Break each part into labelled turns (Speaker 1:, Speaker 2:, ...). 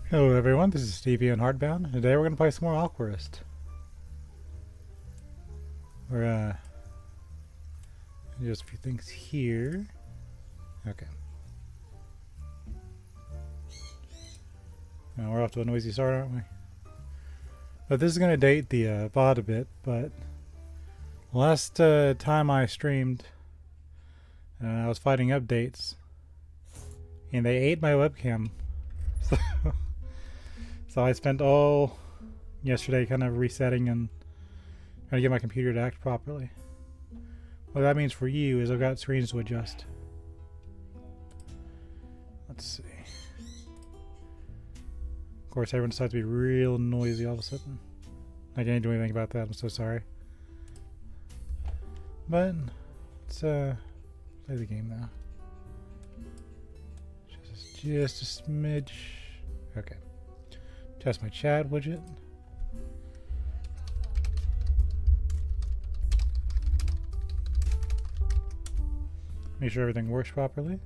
Speaker 1: Hello everyone, this is Stevie on Hardbound. Today we're going to play some more Aquarist. We're just a few things here. Okay. Now we're off to a noisy start, aren't we? But this is going to date the VOD a bit, but last time I streamed, I was fighting updates, and they ate my webcam. So I spent all yesterday kind of resetting and trying to get my computer to act properly. What that means for you is I've got screens to adjust. Let's see. Of course, everyone decides to be real noisy all of a sudden. I can't do anything about that, I'm so sorry. But, let's play the game now. Just a smidge. Okay. Test my chat widget. Make sure everything works properly.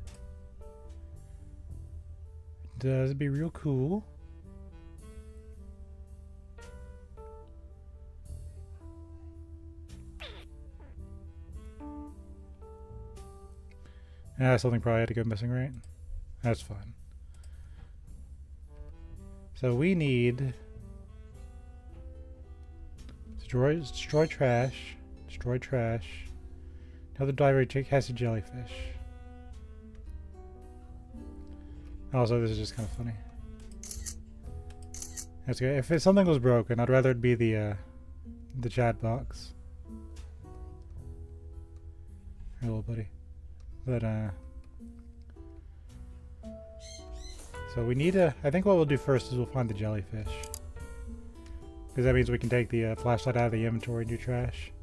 Speaker 1: Does be real cool. Something probably had to go missing, right? That's fine. So we need destroy trash. Destroy trash. Another diver has a jellyfish. Also, this is just kind of funny. That's good. If something was broken, I'd rather it be the chat box. Hello, buddy. But so we need to. I think what we'll do first is we'll find the jellyfish, because that means we can take the flashlight out of the inventory and do trash.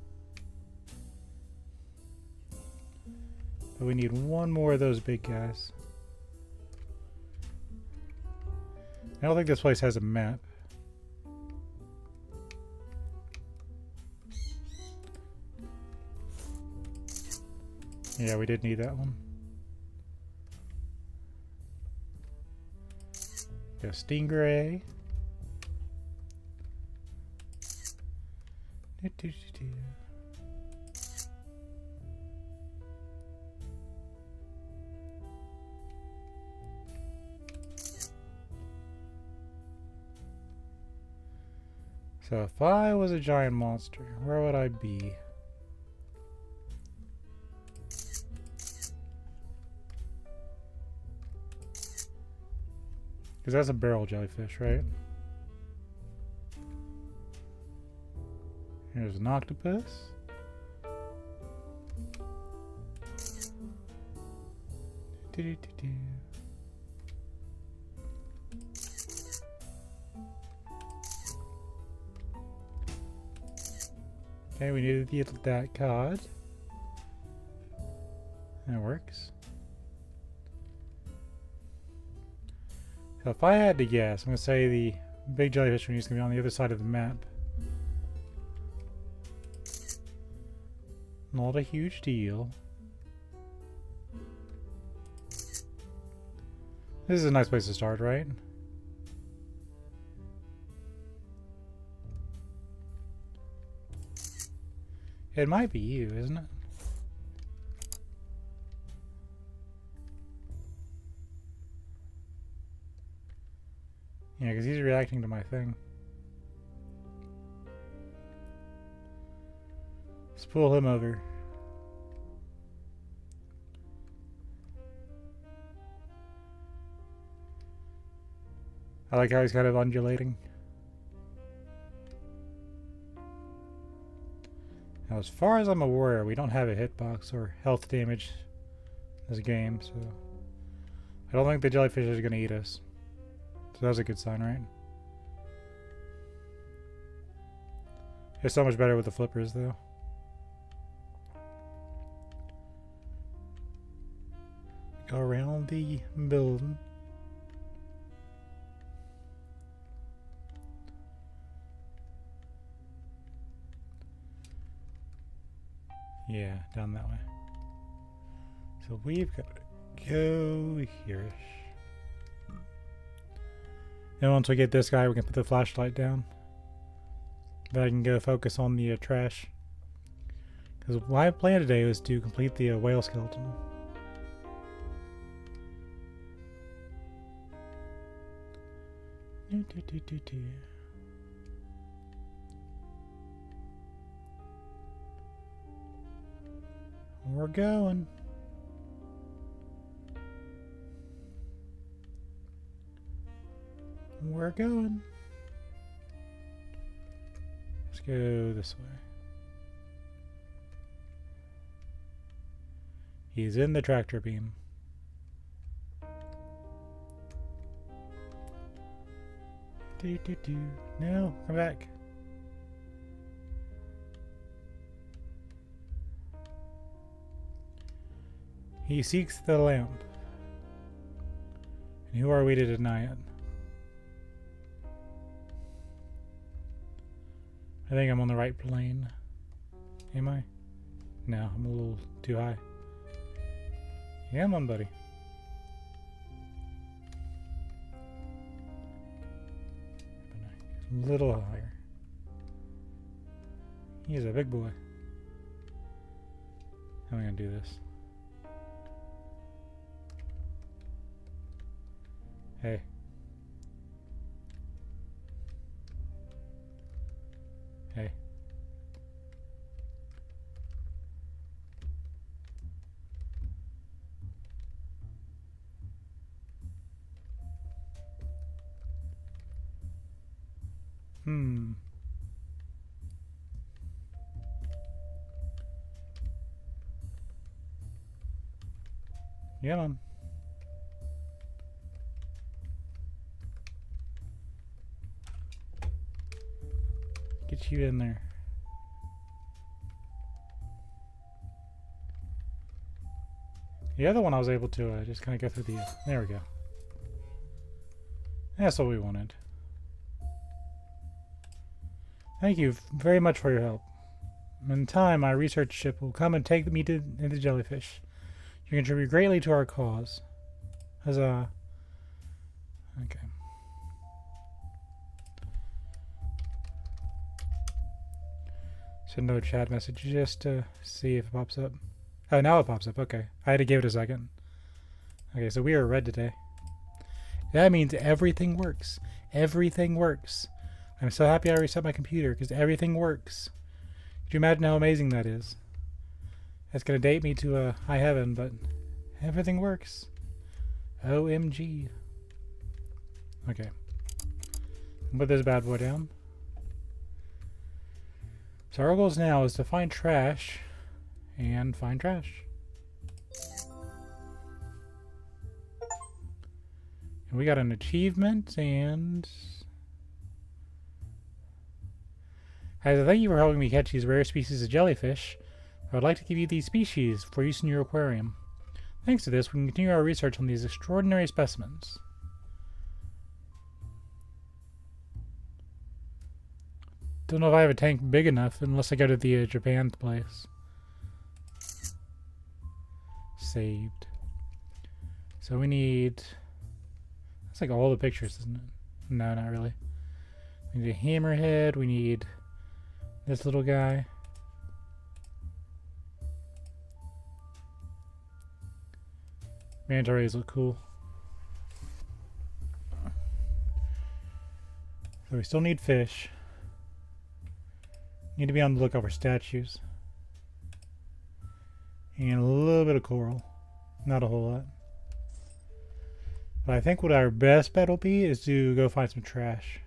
Speaker 1: But we need one more of those big guys. I don't think this place has a map. Yeah, we did need that one. Got a stingray. So if I was a giant monster, where would I be? Because that's a barrel jellyfish, right? Here's an octopus. Okay, we need to get that cod. That works. So if I had to guess, I'm going to say the big jellyfish one is going to be on the other side of the map. Not a huge deal. This is a nice place to start, right? It might be you, isn't it? Yeah, because he's reacting to my thing. Let's pull him over. I like how he's kind of undulating. Now, as far as I'm aware, we don't have a hitbox or health damage in this game, so I don't think the jellyfish is going to eat us. So that's a good sign, right? It's so much better with the flippers, though. Go around the building. Yeah, down that way. So we've got to go here. And once we get this guy, we can put the flashlight down. Then I can go focus on the trash. Because my plan today was to complete the whale skeleton. We're going. We're going. Let's go this way. He's in the tractor beam. No, come back. He seeks the lamp. And who are we to deny it? I think I'm on the right plane. Am I? No, I'm a little too high. Yeah, I'm on, buddy. A little higher. He's a big boy. How am I gonna do this? Hey. Hey. Yeah, man. Get you in there. The other one I was able to just kind of go through the... there we go. That's what we wanted. Thank you very much for your help. In time, my research ship will come and take me to the jellyfish. You contribute greatly to our cause. Huzzah. Okay. Send no chat message just to see if it pops up. Oh, now it pops up. Okay. I had to give it a second. Okay, so we are red today. That means everything works. Everything works. I'm so happy I reset my computer because everything works. Could you imagine how amazing that is? That's going to date me to high heaven, but everything works. OMG. Okay. Put this bad boy down. So our goals now is to find trash and find trash. And we got an achievement and... As a thank you for helping me catch these rare species of jellyfish, I would like to give you these species for use in your aquarium. Thanks to this, we can continue our research on these extraordinary specimens. Don't know if I have a tank big enough unless I go to the Japan place. Saved. So we need... That's like all the pictures, isn't it? No, not really. We need a hammerhead. We need this little guy. Manta rays look cool. So we still need fish. Need to be on the lookout for statues. And a little bit of coral. Not a whole lot. But I think what our best bet will be is to go find some trash.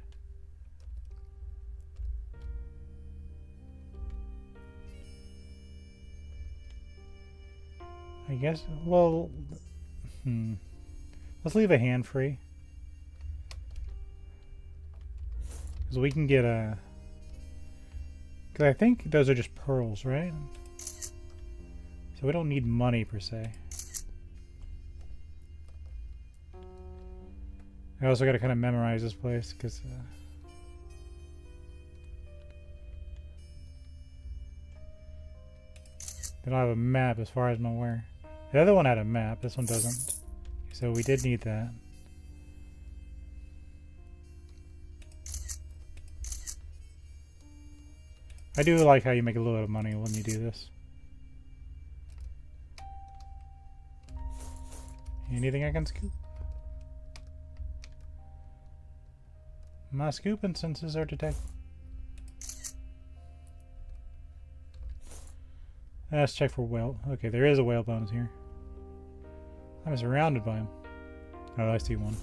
Speaker 1: I guess, well, let's leave a hand free. Because we can get a... Because I think those are just pearls, right? So we don't need money per se. I also got to kind of memorize this place because... they don't have a map as far as I'm aware. The other one had a map, this one doesn't. So we did need that. I do like how you make a little bit of money when you do this. Anything I can scoop? My scooping senses are detected. Let's check for whale. Okay, there is a whale bones here. I'm surrounded by them. Oh, I see one.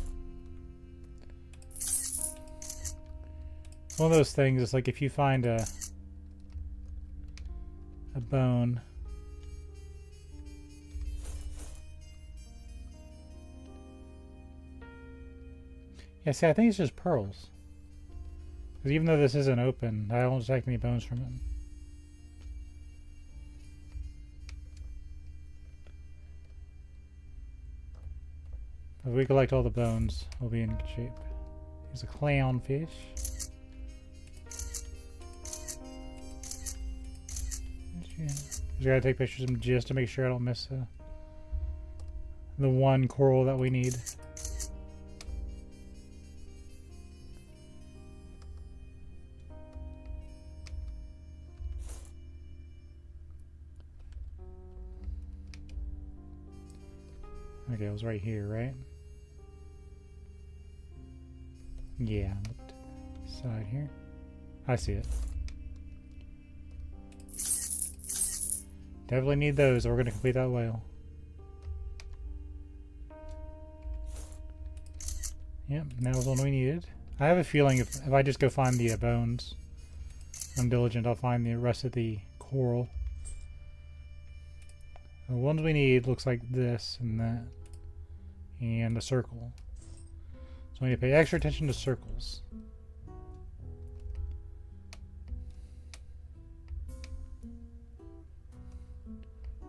Speaker 1: One of those things is like if you find a bone. Yeah, see, I think it's just pearls. Because even though this isn't open, I don't detect any bones from it. If we collect all the bones, we'll be in good shape. Here's a clownfish. Just gotta take pictures of them just to make sure I don't miss the one coral that we need. Okay, it was right here, right? Yeah, side here. I see it. Definitely need those or we're going to complete that whale. Yep, that was one we needed. I have a feeling if I just go find the bones, I'm diligent, I'll find the rest of the coral. The ones we need looks like this and that. And a circle. So I need to pay extra attention to circles.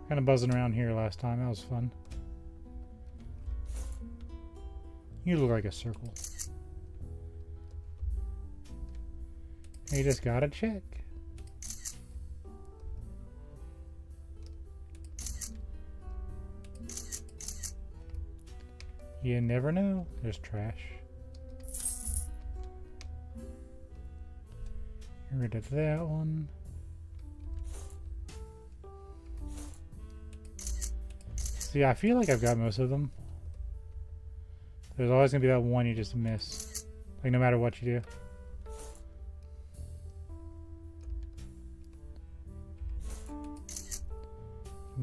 Speaker 1: Kind of buzzing around here last time. That was fun. You look like a circle. You just gotta check. You never know. There's trash. Get rid of that one. See, I feel like I've got most of them. There's always going to be that one you just miss. Like, no matter what you do.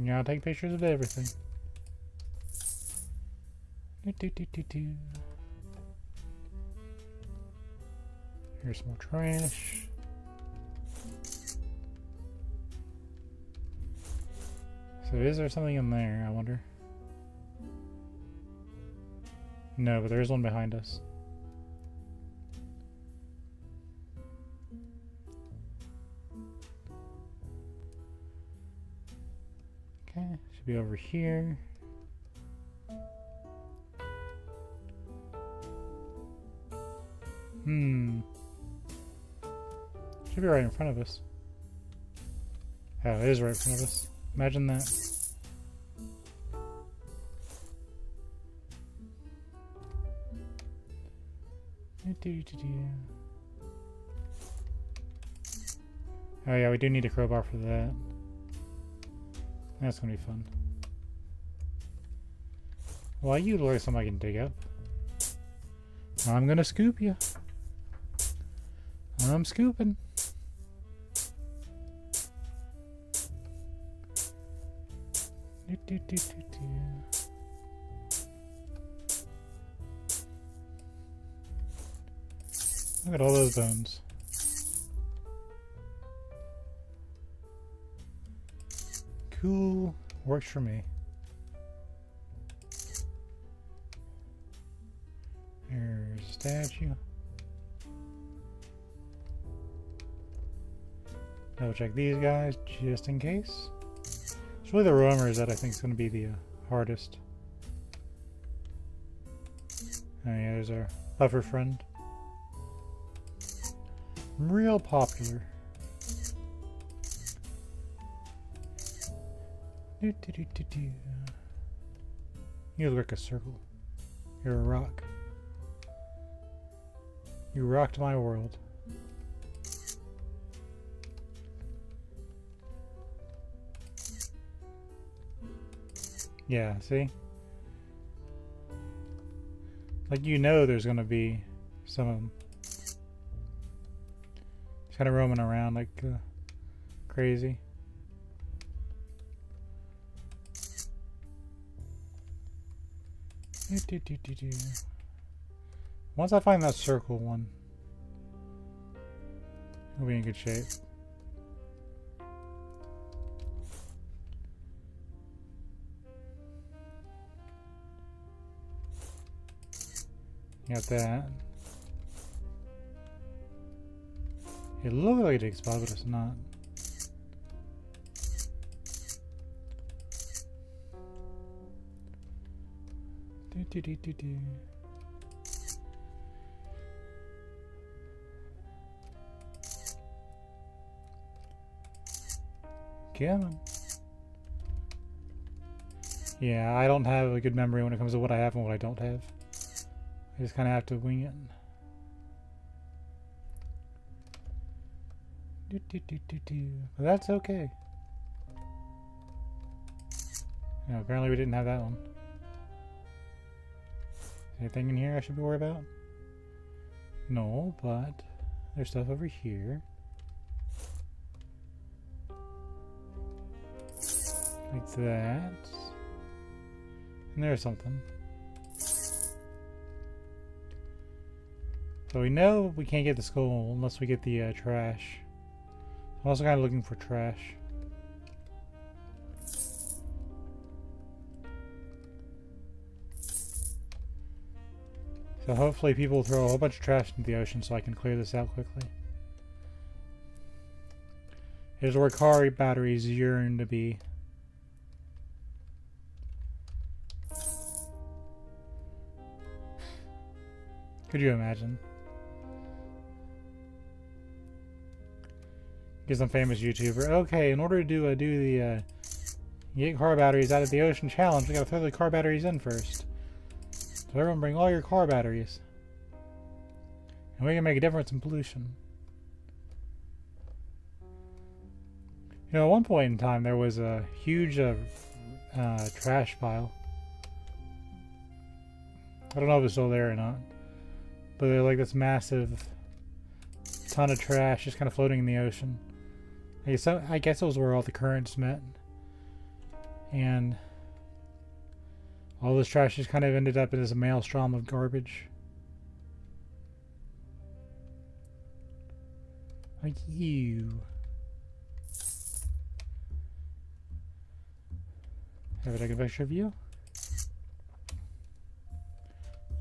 Speaker 1: You gotta take pictures of everything. Here's some more trash. So is there something in there, I wonder? No, but there is one behind us. Okay, should be over here. Should be right in front of us. Oh, it is right in front of us. Imagine that. Oh yeah, we do need a crowbar for that. That's gonna be fun. Well, you look like something I can dig up. I'm gonna scoop you. I'm scooping. Look at all those bones. Cool. Works for me. There's a statue. Double check these guys just in case. It's really the roamers that I think is going to be the hardest. Oh yeah, there's our puffer friend. Real popular. You look like a circle. You're a rock. You rocked my world. Yeah, see? Like, you know there's gonna be some of them. Kind of roaming around like crazy. Once I find that circle one, we'll be in good shape. Got that. It looks like a dig spot, but it's not. Do. Come on. Yeah, I don't have a good memory when it comes to what I have and what I don't have. I just kind of have to wing it. But that's okay. No, apparently we didn't have that one. Anything in here I should be worried about? No, but there's stuff over here. Like that. And there's something. So we know we can't get the skull unless we get the trash. I'm also kind of looking for trash. So hopefully people will throw a whole bunch of trash into the ocean so I can clear this out quickly. Here's where car batteries yearn to be. Could you imagine? Get some famous YouTuber. Okay, in order to do the get car batteries out of the ocean challenge, we gotta throw the car batteries in first. So everyone bring all your car batteries. And we can make a difference in pollution. You know, at one point in time there was a huge trash pile. I don't know if it's still there or not. But they're like this massive ton of trash just kind of floating in the ocean. I guess it was where all the currents met. And all this trash just kind of ended up in this maelstrom of garbage. Like you. Have I taken a picture of you?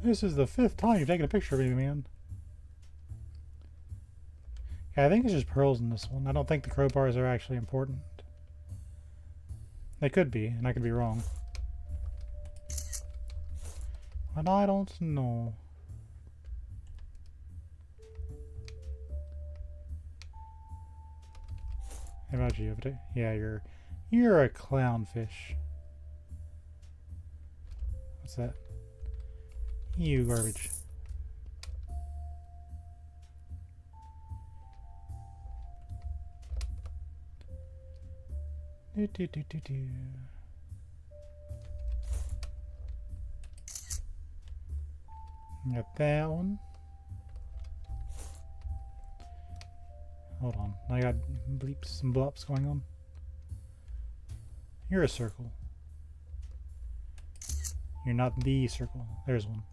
Speaker 1: This is the 5th time you've taken a picture of me, man. Yeah, I think it's just pearls in this one. I don't think the crowbars are actually important. They could be, and I could be wrong. But I don't know. How about you? Yeah, you're a clownfish. What's that? You garbage. Do. Got that one. Hold on. I got bleeps and blops going on. You're a circle. You're not the circle. There's one.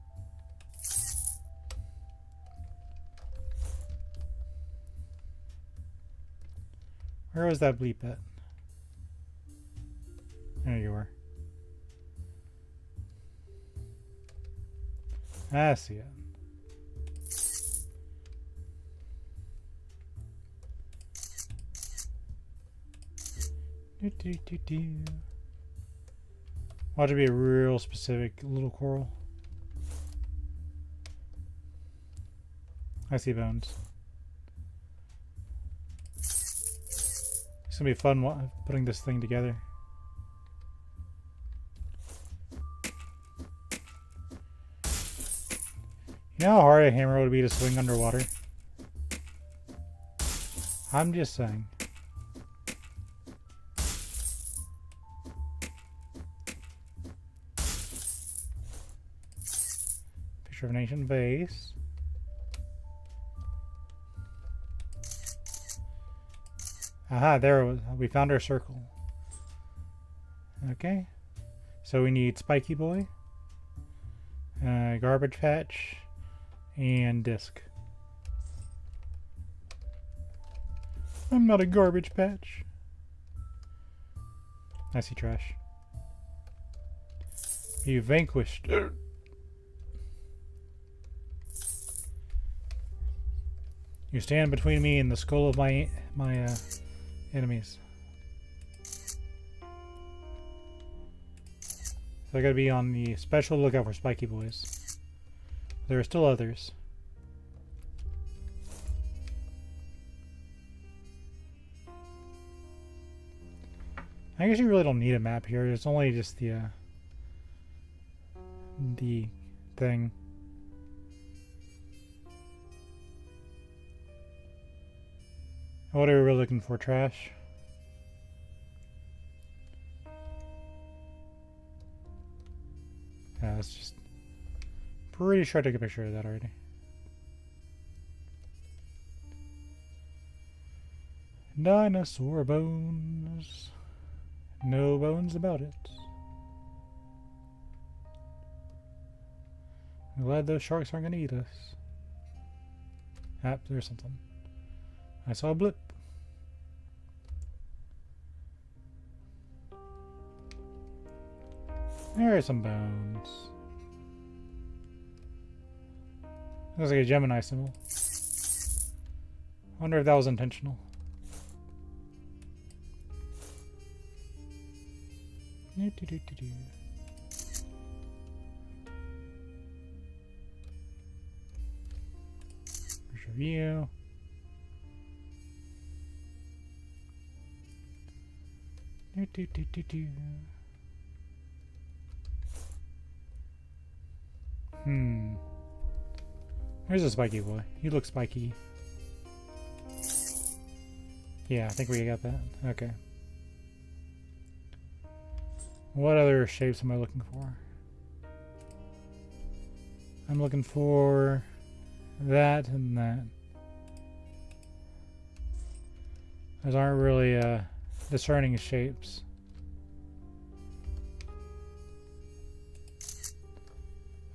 Speaker 1: Where was that bleep at? There you are. I see it. Watch it be a real specific little coral. I see bones. It's gonna be fun putting this thing together. You know how hard a hammer would be to swing underwater? I'm just saying. Picture of an ancient vase. Aha, there we found our circle. Okay. So we need Spiky Boy, Garbage Patch, and Disc. I'm not a garbage patch. I see trash. You vanquished. You stand between me and the skull of my enemies. So I gotta be on the special lookout for Spiky Boys. There are still others. I guess you really don't need a map here. It's only just the thing. What are we really looking for? Trash? Yeah, it's just pretty sure I took a picture of that already. Dinosaur bones. No bones about it. I'm glad those sharks aren't going to eat us. Ah, there's something. I saw a blip. There are some bones. Looks like a Gemini symbol. Wonder if that was intentional. Review. There's a Spiky Boy. He looks spiky. Yeah, I think we got that. Okay. What other shapes am I looking for? I'm looking for that and that. Those aren't really discerning shapes.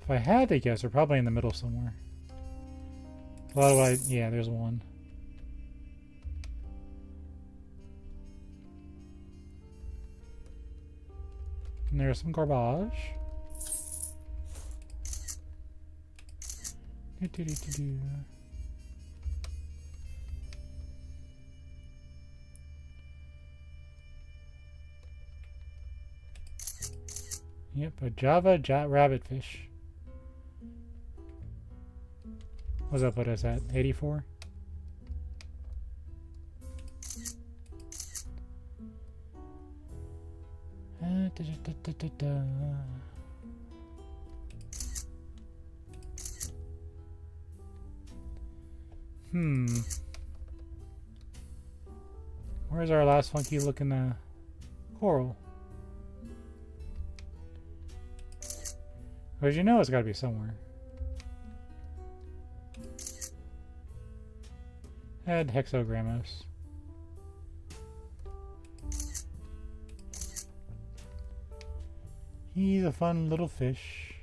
Speaker 1: If I had to guess, they're probably in the middle somewhere. Yeah, there's one. And there's some garbage. Yep, a Java rabbitfish. What's up with us at? 84? Where's our last funky looking coral? Because you know it's got to be somewhere. Add hexagramos. He's a fun little fish.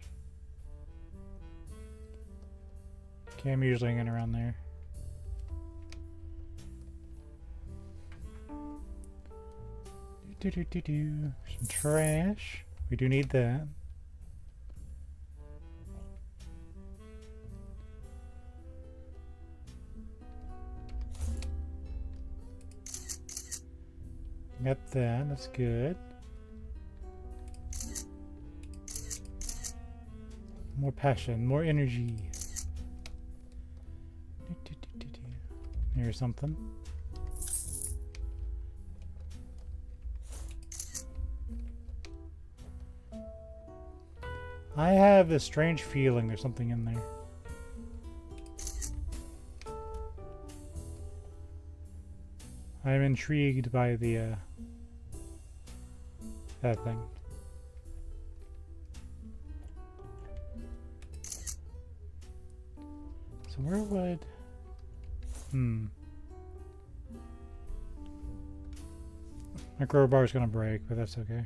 Speaker 1: Okay, I'm usually hanging around there. Some trash. We do need that. Got that, that's good. More passion, more energy. There's something. I have a strange feeling there's something in there. I'm intrigued by the that thing. So where would... My crowbar is gonna break, but that's okay.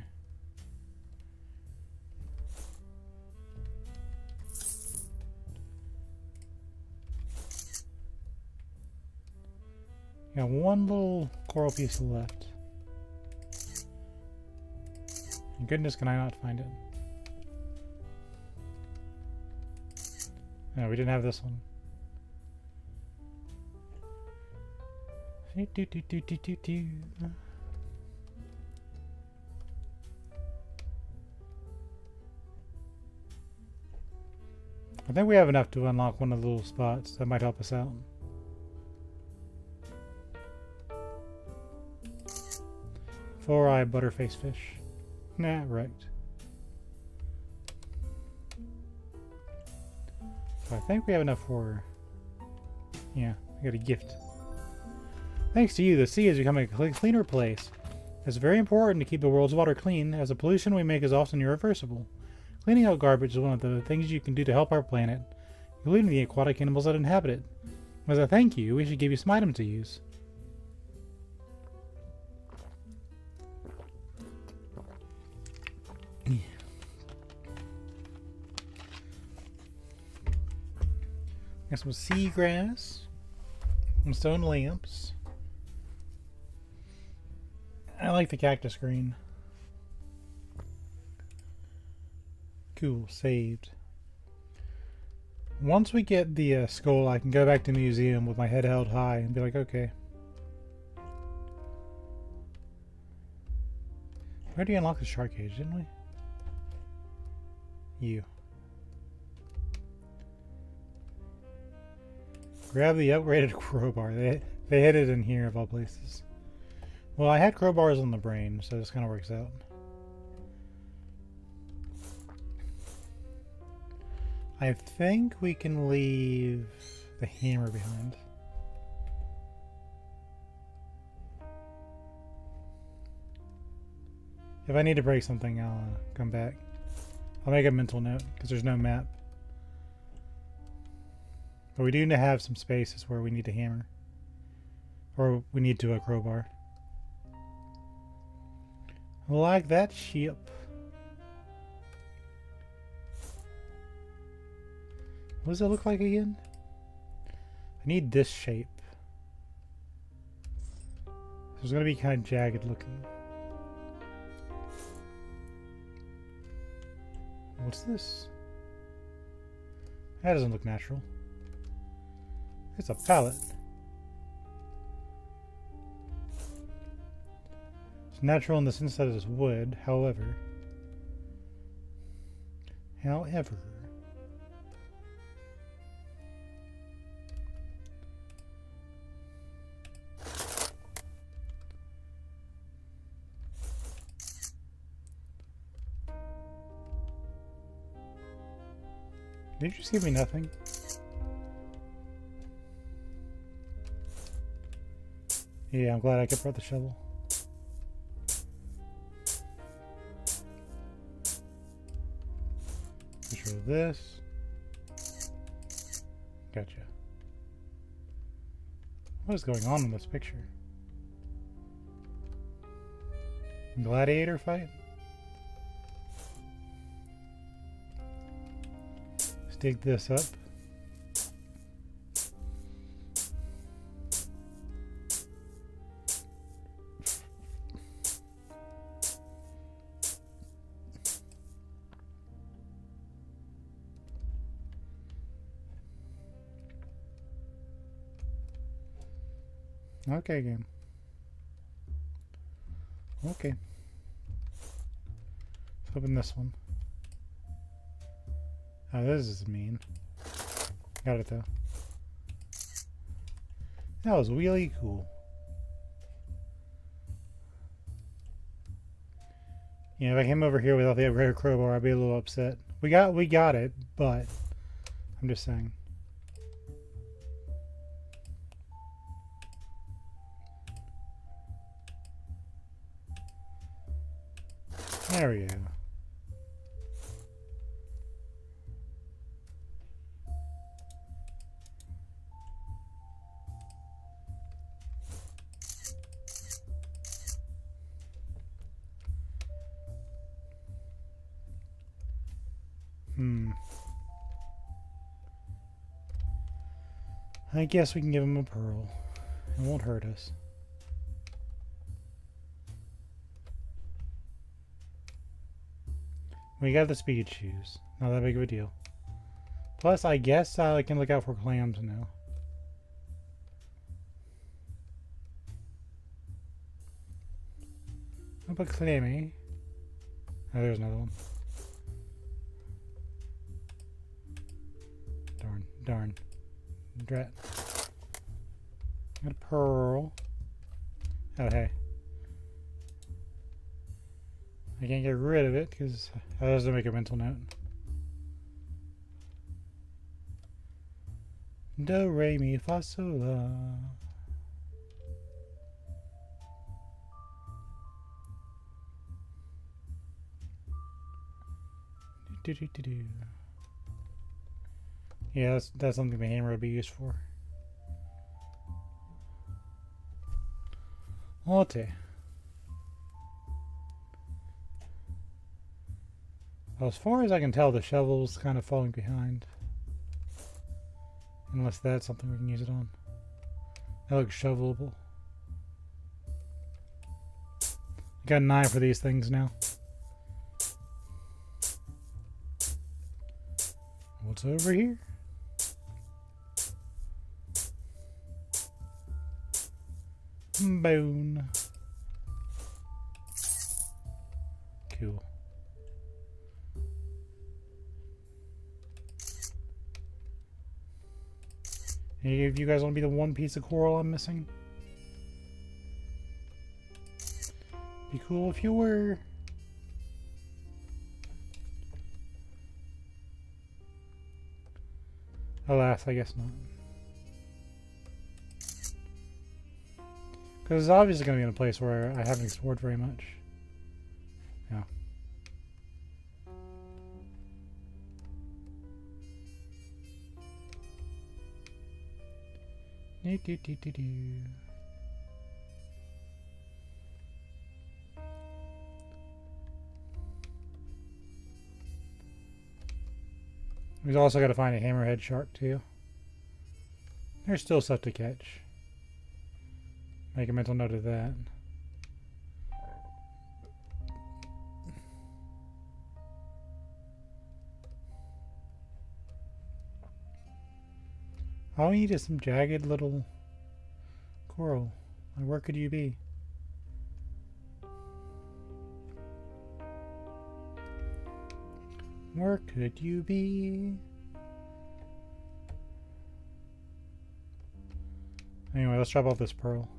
Speaker 1: Got one little coral piece left. Thank goodness, can I not find it? No, we didn't have this one. I think we have enough to unlock one of the little spots that might help us out. Four-eye butterface fish. Nah, right. So I think we have enough for... Yeah, I got a gift. Thanks to you, the sea is becoming a cleaner place. It's very important to keep the world's water clean, as the pollution we make is often irreversible. Cleaning out garbage is one of the things you can do to help our planet, including the aquatic animals that inhabit it. As a thank you, we should give you some items to use. Got some seagrass, some stone lamps. I like the cactus green. Cool, saved. Once we get the skull, I can go back to the museum with my head held high and be like, okay. We already unlocked the shark cage, didn't we? You. Grab the upgraded crowbar. They hid it in here of all places. Well, I had crowbars on the brain, so this kind of works out. I think we can leave the hammer behind. If I need to break something, I'll come back. I'll make a mental note, because there's no map. But we do need to have some spaces where we need a hammer. Or we need to a crowbar. Like that ship. What does it look like again? I need this shape. So it's going to be kind of jagged looking. What's this? That doesn't look natural. It's a pallet. It's natural in the sense that it's wood, however. Did you just give me nothing? Yeah, I'm glad I kept brought the shovel. Picture of this. Gotcha. What is going on in this picture? Gladiator fight? Let's dig this up. Okay, game. Okay. Let's open this one. Oh, this is mean. Got it though. That was really cool. Yeah, if I came over here without the upgraded crowbar, I'd be a little upset. We got it, but I'm just saying. There we go. I guess we can give him a pearl. It won't hurt us. We got the speed shoes. Not that big of a deal. Plus, I guess I can look out for clams now. I'll put clammy. Oh, there's another one. Darn. Drat. Got a pearl. Oh, hey. I can't get rid of it because I have to make a mental note. Do, re, mi, fa, sol, la. Do. Yeah, that's something the hammer would be used for. Okay. Well, as far as I can tell, the shovel's kind of falling behind. Unless that's something we can use it on. That looks shovelable. Got an eye for these things now. What's over here? Bone. Cool. Any of you guys want to be the one piece of coral I'm missing? Be cool if you were. Alas, I guess not. Because it's obviously going to be in a place where I haven't explored very much. Yeah. We've also got to find a hammerhead shark too. There's still stuff to catch. Make a mental note of that. All we need is some jagged little coral. And where could you be? Where could you be? Anyway, let's drop off this pearl.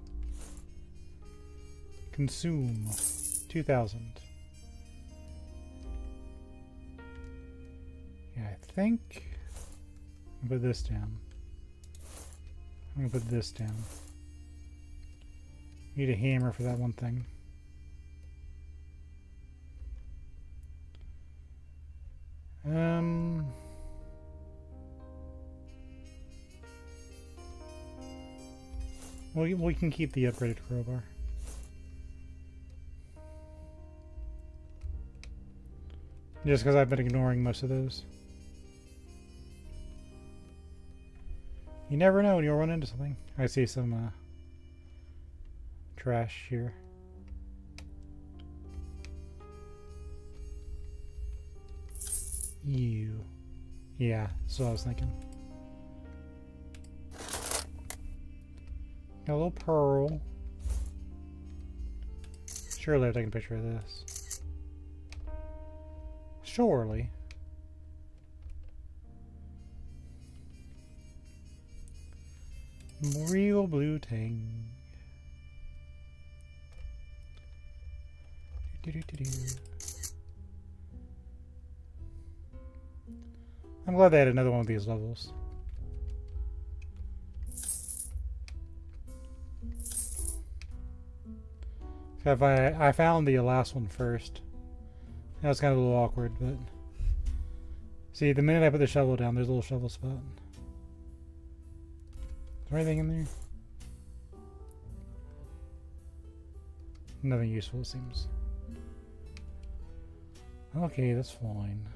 Speaker 1: Consume 2,000. Yeah, I think I'll put this down. I'm gonna put this down. Need a hammer for that one thing. We can keep the upgraded crowbar. Just because I've been ignoring most of those. You never know when you'll run into something. I see some trash here. You. Yeah, that's what I was thinking. Got a little pearl. Surely I've taken a picture of this. Surely. Real blue tang. I'm glad they had another one of these levels. If I found the last one first. That was kind of a little awkward, but see, the minute I put the shovel down, there's a little shovel spot. Is there anything in there? Nothing useful, it seems. Okay, that's fine.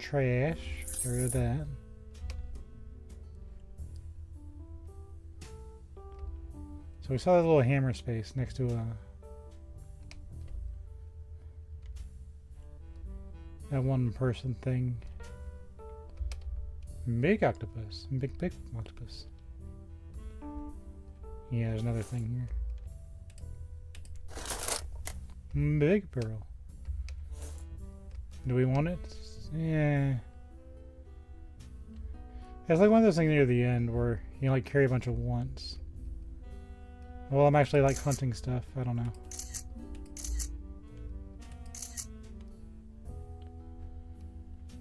Speaker 1: trash. Get rid of that. So we saw that little hammer space next to that one person thing. Big octopus. Big octopus. Yeah, there's another thing here. Big pearl. Do we want it? Yeah. It's like one of those things near the end where you like carry a bunch of once. Well, I'm actually like hunting stuff. I don't know.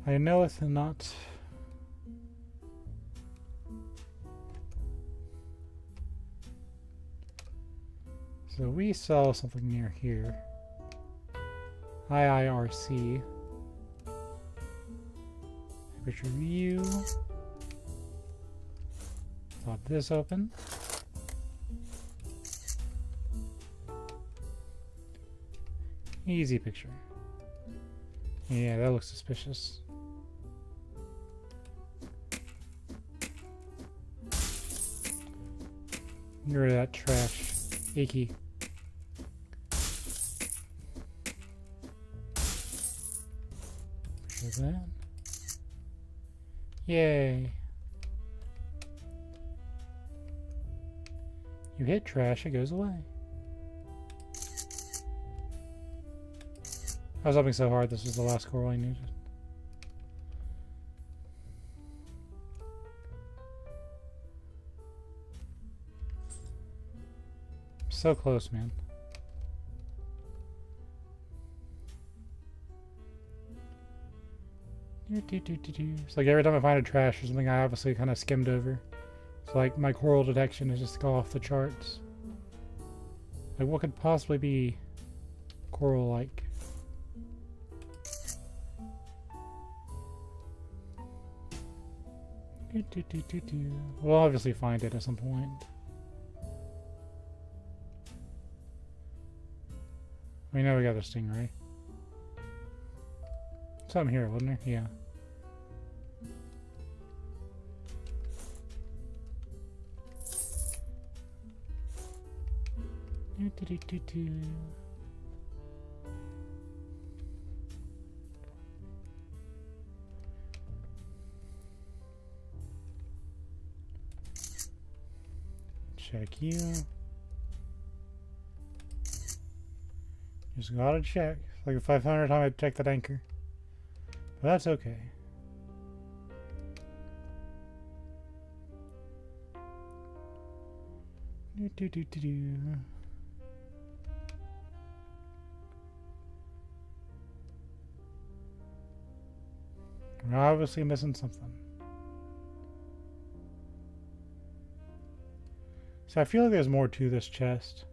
Speaker 1: I knoweth not. So we saw something near here. IIRC. Picture view. Pop this open. Easy picture. Yeah, that looks suspicious. Get rid of that trash. Icky. Picture that. Yay. You hit trash, it goes away. I was hoping so hard this was the last coral I needed. So close, man. It's like every time I find a trash or something I obviously kind of skimmed over. It's like my coral detection is just go off the charts. Like what could possibly be coral-like? We'll obviously find it at some point. We know we got the stingray. Something here, wasn't there? Yeah. Check you. Just gotta check. It's like the 500th time I check that anchor. But that's okay. We're obviously missing something. So I feel like there's more to this chest.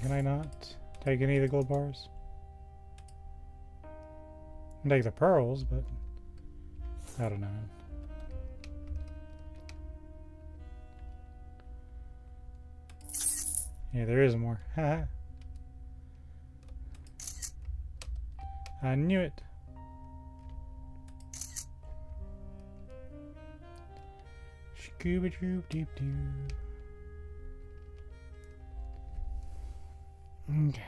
Speaker 1: Can I not take any of the gold bars? I can take the pearls, but I don't know. Yeah, there is more. Haha. I knew it. Scuba doop doop doop. Okay.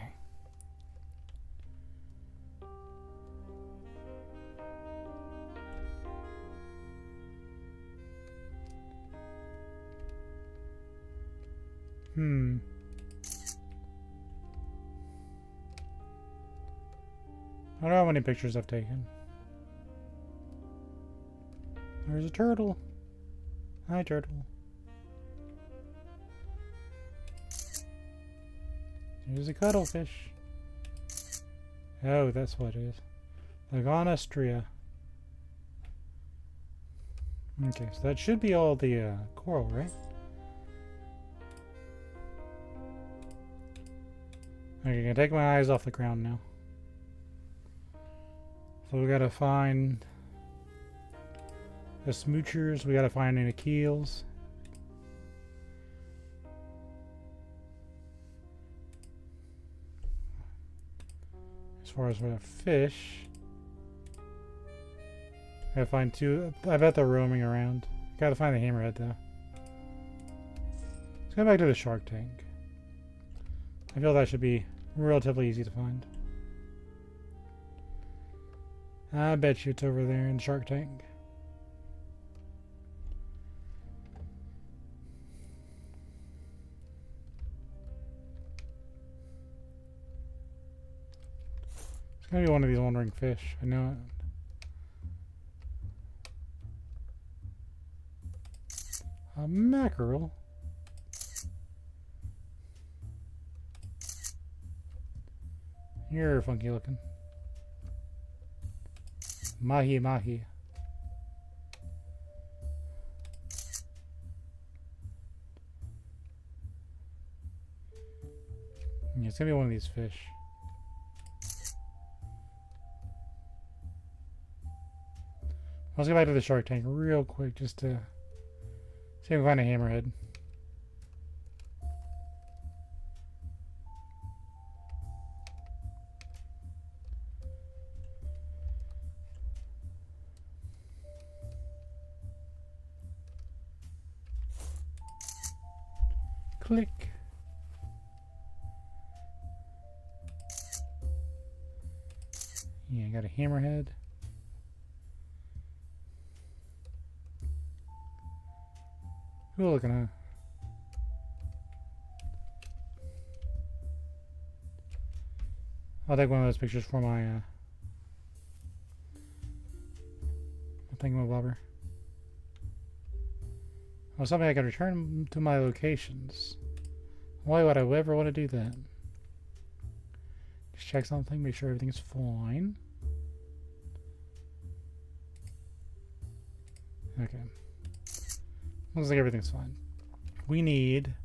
Speaker 1: I don't know how many pictures I've taken. There's a turtle. Hi, turtle. There's a cuttlefish. Oh, that's what it is. Lagonastria. Okay, so that should be all the coral, right? Okay, I can take my eyes off the ground now. So we gotta find the smoochers, we gotta find any keels. far as what a fish. I gotta find two. I bet they're roaming around. Gotta find the hammerhead though. Let's go back to the shark tank. I feel that should be relatively easy to find. I bet you it's over there in the shark tank. It's gonna be one of these wandering fish. I know it. A mackerel? You're funky looking. Mahi mahi. Yeah, it's gonna be one of these fish. Let's go back to the shark tank real quick just to see if we can find a hammerhead. Click. Yeah, got a hammerhead. Cool looking, huh? I'll take one of those pictures for my thingamabobber. Oh, something I can return to my locations. Why would I ever want to do that? Just check something, make sure everything's fine. Okay. Looks like everything's fine. We need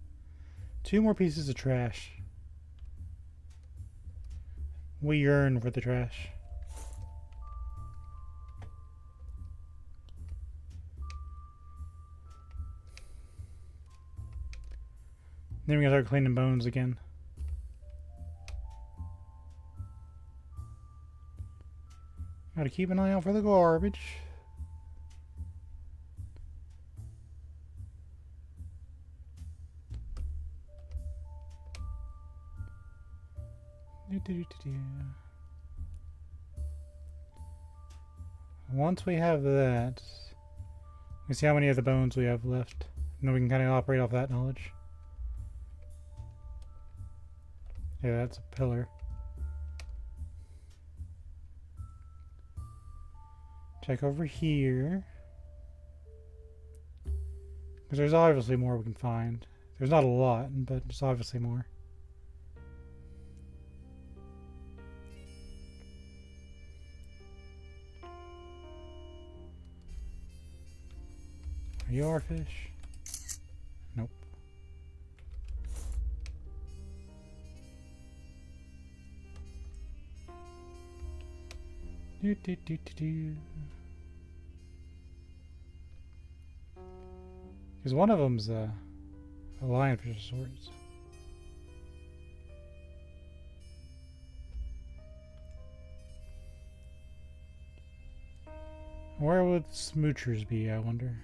Speaker 1: 2 more pieces of trash. We yearn for the trash. Then we gotta start cleaning bones again. Gotta keep an eye out for the garbage. Once we have that, we see how many of the bones we have left. And then we can kind of operate off that knowledge. Yeah, that's a pillar. Check over here. Because there's obviously more we can find. There's not a lot, but there's obviously more. Are you our fish? Nope. Because one of them's a lionfish of sorts. Where would smoochers be, I wonder?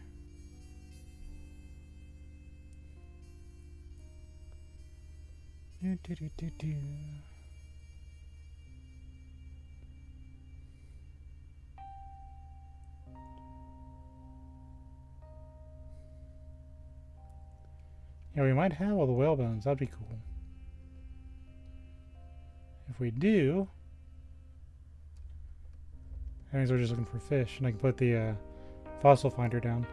Speaker 1: Yeah, we might have all the whale bones. That'd be cool. If we do, that means we're just looking for fish, and I can put the fossil finder down.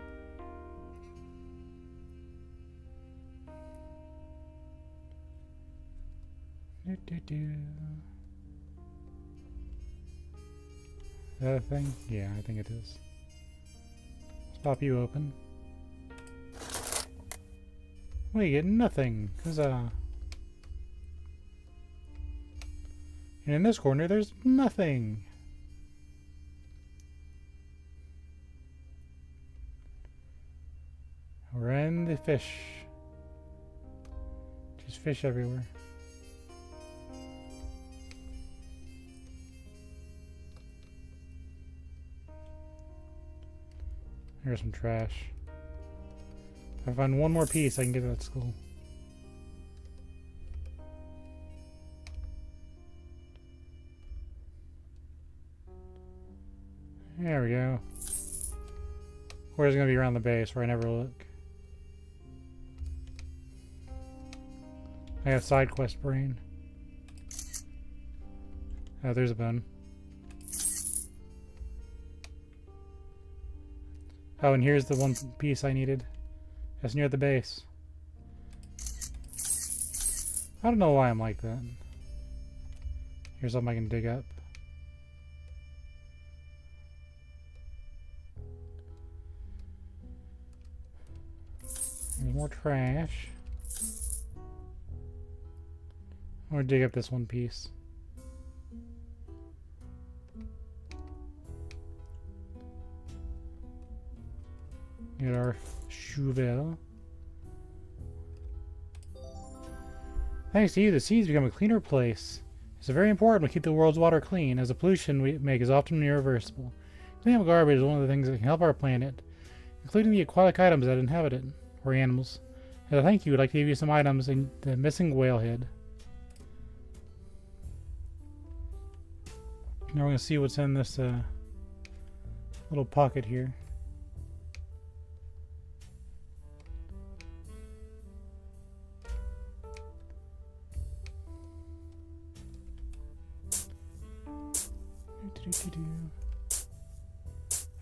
Speaker 1: Is that a thing? Yeah, I think it is. Let's pop you open. We get nothing. Huzzah. And in this corner, there's nothing. We're in the fish. Just fish everywhere. Here's some trash. If I find one more piece, I can get to that school. There we go. Where's it going to be around the base where I never look? I have side quest brain. Oh, there's a bone. Oh, and here's the one piece I needed. That's near the base. I don't know why I'm like that. Here's something I can dig up. There's more trash. I'm gonna dig up this one piece. Get our shovel. Thanks to you, the seas become a cleaner place. It's very important to keep the world's water clean, as the pollution we make is often irreversible. Cleaning up garbage is one of the things that can help our planet, including the aquatic items that inhabit it, or animals. As a thank you, we'd like to give you some items in the missing whale head. Now we're going to see what's in this little pocket here.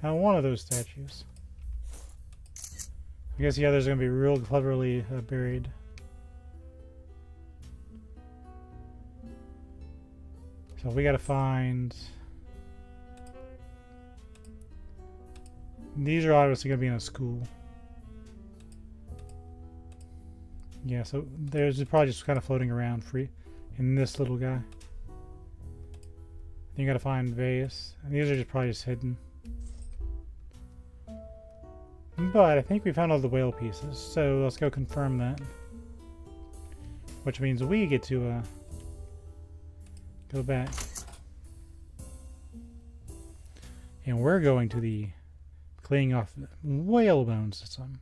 Speaker 1: Now one of those statues. I guess the others are going to be real cleverly buried. So we got to find... These are obviously going to be in a school. Yeah, so there's probably just kind of floating around free in this little guy. Then you got to find vase. And these are just probably just hidden. But I think we found all the whale pieces, so let's go confirm that. Which means we get to go back. And we're going to the cleaning off whale bones system.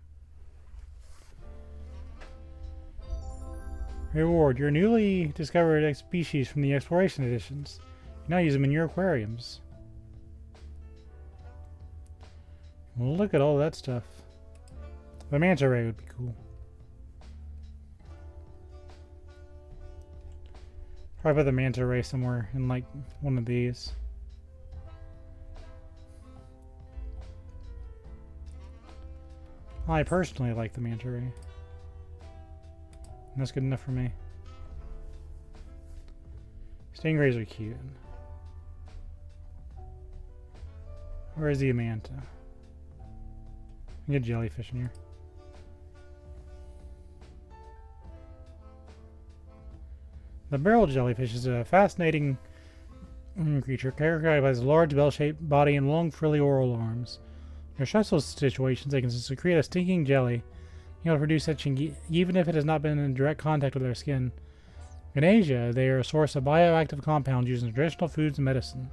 Speaker 1: Reward. Your newly discovered species from the exploration editions. You now use them in your aquariums. Well, look at all that stuff. The manta ray would be cool. Probably put the manta ray somewhere in like one of these. I personally like the manta ray. And that's good enough for me. Stingrays are cute. Where's the manta? Get jellyfish in here. The barrel jellyfish is a fascinating creature characterized by its large bell-shaped body and long frilly oral arms. In stressful situations, they can secrete a stinking jelly, able to produce itching even if it has not been in direct contact with their skin. In Asia, they are a source of bioactive compounds used in traditional foods and medicine.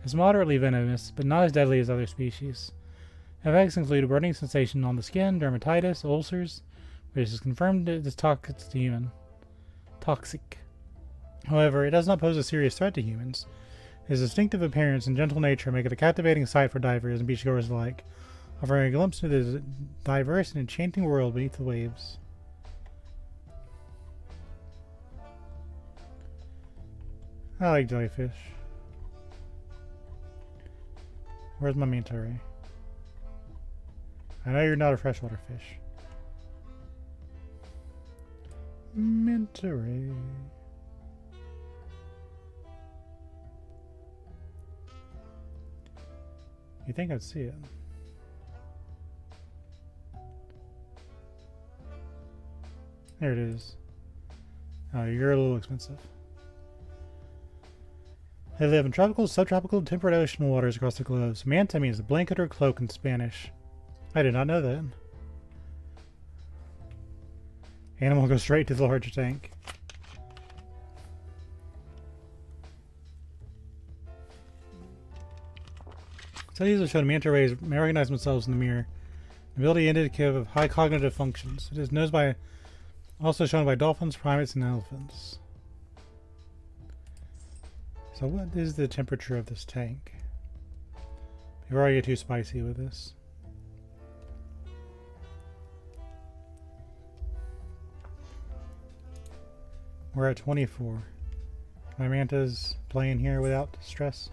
Speaker 1: It's moderately venomous, but not as deadly as other species. Effects include a burning sensation on the skin, dermatitis, ulcers, which is confirmed it is toxic to human. Toxic. However, it does not pose a serious threat to humans. Its distinctive appearance and gentle nature make it a captivating sight for divers and beachgoers alike, offering a glimpse into the diverse and enchanting world beneath the waves. I like jellyfish. Where's my manta ray? I know you're not a freshwater fish. Manta ray. You think I'd see it? There it is. Oh, you're a little expensive. They live in tropical, subtropical, temperate ocean waters across the globe. Manta means blanket or cloak in Spanish. I did not know that. Animal goes straight to the larger tank. Studies have shown manta rays may recognize themselves in the mirror, Ability indicative of high cognitive functions. It is also shown by dolphins, primates, and elephants. So what is the temperature of this tank? Before I get too spicy with this. We're at 24. My manta's playing here without stress.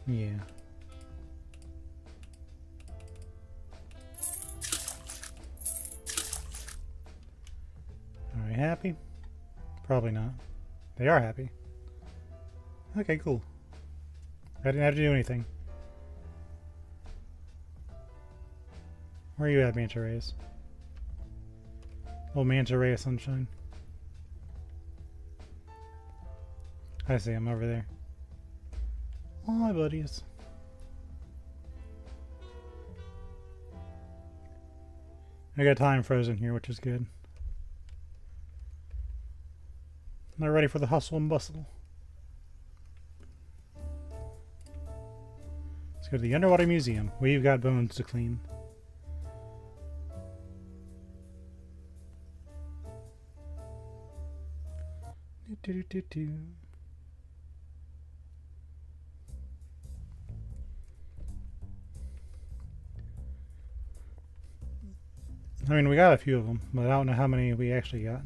Speaker 1: Yeah. Are we happy? Probably not. They are happy. Okay, cool. I didn't have to do anything. Where are you at, Manta Rays? Oh, Manta Ray of Sunshine. I see him over there. Oh, my buddies. I got time frozen here, which is good. They're ready for the hustle and bustle. Let's go to the Underwater Museum. We've got bones to clean. I mean, we got a few of them, but I don't know how many we actually got.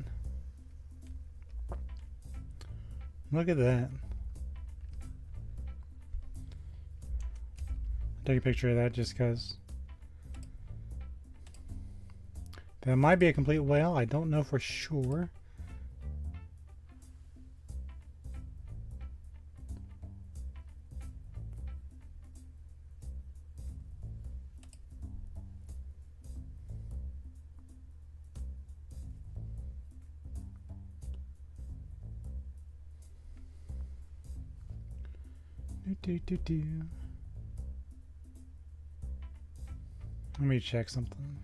Speaker 1: Look at that. Take a picture of that just because. That might be a complete whale. I don't know for sure. Let me check something.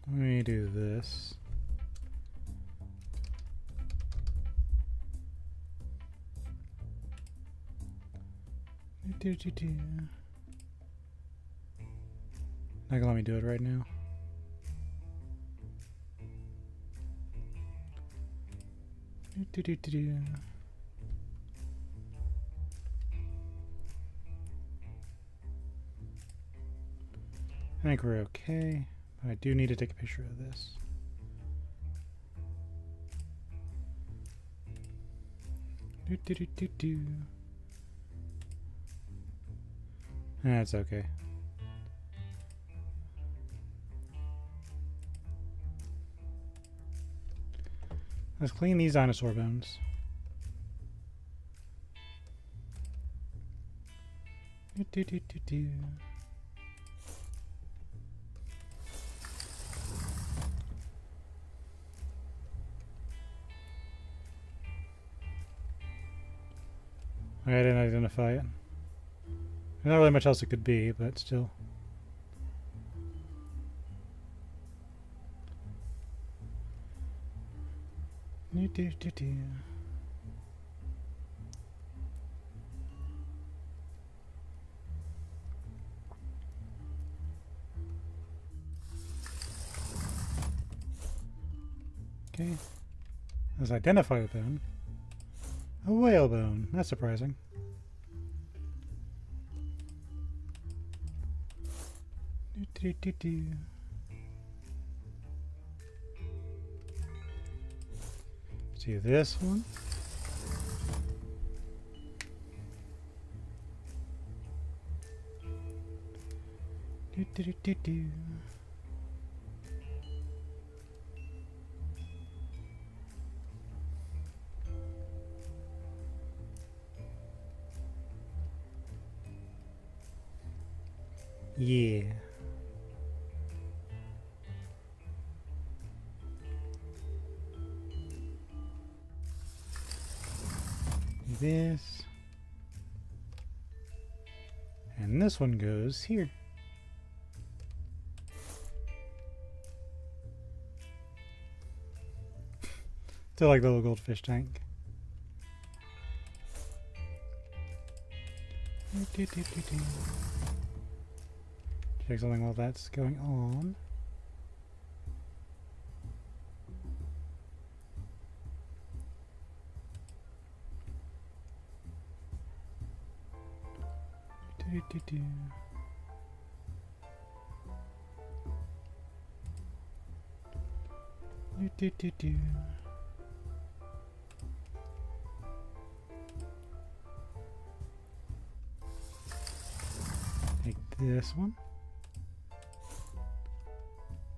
Speaker 1: Let me do this. Not gonna let me do it right now. I think we're okay. I do need to take a picture of this. That's okay. Let's clean these dinosaur bones. I didn't identify it. There's not really much else it could be, but still. Okay. Let's identify the bone. A whale bone. That's surprising. See this one? Yeah. Do this. And this one goes here. Still like the little goldfish tank. Check something while that's going on. Take this one.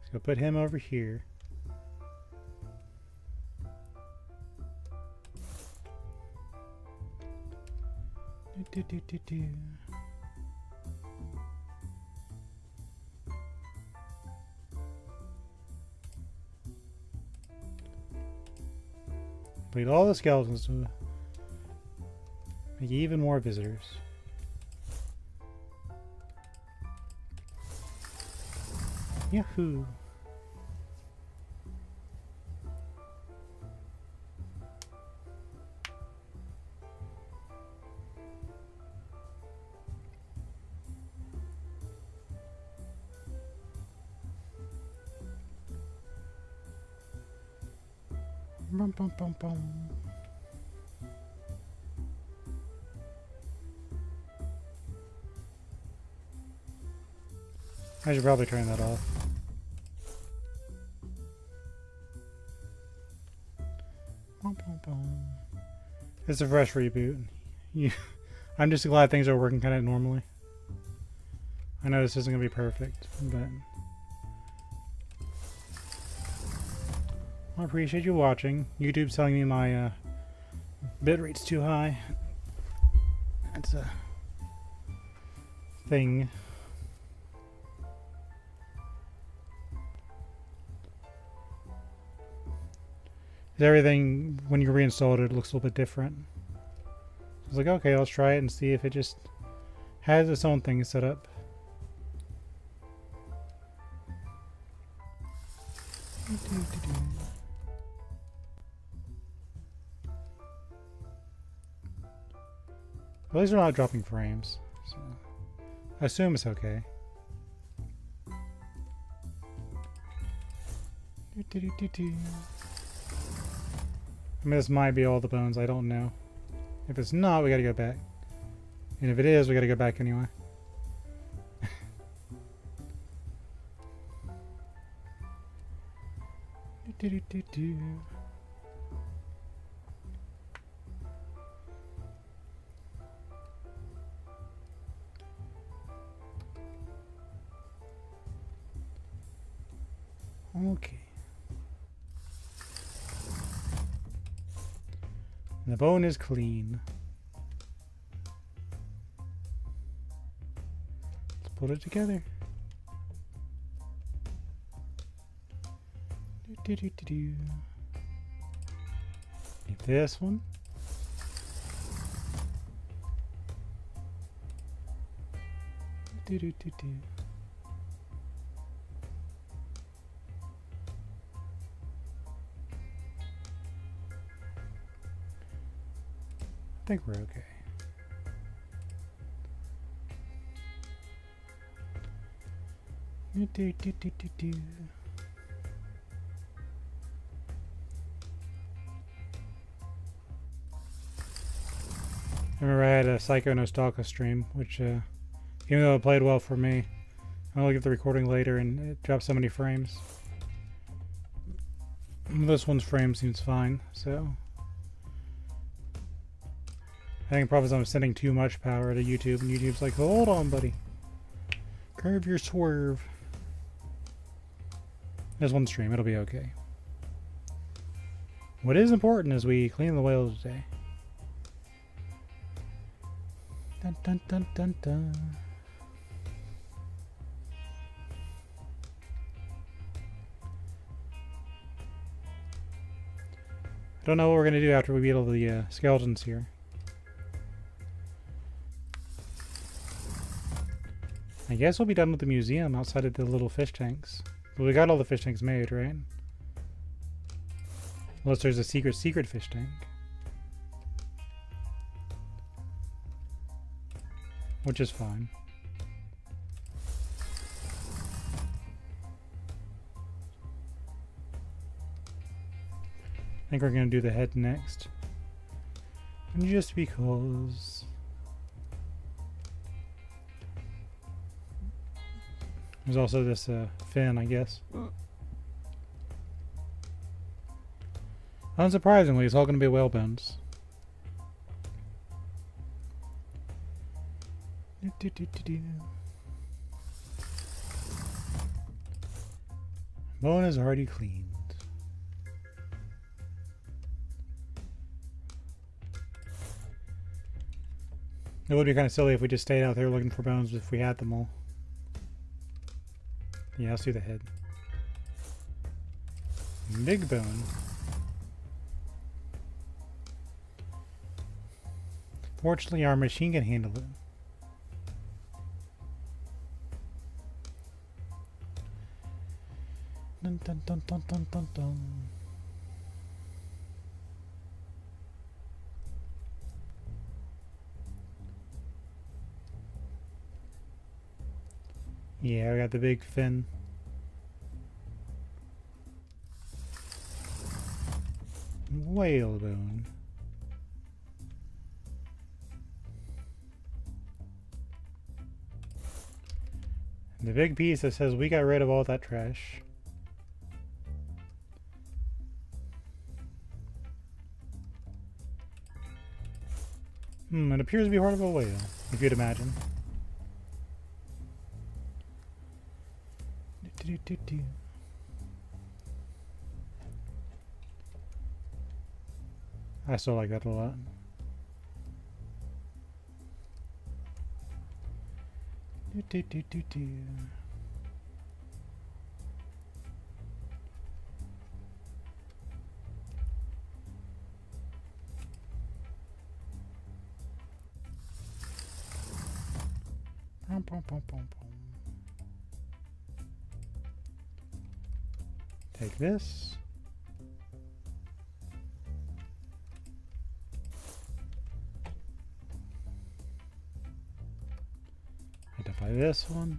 Speaker 1: Let's go put him over here. Complete all the skeletons to make even more visitors. Yahoo! Bum, bum, bum, bum. I should probably turn that off. Bum, bum, bum. It's a fresh reboot. I'm just glad things are working kind of normally. I know this isn't going to be perfect, but I appreciate you watching. YouTube's telling me my bitrate's too high. That's a thing. Everything, when you reinstall it, it looks a little bit different. I was like, okay, let's try it and see if it just has its own thing set up. At least we're not dropping frames, so I assume it's okay. I mean, this might be all the bones, I don't know. If it's not, we gotta go back. And if it is, we gotta go back anyway. Okay. The bone is clean. Let's put it together. Get this one. I think we're okay. I remember I had a Psycho Nostalgia stream, which, even though it played well for me, I'll look at the recording later and it dropped so many frames. This one's frame seems fine, so I think the problem is I'm sending too much power to YouTube, and YouTube's like, hold on, buddy. Curve your swerve. There's one stream, it'll be okay. What is important is we clean the whales today. Dun dun dun dun dun. I don't know what we're going to do after we beat all the skeletons here. I guess we'll be done with the museum outside of the little fish tanks. Well, we got all the fish tanks made, right? Unless there's a secret fish tank. Which is fine. I think we're going to do the head next. And just because... There's also this fin, I guess. Unsurprisingly, it's all going to be whale bones. Bone is already cleaned. It would be kind of silly if we just stayed out there looking for bones if we had them all. Yeah, let's do the head. Big bone. Fortunately, our machine can handle it. Dun, dun, dun, dun, dun, dun, dun. Yeah, we got the big fin. Whalebone. The big piece that says we got rid of all that trash. It appears to be part of a whale, if you'd imagine. I still like that a lot. Take this. Identify this one.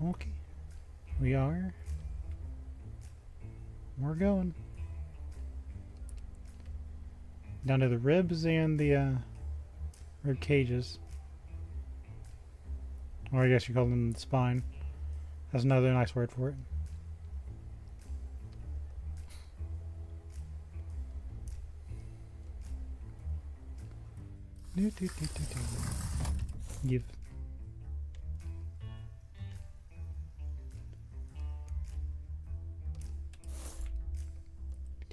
Speaker 1: Okay. We're going. Down to the ribs and the rib cages. Or I guess you call them the spine. That's another nice word for it. Give.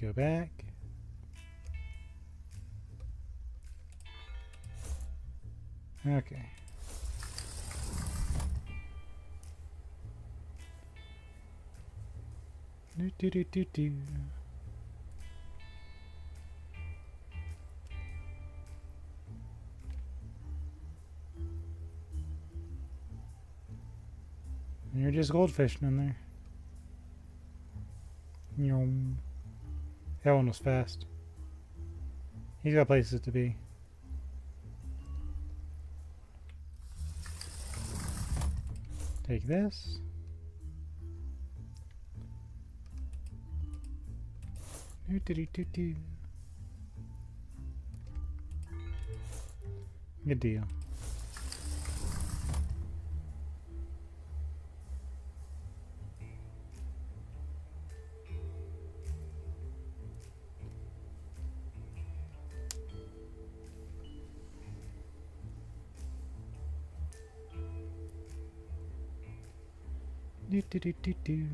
Speaker 1: Go back. Okay. Do. And you're just goldfishing in there. Yum. That one was fast. He's got places to be. Take this. Do. Good deal. Do.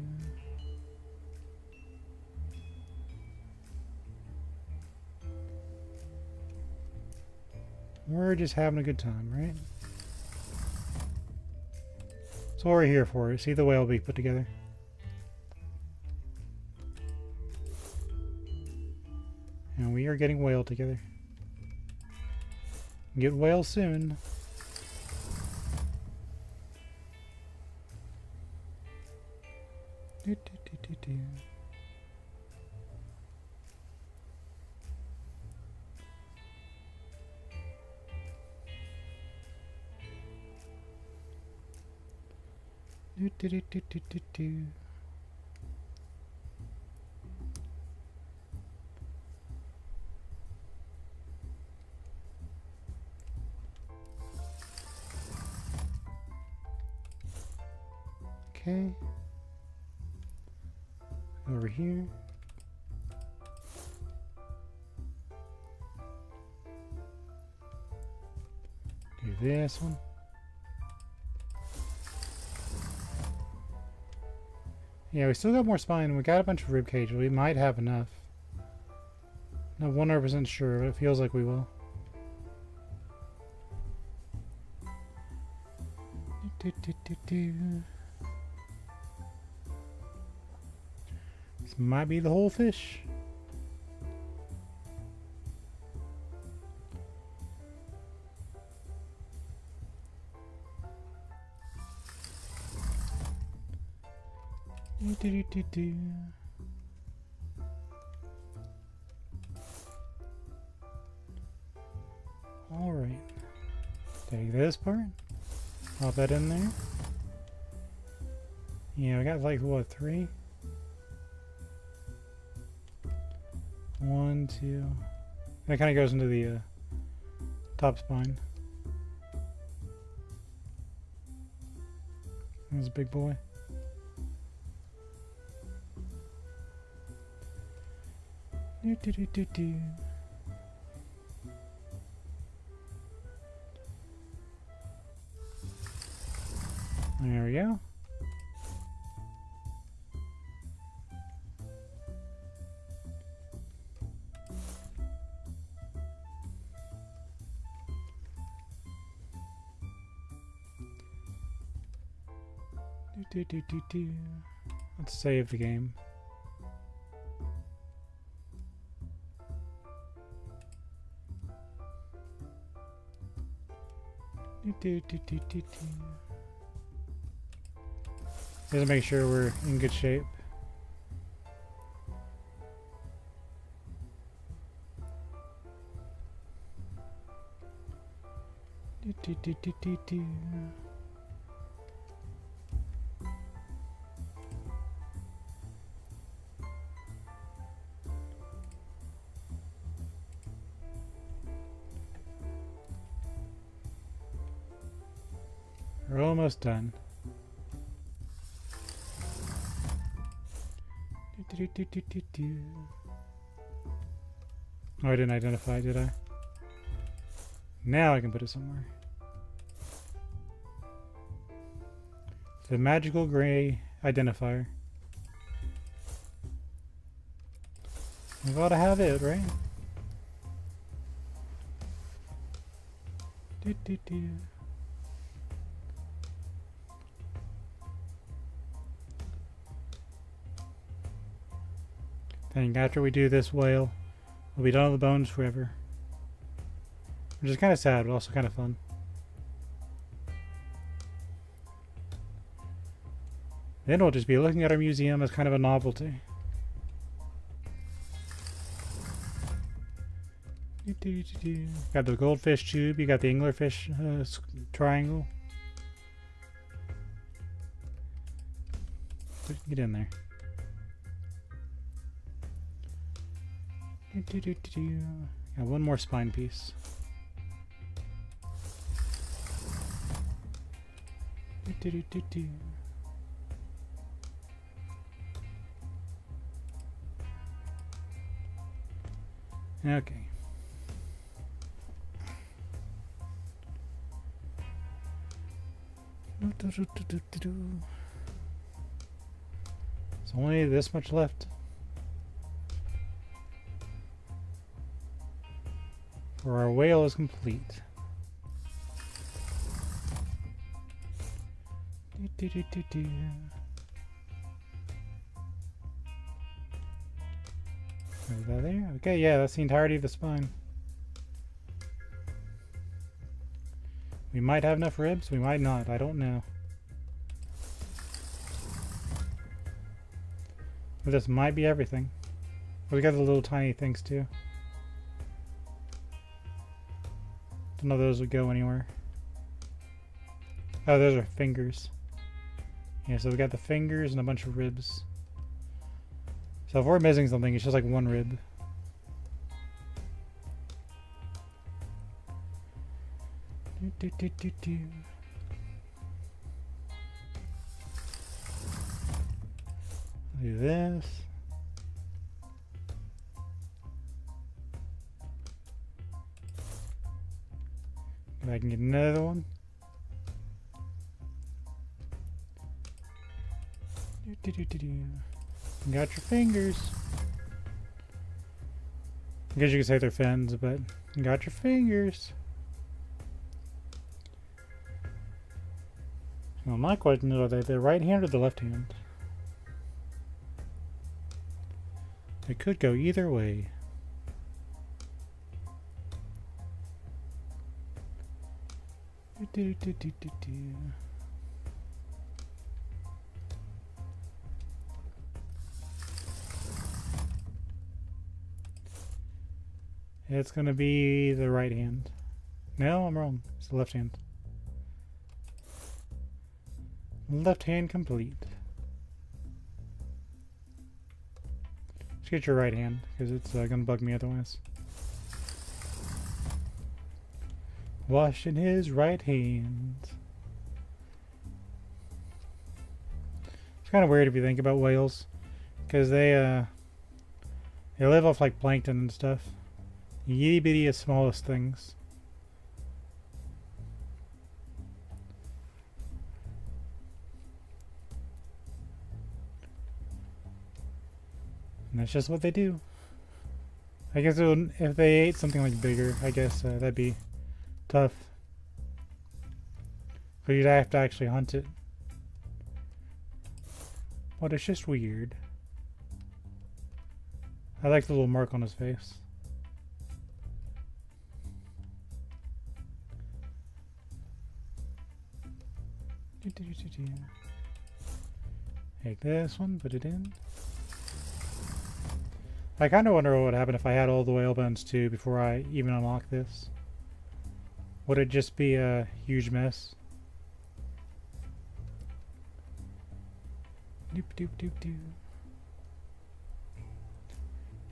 Speaker 1: We're just having a good time, right? That's what we're here for. See the whale be put together. And we are getting whale together. Get well soon. Do, do, do, do, do. Do, do, do, do, do, do, do. Okay. Over here. Do this one. Yeah, we still got more spine. We got a bunch of rib cage. We might have enough. Not 100% sure, but it feels like we will. Do, do, do, do. This might be the whole fish. Do, do, do, do, do. All right. Take this part. Pop that in there. Yeah, we got like what, 3? 1, 2. That kind of goes into the top spine. That's a big boy. Do, do, do, do, do. There we go. Do, do, do, do. Let's save the game. Do, do, do, do, do, do. Just make sure we're in good shape. Do, do, do, do, do, do. We're almost done. Do, do, do, do, do. Oh, I didn't identify, did I? Now I can put it somewhere. The magical gray identifier. We gotta have it, right? Do, do, do. I think after we do this whale, we'll be done with the bones forever. Which is kind of sad, but also kind of fun. Then we'll just be looking at our museum as kind of a novelty. Got the goldfish tube, you got the anglerfish triangle. Get in there. Got one more spine piece. Okay. There's only this much left. For our whale is complete. Is that there? Okay, yeah, that's the entirety of the spine. We might have enough ribs, we might not, I don't know. But this might be everything. We got the little tiny things too. Don't know if those would go anywhere. Oh, those are fingers. Yeah, so we got the fingers and a bunch of ribs. So if we're missing something, it's just like one rib. Do this. If I can get another one. Got your fingers. I guess you could say they're fins, but you got your fingers. Well, my question is, are they the right hand or the left hand? It could go either way. It's gonna be the right hand. No, I'm wrong. It's the left hand. Left hand complete. Just get your right hand, because it's gonna bug me otherwise. Washing his right hand. It's kind of weird if you think about whales, because they live off like plankton and stuff. Itty bitty smallest things. And that's just what they do. I guess it would, if they ate something like bigger, I guess that'd be tough. But you'd have to actually hunt it. But it's just weird. I like the little mark on his face. Take this one, put it in. I kind of wonder what would happen if I had all the whale bones too before I even unlock this. Would it just be a huge mess? Doop doop doop doop.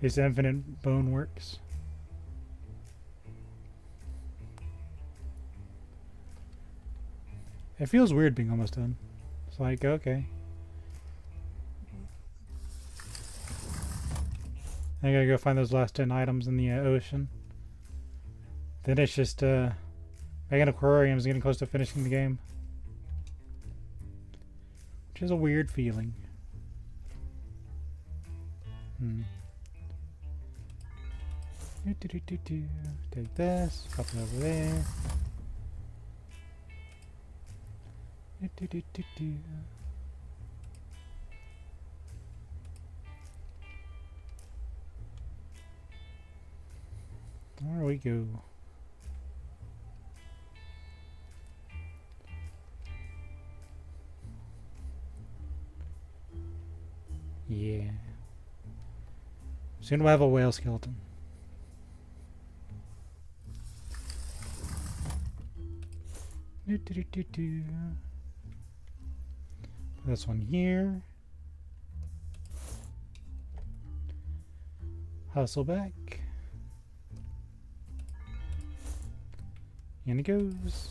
Speaker 1: This infinite bone works. It feels weird being almost done. It's like, okay. I gotta go find those last 10 items in the ocean. Then it's just, making aquariums getting close to finishing the game. Which is a weird feeling. Take this, pop it over there. There we go. Yeah. Soon we'll have a whale skeleton. This one here. Hustle back. And it goes.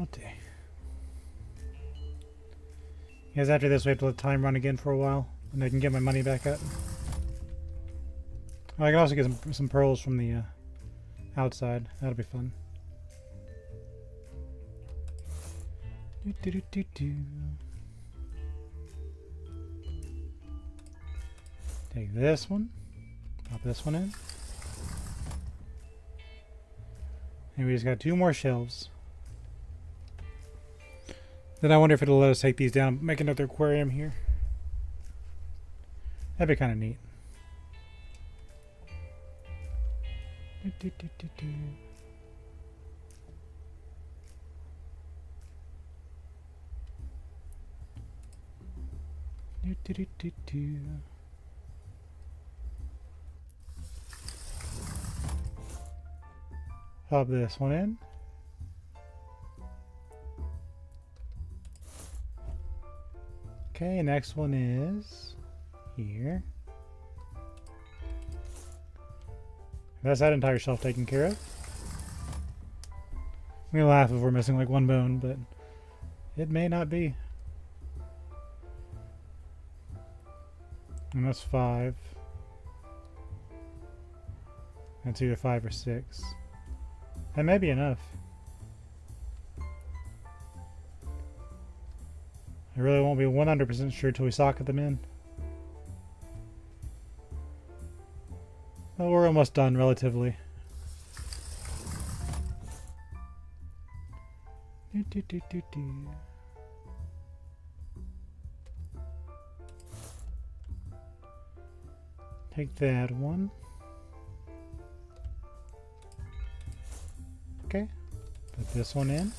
Speaker 1: Okay. Because after this we have to let time run again for a while, and I can get my money back up. Oh, I can also get some pearls from the outside. That'll be fun. Take this one, pop this one in. And we just got 2 more shelves. Then I wonder if it'll let us take these down, make another aquarium here. That'd be kind of neat. Pop this one in. Okay, next one is here. That's that entire shelf taken care of. I'm gonna laugh if we're missing like 1 bone, but it may not be. And that's 5. That's either 5 or 6. That may be enough. I really won't be 100% sure till we socket them in. Well, we're almost done, relatively. Take that one. Okay, put this one in.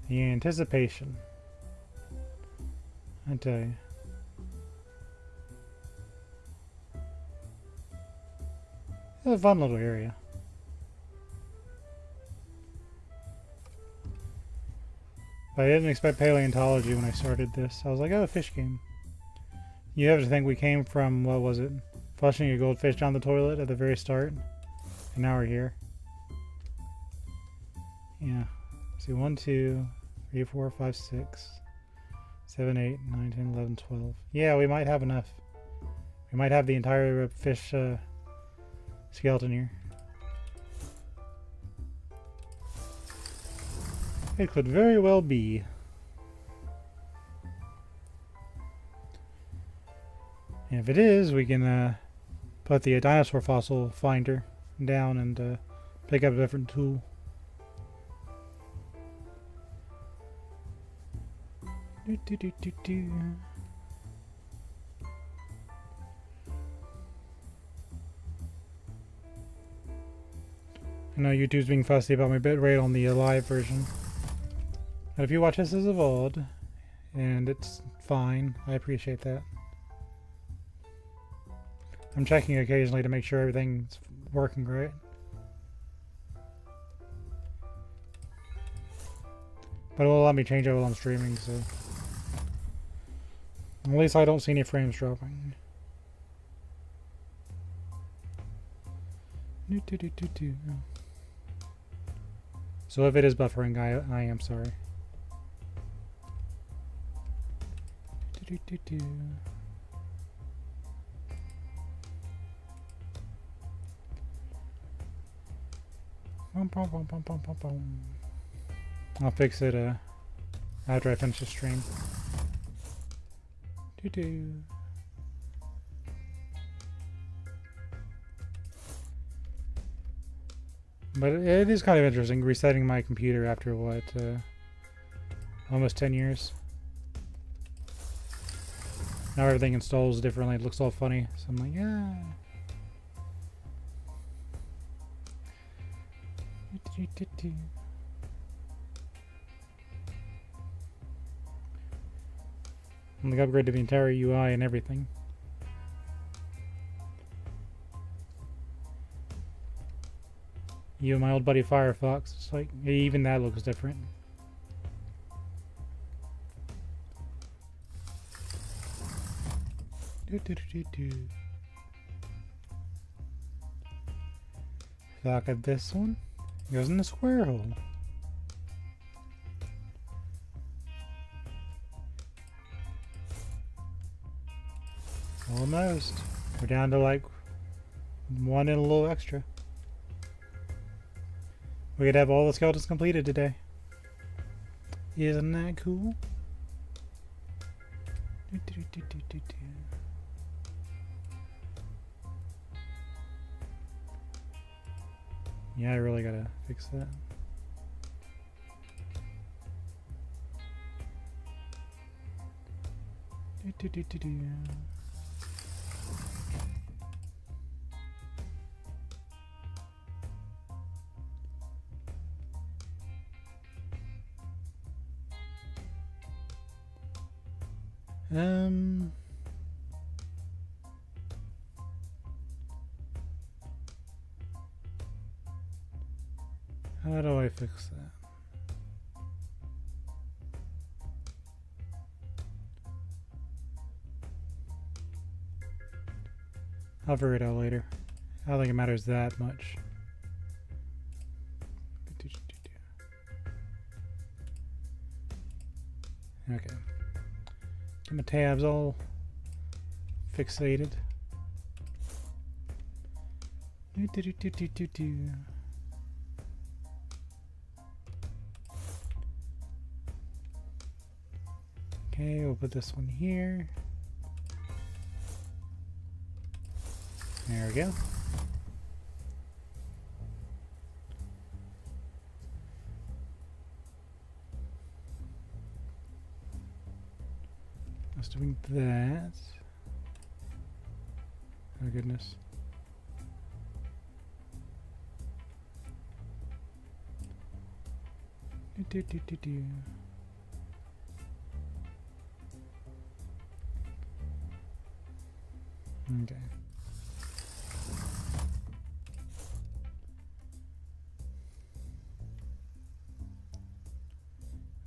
Speaker 1: The anticipation. I tell you. It's a fun little area. But I didn't expect paleontology when I started this. I was like, oh, a fish game. You have to think we came from, what was it? Flushing a goldfish down the toilet at the very start. And now we're here. Yeah. See, 1, 2, 3, 4, 5, 6, 7, 8, 9, 10, 11, 12. Yeah, we might have enough. We might have the entire fish skeleton here. It could very well be. And if it is, we can put the dinosaur fossil finder down and pick up a different tool. I know YouTube's being fussy about my bitrate on the live version. But if you watch this as a VOD, and it's fine, I appreciate that. I'm checking occasionally to make sure everything's working right. But it will let me change it while I'm streaming, so... At least I don't see any frames dropping. So if it is buffering, I am sorry. I'll fix it after I finish the stream. But it is kind of interesting resetting my computer after what, almost 10 years. Now everything installs differently. It looks all funny. So I'm like, yeah. I'm like upgrade to the entire UI and everything. You and my old buddy Firefox. It's like even that looks different. Look at this one. It goes in the square hole. Almost. We're down to like One in a little extra. We could have all the skeletons completed today. Isn't that cool? Yeah, I really gotta fix that. How do I fix that? I'll figure it out later. I don't think it matters that much. Okay. Get my tabs all fixated. Okay, we'll put this one here. There we go. Just doing that. Oh goodness. Okay.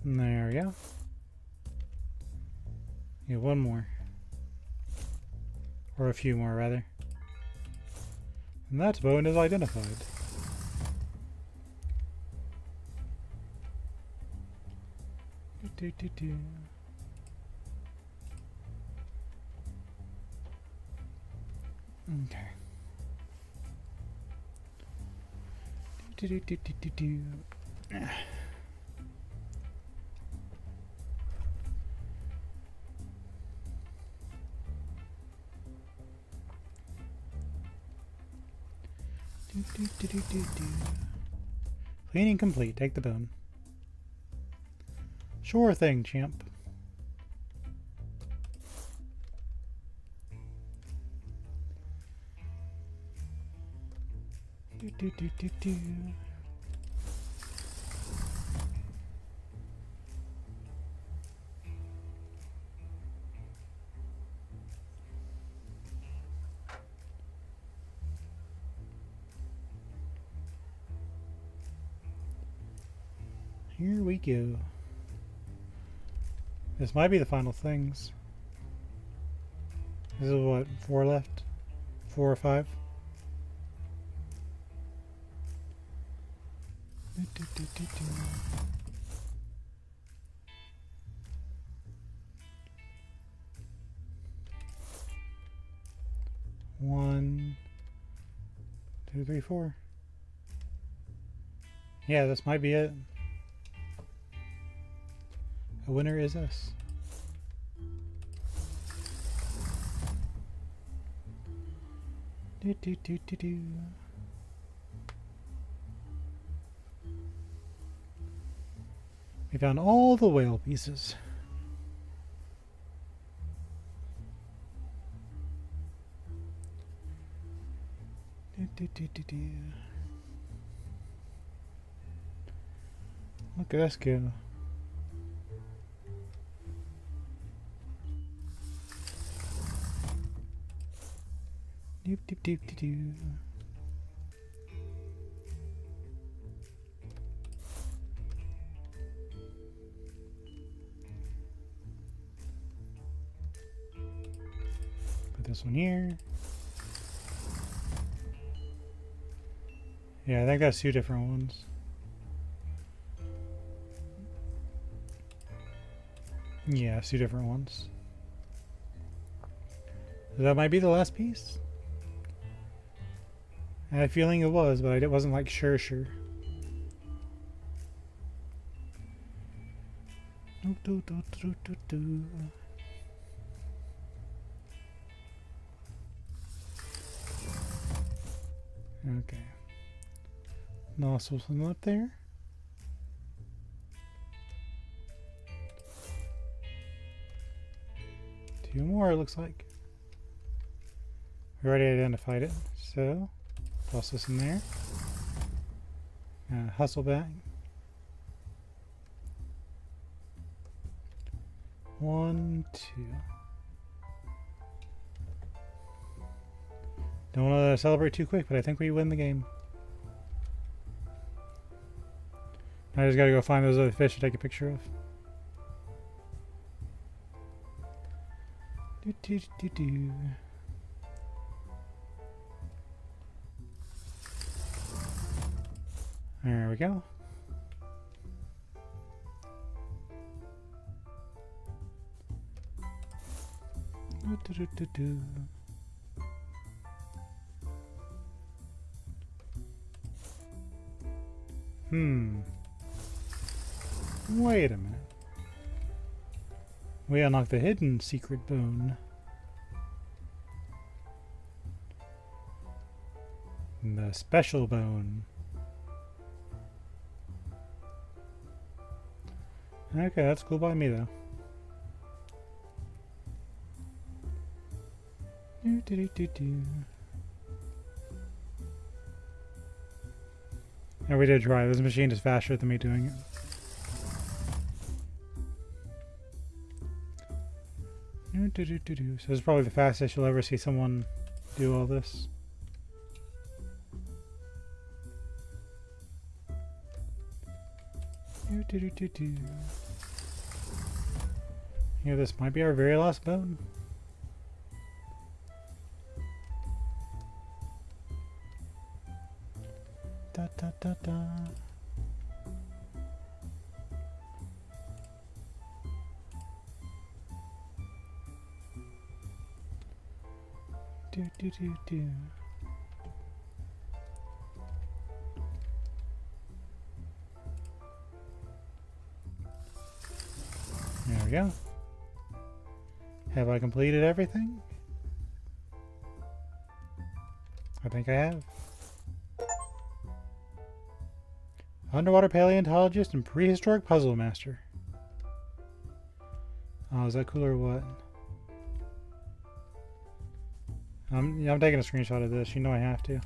Speaker 1: There we go. Yeah, one more. Or a few more, rather. And that bone is identified. Okay. Cleaning complete. Take the bone. Sure thing, champ. Here we go. This might be the final things. This is what, 4 left? 4 or 5? One, 2, 3, 4. Yeah, this might be it. The winner is us. We found all the whale pieces. Look at us go. Doop doop doop doop doop. Put this one here. Yeah, I think that's 2 different ones. Yeah, 2 different ones. So that might be the last piece. I had a feeling it was, but I wasn't like sure. Okay. Nostrils up there. Two more, it looks like. We already identified it, so toss this in there. Hustle back. 1, 2. Don't want to celebrate too quick, but I think we win the game. I just gotta go find those other fish to take a picture of. There we go. Wait a minute. We unlocked the hidden secret bone. The special bone. Okay, that's cool by me though. And we did try. This machine is faster than me doing it. So this is probably the fastest you'll ever see someone do all this. Yeah, this might be our very last bone. Da da da da. Do do do do. There we go. Have I completed everything? I think I have. Underwater paleontologist and prehistoric puzzle master. Oh, is that cool or what? Yeah, I'm taking a screenshot of this. You know I have to.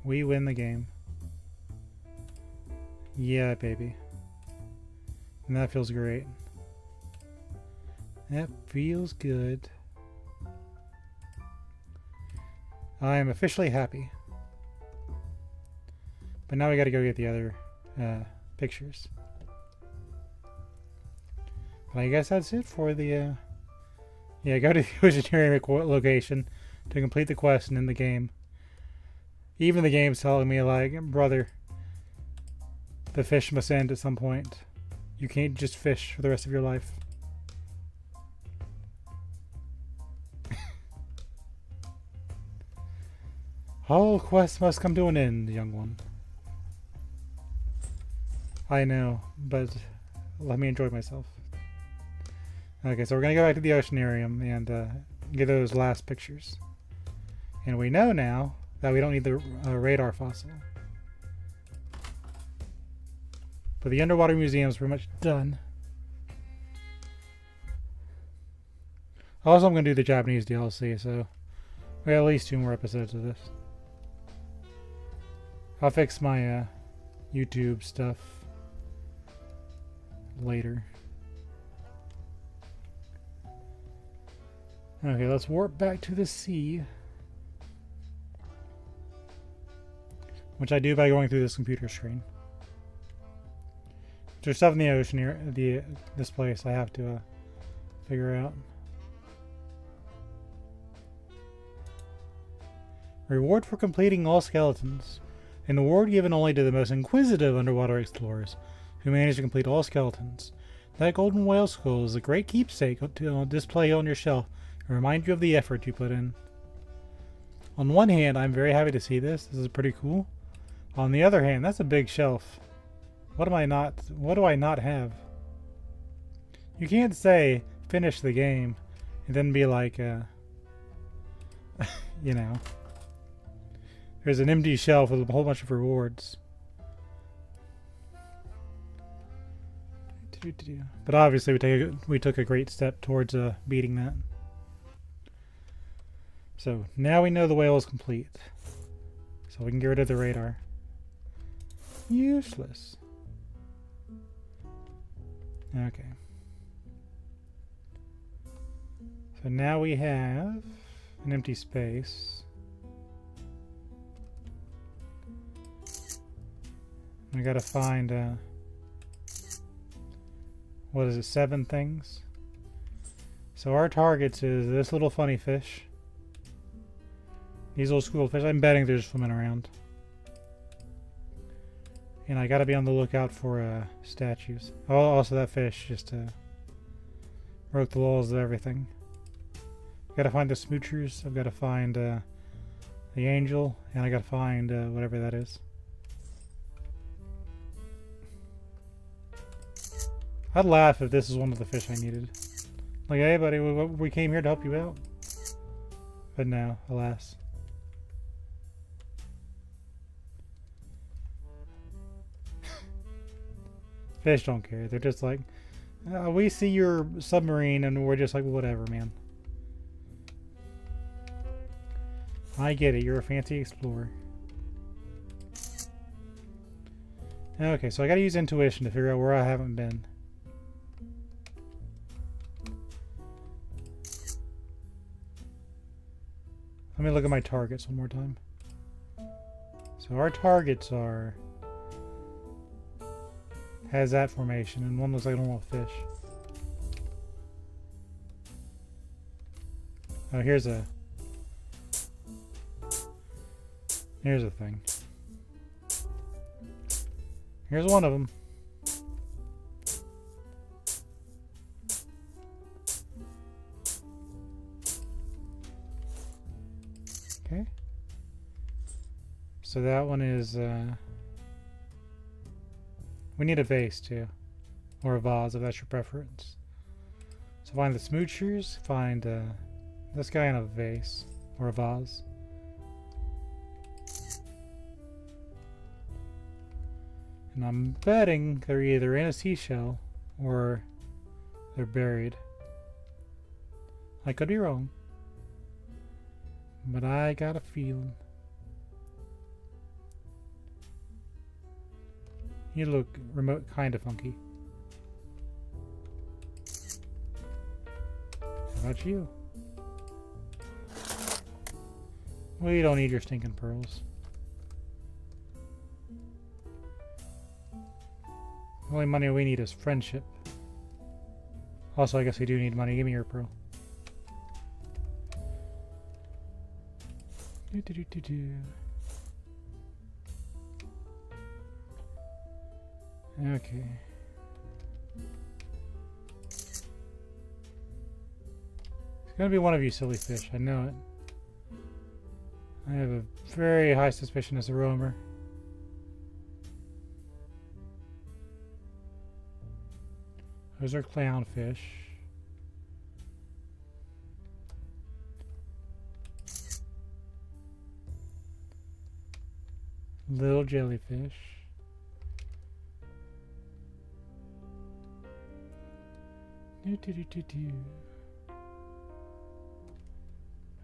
Speaker 1: We win the game. Yeah, baby. And that feels great. That feels good. I am officially happy. But now we gotta go get the other pictures. But I guess that's it for the yeah, go to the engineering location to complete the quest and in the game. Even the game's telling me, like, brother, the fish must end at some point. You can't just fish for the rest of your life. All quests must come to an end, young one. I know, but let me enjoy myself. Okay, so we're going to go back to the oceanarium and get those last pictures. And we know now that we don't need the radar fossil. But the underwater museum is pretty much done. Also, I'm going to do the Japanese DLC, so we have at least 2 more episodes of this. I'll fix my YouTube stuff later. Okay, let's warp back to the sea. Which I do by going through this computer screen. There's stuff in the ocean here, this place I have to figure out. Reward for completing all skeletons. An award given only to the most inquisitive underwater explorers who manage to complete all skeletons. That golden whale skull is a great keepsake to display on your shelf and remind you of the effort you put in. On one hand, I'm very happy to see this. This is pretty cool. On the other hand, that's a big shelf. What do I not have? You can't say finish the game and then be like, you know, there's an empty shelf with a whole bunch of rewards. But obviously we took a great step towards beating that. So now we know the whale is complete. So we can get rid of the radar. Useless. Okay. So now we have an empty space. We gotta find, what is it, 7 things? So our targets is this little funny fish. These little school fish, I'm betting they're just swimming around. And I gotta be on the lookout for statues. Oh, also that fish just broke the laws of everything. Gotta find the smoochers, I've gotta find the angel, and I gotta find whatever that is. I'd laugh if this is one of the fish I needed. Like, hey buddy, we came here to help you out. But no, alas. Fish don't care. They're just like, we see your submarine and we're just like, whatever, man. I get it. You're a fancy explorer. Okay, so I gotta use intuition to figure out where I haven't been. Let me look at my targets one more time. So our targets are... has that formation, and one looks like a normal fish. Oh, here's a thing. Here's one of them. Okay. So that one is, we need a vase too. Or a vase if that's your preference. So find the smoochers, find this guy in a vase. Or a vase. And I'm betting they're either in a seashell or they're buried. I could be wrong. But I got a feeling. You look remote, kind of funky. How about you? We don't need your stinking pearls. The only money we need is friendship. Also, I guess we do need money. Give me your pearl. Okay. It's gonna be one of you silly fish, I know it. I have a very high suspicion it's a roamer. Those are clownfish. Little jellyfish.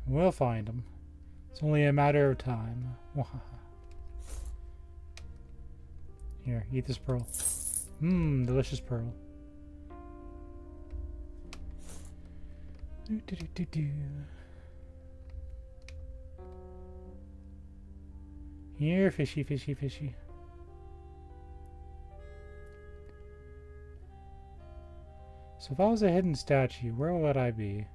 Speaker 1: We'll find them. It's only a matter of time. Here, eat this pearl. Mmm, delicious pearl. Here, fishy, fishy, fishy. So if I was a hidden statue, where would I be?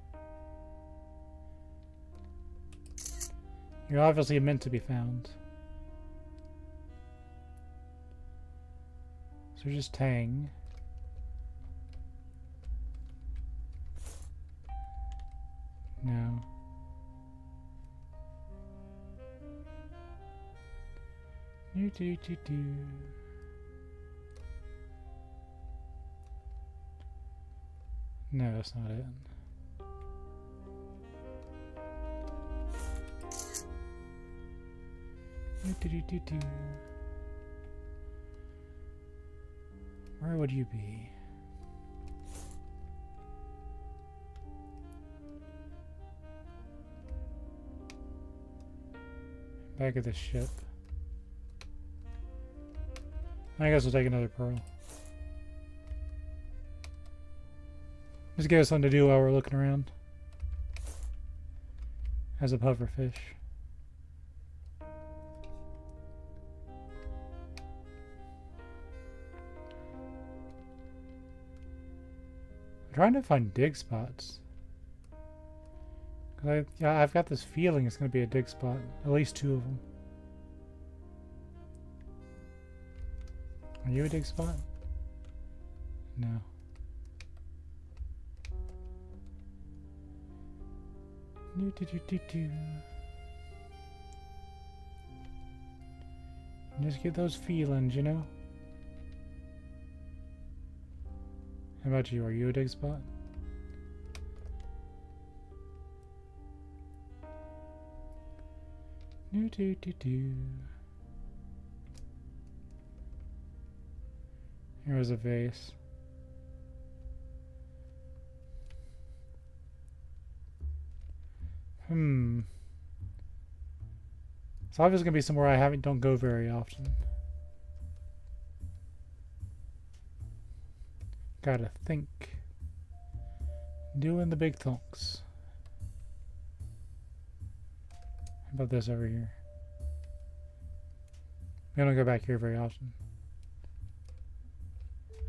Speaker 1: You're obviously meant to be found. So just Tang. No. Do, do, do, do. No, that's not it. Do, do, do, do. Where would you be? Back of the ship. I guess we'll take another pearl. Just give us something to do while we're looking around. As a pufferfish. I'm trying to find dig spots. I've got this feeling it's going to be a dig spot. At least 2 of them. Are you a dig spot? No. Just get those feelings, you know? How about you? Are you a dig spot? Here was a vase. It's obviously gonna be somewhere I don't go very often. Gotta think. Doing the big thunks. How about this over here? We don't go back here very often.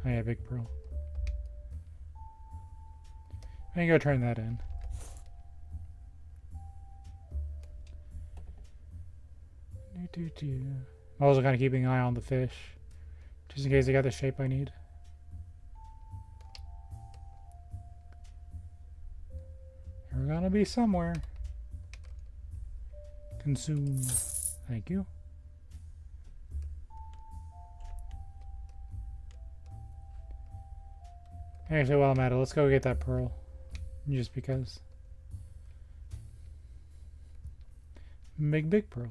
Speaker 1: Oh yeah, big pearl. I can go turn that in. I'm also kind of keeping an eye on the fish, just in case they got the shape I need. You're gonna be somewhere. Consume. Thank you. Actually, while I'm at it, let's go get that pearl. Just because. Big pearl.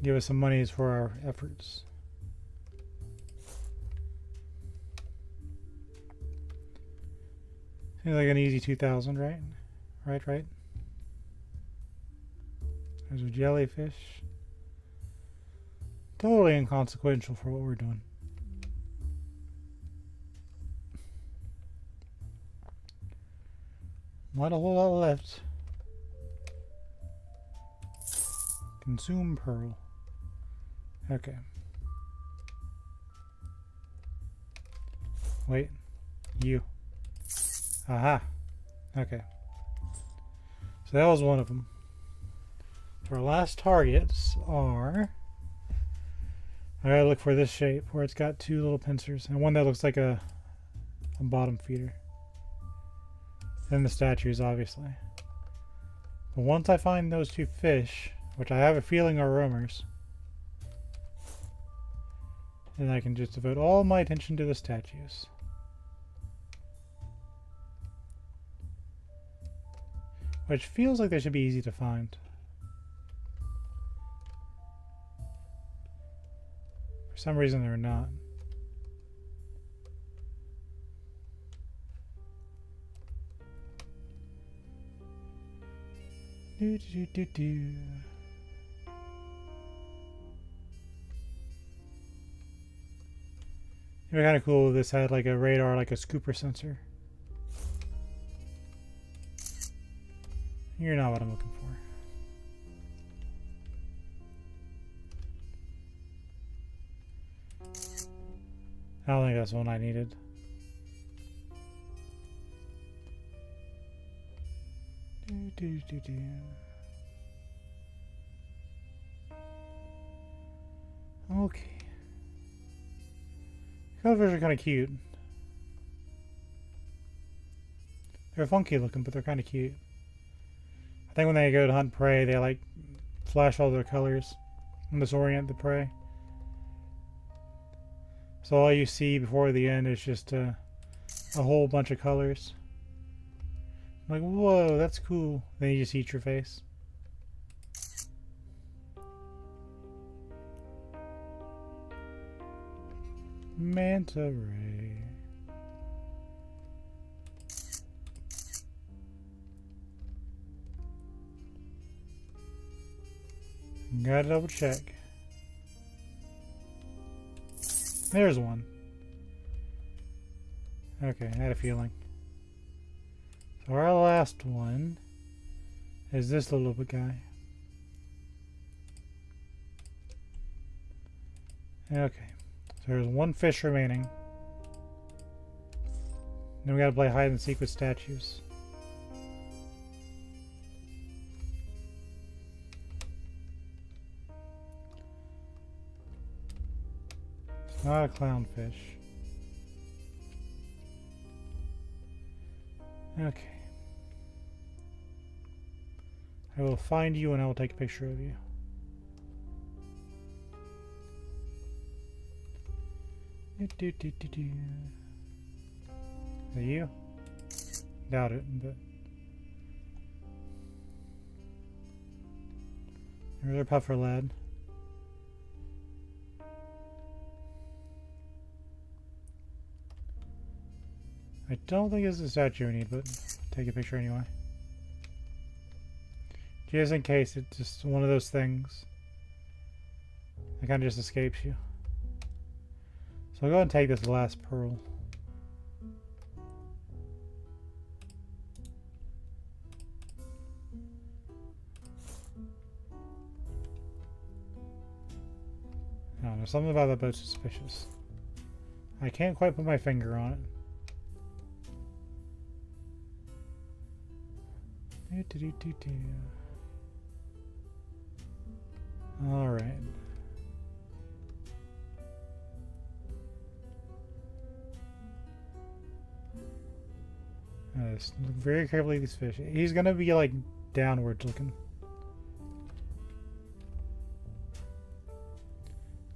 Speaker 1: Give us some monies for our efforts. Seems like an easy 2,000, right? Right. There's a jellyfish. Totally inconsequential for what we're doing. Not a whole lot left. Consume pearl. Okay. Wait. You. Aha. Okay. So that was one of them. So our last targets are... I gotta look for this shape where it's got 2 little pincers and one that looks like a bottom feeder. And the statues, obviously. But once I find those 2 fish, which I have a feeling are roamers, then I can just devote all my attention to the statues. Which feels like they should be easy to find. For some reason they're not. Do, do, do, do. It'd be kind of cool if this had like a radar, like a scooper sensor. You're not what I'm looking for. I don't think that's one I needed. Okay. Cuttlefish are kind of cute. They're funky looking, but they're kind of cute. I think when they go to hunt prey, they like flash all their colors and disorient the prey. So all you see before the end is just a whole bunch of colors. Like, whoa, that's cool. Then you just eat your face. Manta ray. Gotta double check. There's one. Okay, I had a feeling. So our last one is this little bit guy. Okay, so there's one fish remaining. Then we gotta play hide and seek with statues. It's not a clownfish. Okay. I will find you and I will take a picture of you. Is it you? Doubt it, but there's our puffer lad. I don't think it's a statue we need, but take a picture anyway. Just in case it's just one of those things that kind of just escapes you. So I'll go ahead and take this last pearl. I don't know, something about that boat's suspicious. I can't quite put my finger on it. All right. Just look very carefully at these fish. He's gonna be like downwards looking,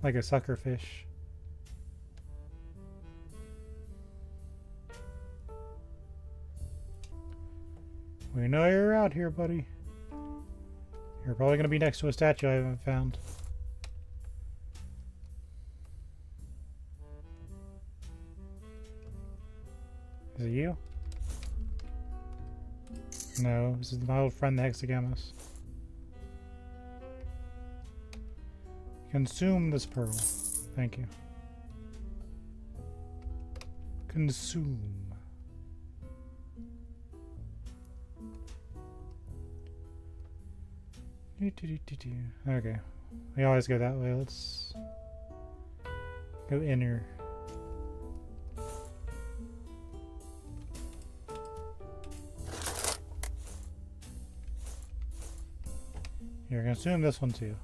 Speaker 1: like a sucker fish. We know you're out here, buddy. You're probably going to be next to a statue I haven't found. Is it you? No, this is my old friend the Hexagamus. Consume this pearl. Thank you. Consume. Okay, we always go that way. Let's go inner. Here, consume this one too.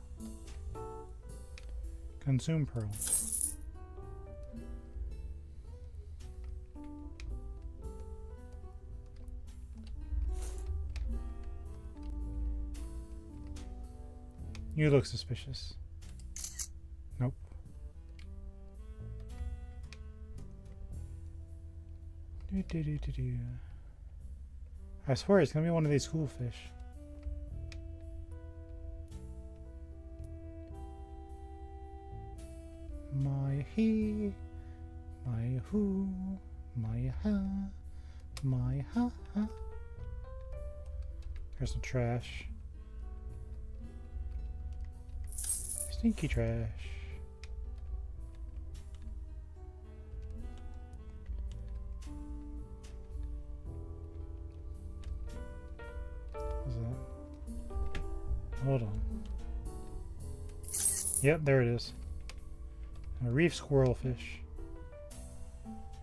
Speaker 1: Consume pearl. You look suspicious. Nope. I swear it's gonna be one of these cool fish. My he, my who, my ha, my ha ha. Here's some trash. Stinky trash. What's that? Hold on. Yep, there it is. A reef squirrelfish.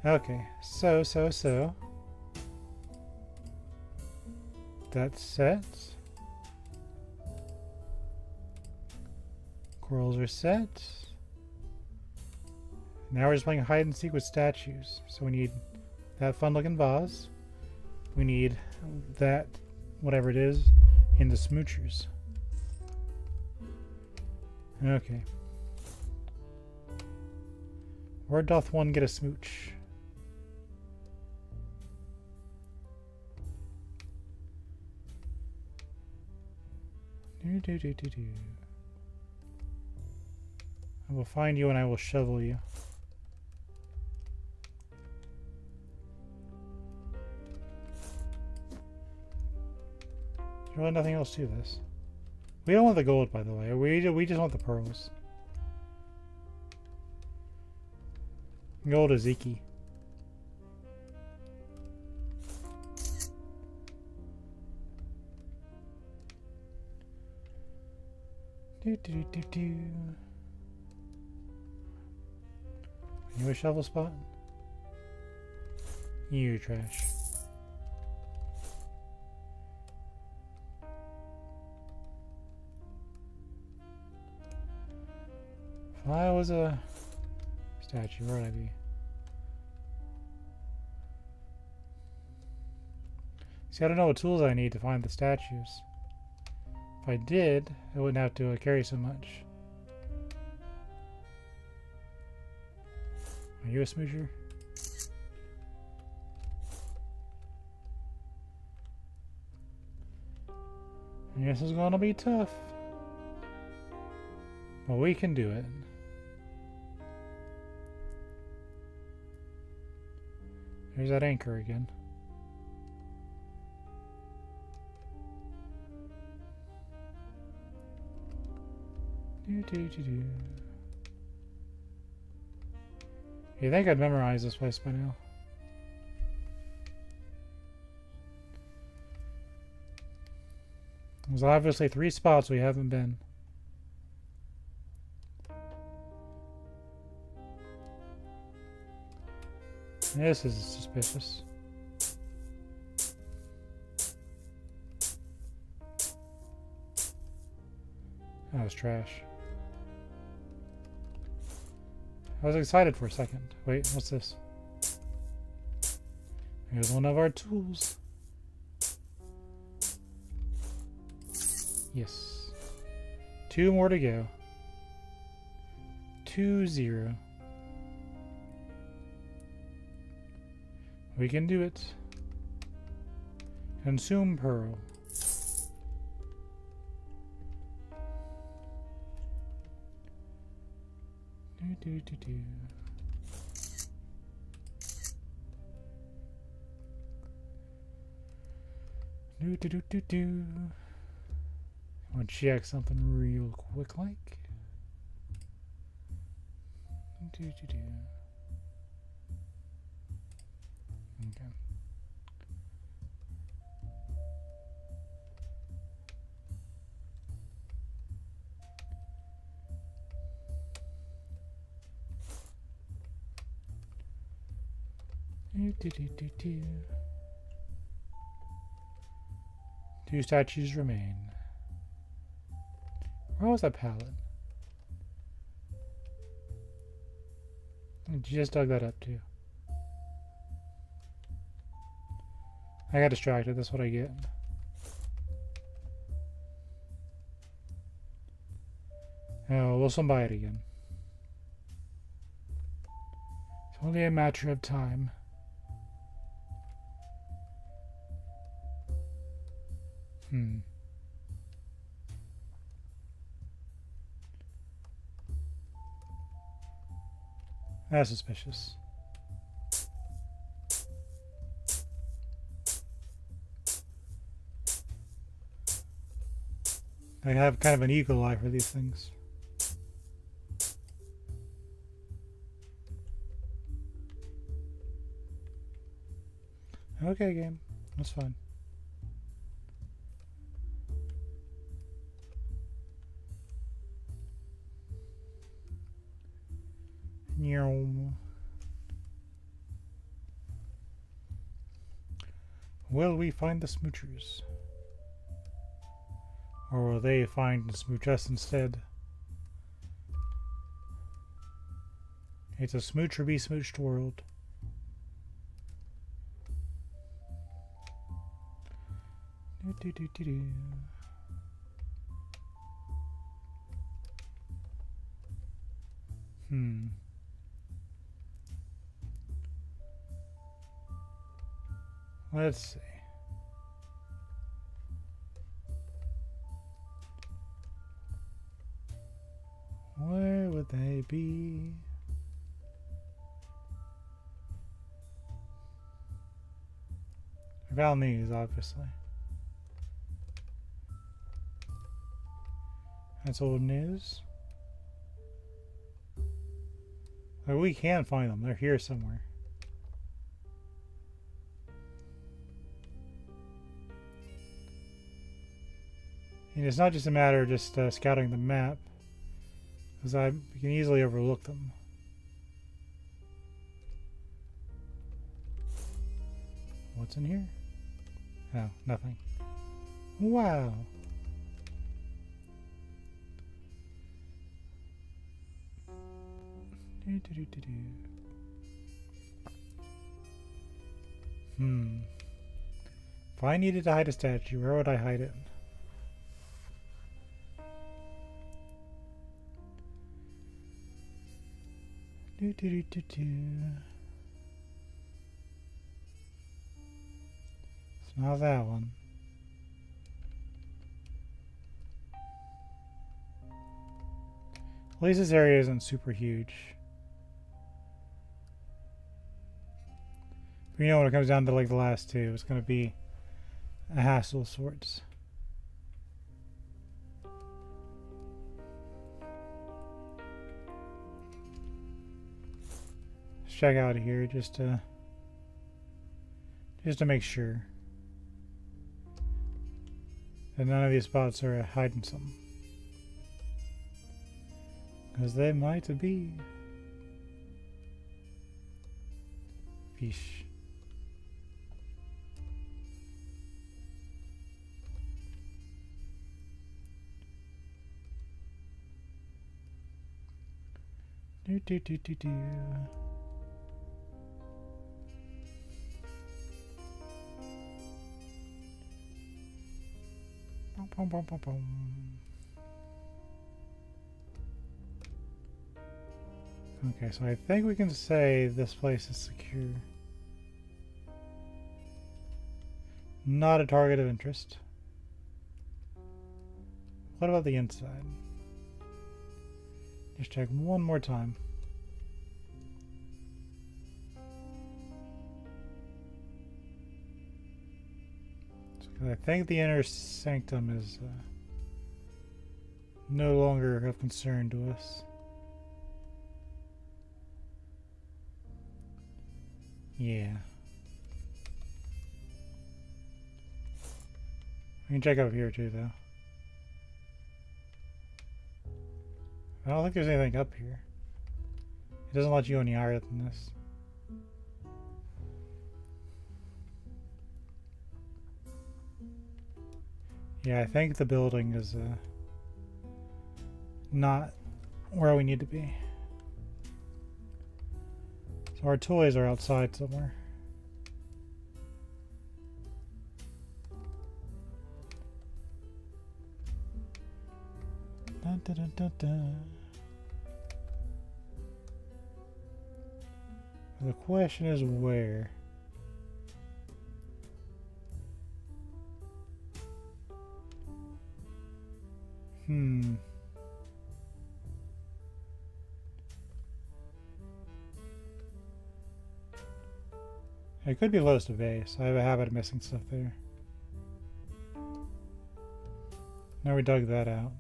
Speaker 1: Okay, so. That's set. Corals are set. Now we're just playing hide and seek with statues. So we need that fun looking vase. We need that, whatever it is, in the smoochers. Okay. Where doth one get a smooch? I will find you and I will shovel you. There's really nothing else to this. We don't want the gold, by the way. We just want the pearls. Gold is icky. You a shovel spot? You trash. If I was a statue, where would I be? See, I don't know what tools I need to find the statues. If I did, I wouldn't have to carry so much. Are you a smoocher? I guess it's gonna be tough. But we can do it. There's that anchor again. You think I'd memorize this place by now? There's obviously 3 spots we haven't been. This is suspicious. That was trash. I was excited for a second. Wait, what's this? Here's one of our tools. Yes. 2 more to go. 2-0. We can do it. Consume pearl. Do. I want to check something real quick, like. Okay. Two statues remain. Where was that pallet? I just dug that up too. I got distracted, that's what I get. Oh, we'll swim by it again. It's only a matter of time. That's suspicious. I have kind of an eagle eye for these things. Okay, game. That's fine. Will we find the smoochers? Or will they find and smooch us instead? It's a smooch or be smooched world. Let's see. Where would they be? I found these, obviously. That's old news. Like, we can find them. They're here somewhere. And it's not just a matter of just scouting the map, because I can easily overlook them. What's in here? Oh, nothing. Wow. If I needed to hide a statue, where would I hide it? It's not that one. At least this area isn't super huge. But you know, when it comes down to like the last two, it's going to be a hassle of sorts. Let's check out here just to make sure that none of these spots are hiding something, because they might be. Fish. Do. Boom, boom, boom, boom. Okay, so I think we can say this place is secure. Not a target of interest. What about the inside? Just check one more time. I think the inner sanctum is no longer of concern to us. Yeah. We can check out here too, though. I don't think there's anything up here. It doesn't let you go any higher than this. Yeah, I think the building is not where we need to be. So our toys are outside somewhere. Dun, dun, dun, dun, dun. The question is where? It could be close to base. I have a habit of missing stuff there. Now we dug that out.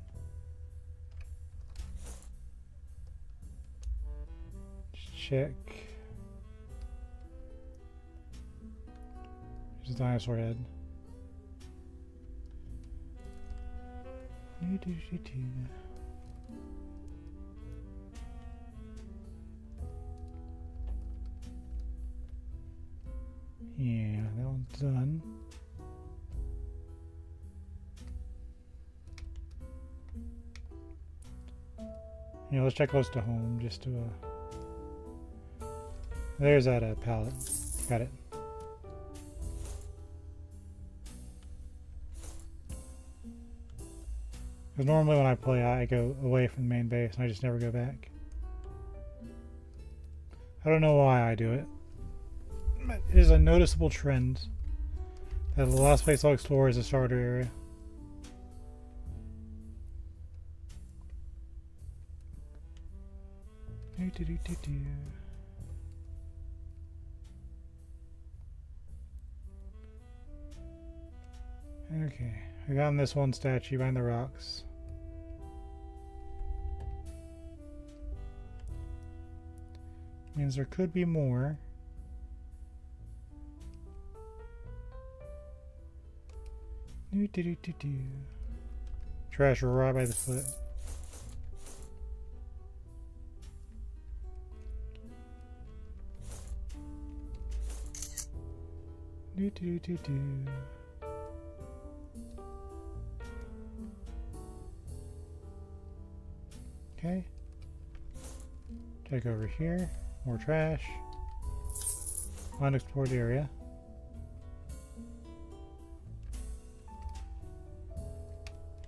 Speaker 1: Just check. There's a dinosaur head. Yeah, that one's done. Yeah, let's check close to home just to There's that pallet. Got it. Because normally when I play, I go away from the main base and I just never go back. I don't know why I do it. It is a noticeable trend that the last place I'll explore is the starter area. Okay, I got this one statue behind the rocks. Means there could be more. Trash right by the foot. Okay. Check over here. More trash. Unexplored area.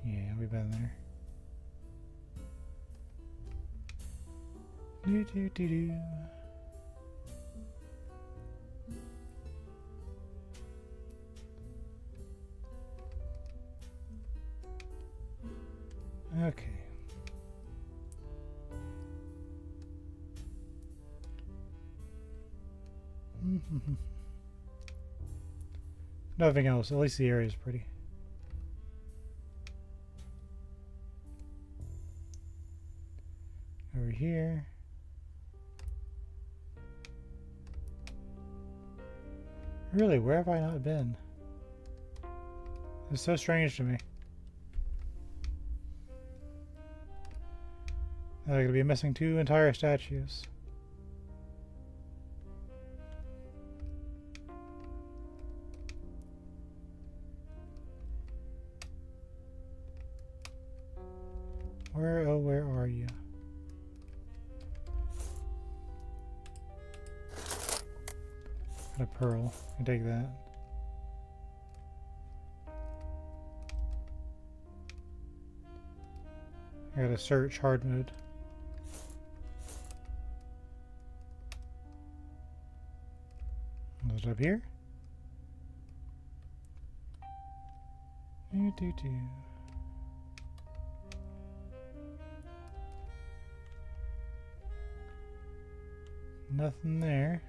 Speaker 1: Yeah, we've been there. Okay. Nothing else. At least the area is pretty. Over here. Really, where have I not been? It's so strange to me. I'm going to be missing 2 entire statues. Where, oh, where are you? Got a pearl. I can take that. I gotta search hard mode. Was it up here? Nothing there.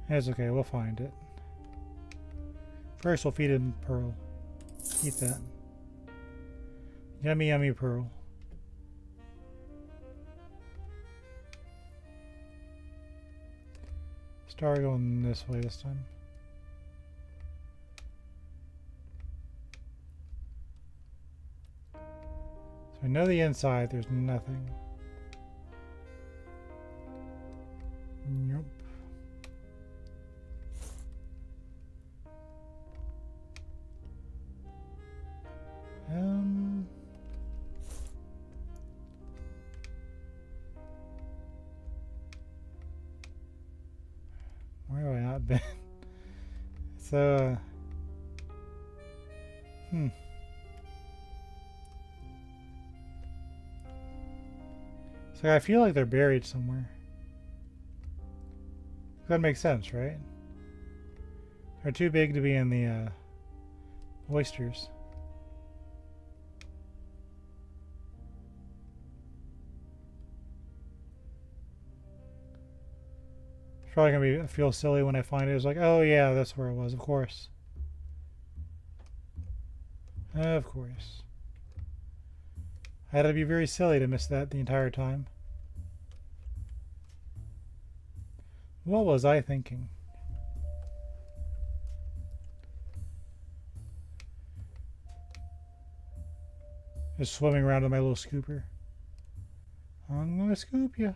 Speaker 1: That's okay, we'll find it. First we'll feed him pearl. Eat that. Yummy, yummy pearl. Start going this way this time. So I know the inside, there's nothing. Nope. Where have I not been? So, So I feel like they're buried somewhere. That makes sense, right? They're too big to be in the oysters. It's probably gonna feel silly when I find it. It's like, oh yeah, that's where it was. Of course. Of course. I had to be very silly to miss that the entire time. What was I thinking? Just swimming around with my little scooper. I'm gonna scoop you.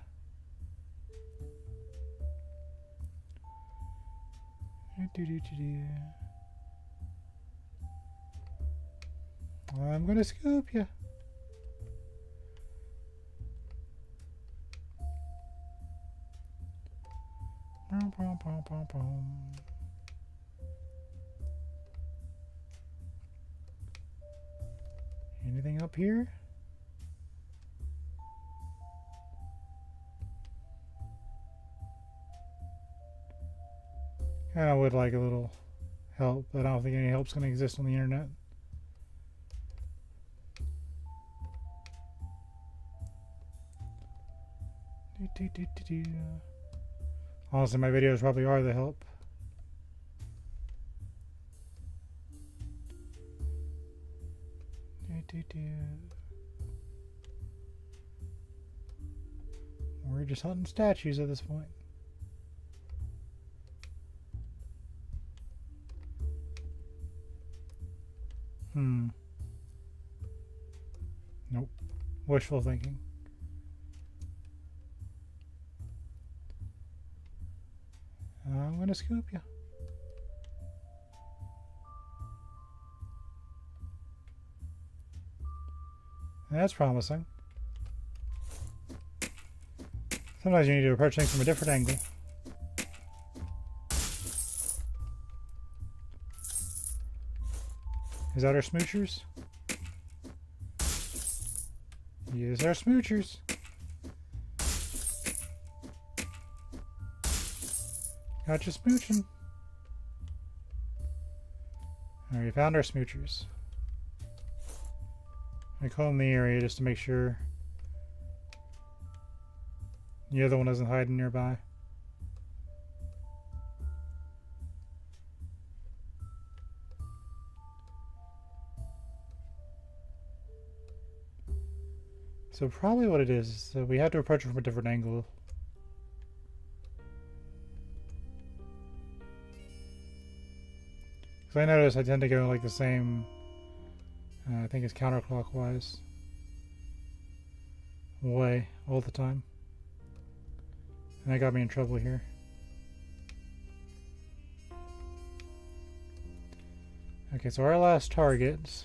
Speaker 1: I'm gonna scoop you. Anything up here? I would like a little help, but I don't think any help's going to exist on the internet. Honestly, my videos probably are the help. We're just hunting statues at this point. Nope. Wishful thinking. I'm gonna scoop you. That's promising. Sometimes you need to approach things from a different angle. Is that our smoochers? Yes, our smoochers. Gotcha smooching. Alright, we found our smoochers. I comb the area just to make sure the other one isn't hiding nearby. So probably what it is we have to approach it from a different angle. Because I notice I tend to go like the same, I think it's counterclockwise way all the time. And that got me in trouble here. Okay, so our last target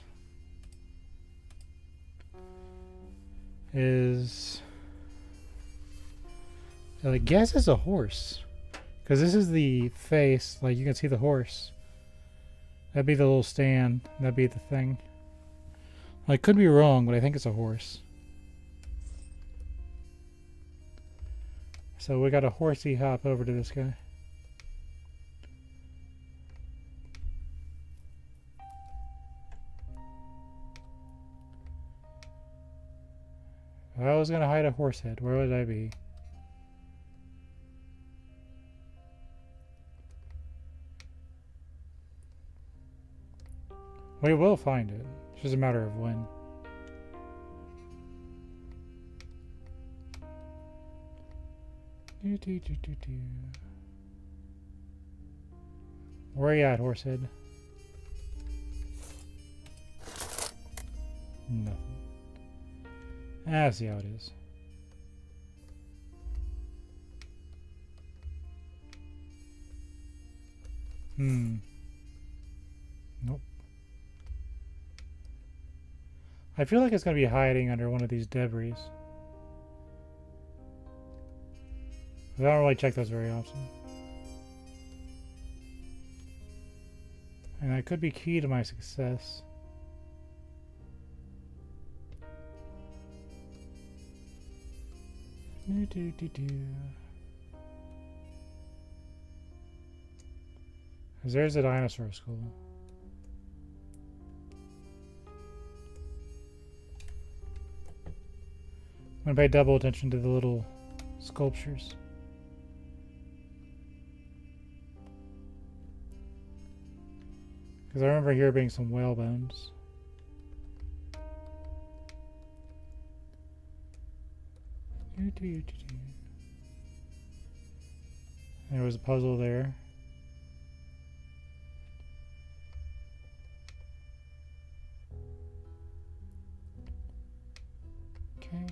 Speaker 1: is, I guess it's a horse. Because this is the face, like you can see the horse. That'd be the little stand, that'd be the thing. I could be wrong, but I think it's a horse. So we got a horsey hop over to this guy. If I was gonna hide a horse head, where would I be? We will find it. It's just a matter of when. Where are you at, horsehead? Nothing. I see how it is. Nope. I feel like it's going to be hiding under one of these debris. I don't really check those very often. And that could be key to my success. Because there's a dinosaur skull. I'm going to pay double attention to the little sculptures. Because I remember here being some whale bones. There was a puzzle there. Okay.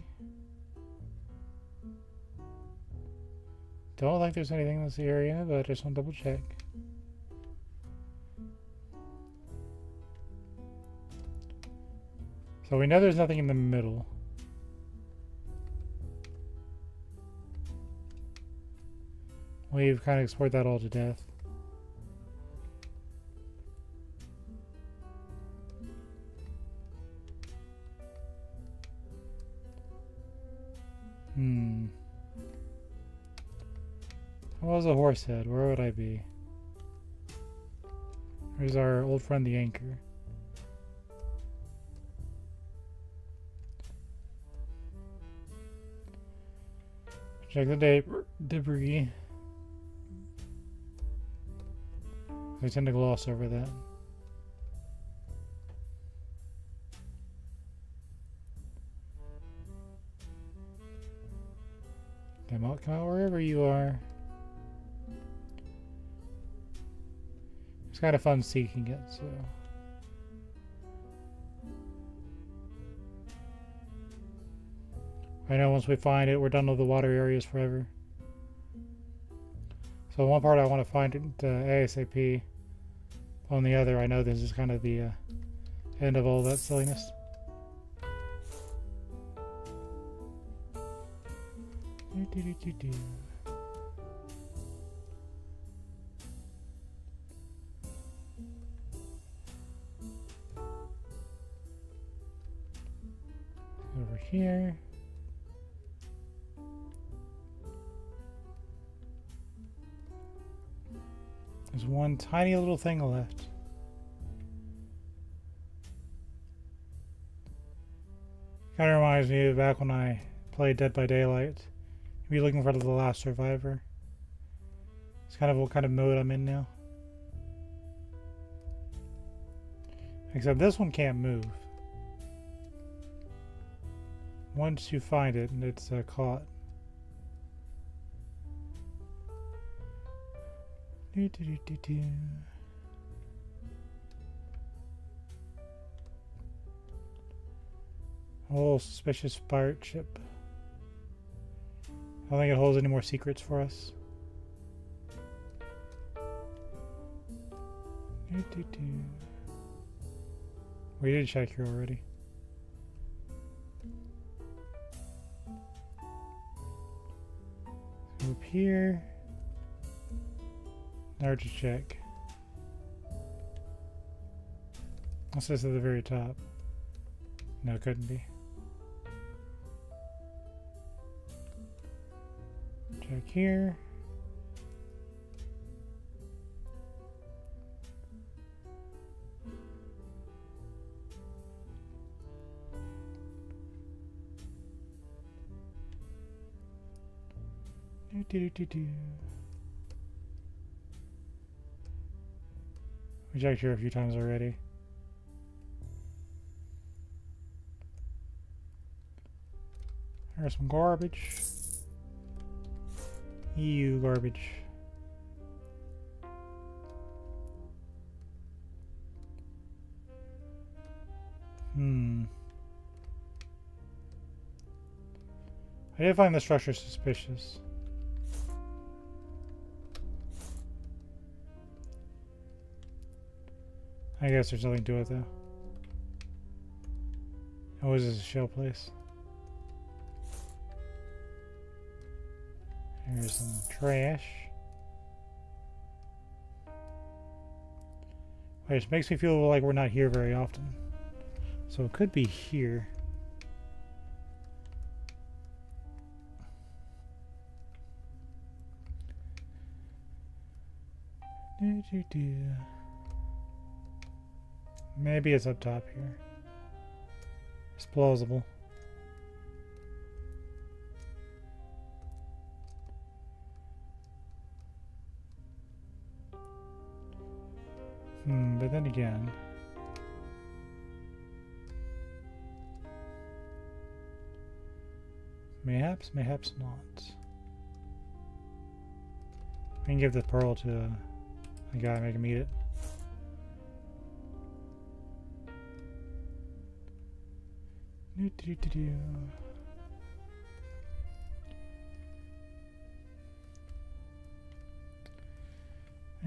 Speaker 1: Don't think there's anything in this area, but I just want to double check. So we know there's nothing in the middle. We've kind of explored that all to death. What was a horse head? Where would I be? There's our old friend the anchor. Check the debris. I tend to gloss over that. Come out wherever you are. It's kind of fun seeking it, so. I know once we find it, we're done with the water areas forever. So one part I want to find it ASAP. On the other, I know this is kind of the end of all that silliness. Over here. There's one tiny little thing left. Kind of reminds me of back when I played Dead by Daylight. Be looking for the last survivor. It's kind of what kind of mode I'm in now. Except this one can't move. Once you find it, it's caught. Oh, suspicious pirate ship. I don't think it holds any more secrets for us. We did check here already. Up here. Now to check. What's this at the very top? No, it couldn't be. Check here. We checked here a few times already. There's some garbage. Ew, garbage. I did find the structure suspicious. I guess there's nothing to it though. Oh, is this a shell place? Here's some trash. Which makes me feel like we're not here very often. So it could be here. Maybe it's up top here. It's plausible. But then again, mayhaps not. I can give the pearl to the guy, make him eat it.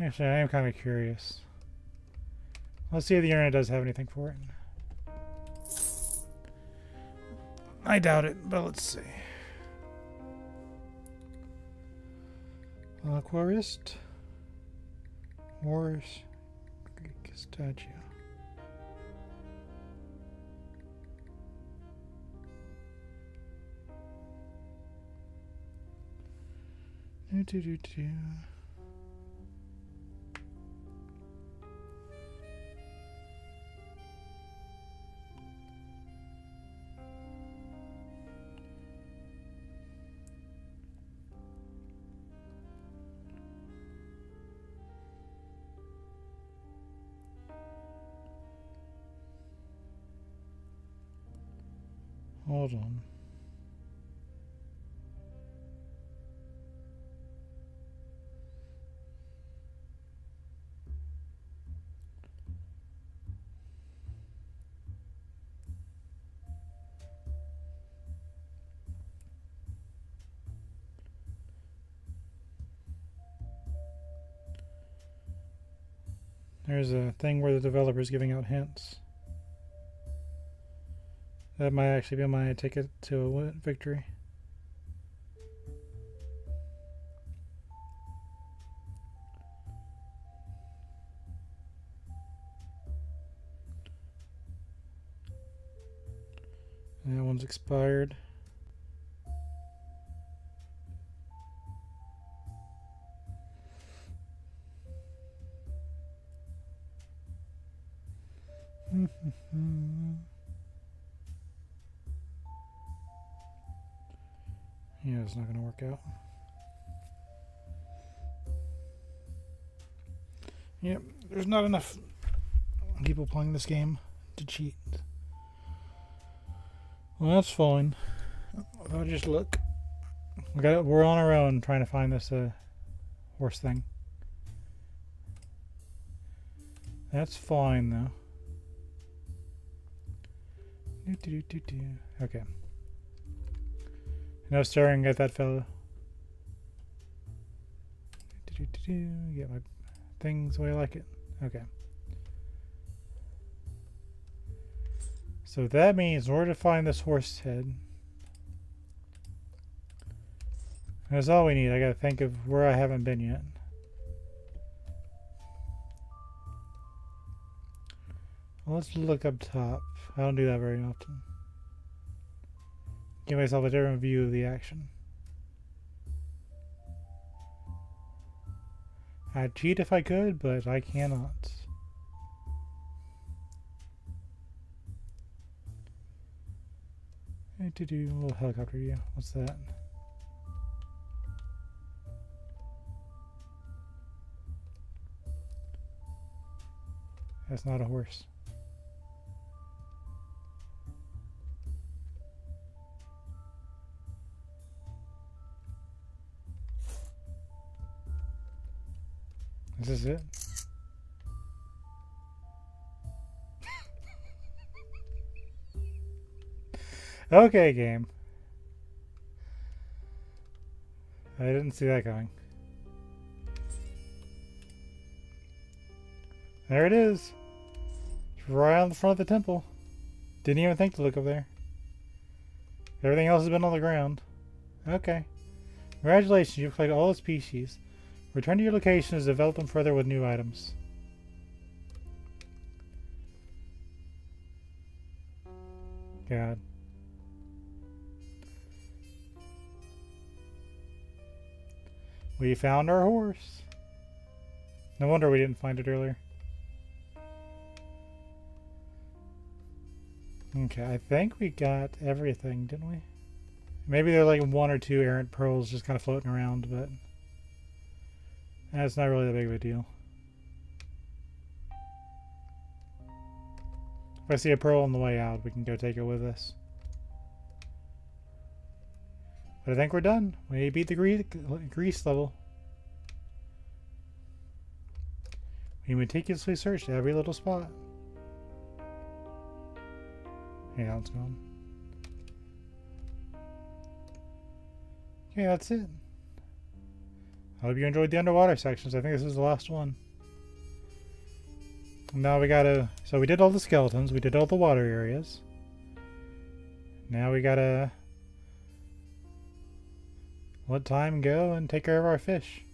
Speaker 1: Actually, I am kind of curious. Let's see if the internet does have anything for it. I doubt it, but let's see. Aquarist. Wars. Greek statue. Do. Hold on. There's a thing where the developer is giving out hints. That might actually be my ticket to a victory. That one's expired. Yeah, it's not going to work out. Yep, there's not enough people playing this game to cheat. Well, that's fine. I'll just look. We're on our own trying to find this horse thing. That's fine though. Okay. No staring at that fellow. Get my things the way I like it. Okay. So that means in order to find this horse head, that's all we need. I gotta think of where I haven't been yet. Well, let's look up top. I don't do that very often. Give myself a different view of the action. I'd cheat if I could, but I cannot. To do a little helicopter view. What's that? That's not a horse. Is this it? Okay, game. I didn't see that coming. There it is. It's right on the front of the temple. Didn't even think to look up there. Everything else has been on the ground. Okay. Congratulations, you've collected all the species. Return to your location to develop them further with new items. God. We found our horse. No wonder we didn't find it earlier. Okay, I think we got everything, didn't we? Maybe there's like one or two errant pearls just kind of floating around, but that's not really that big of a deal. If I see a pearl on the way out, we can go take it with us. But I think we're done. We beat the grease level. We meticulously searched every little spot. Yeah, it's gone. Okay, that's it. I hope you enjoyed the underwater sections. I think this is the last one. Now we gotta... So we did all the skeletons. We did all the water areas. Now we gotta let time go and take care of our fish.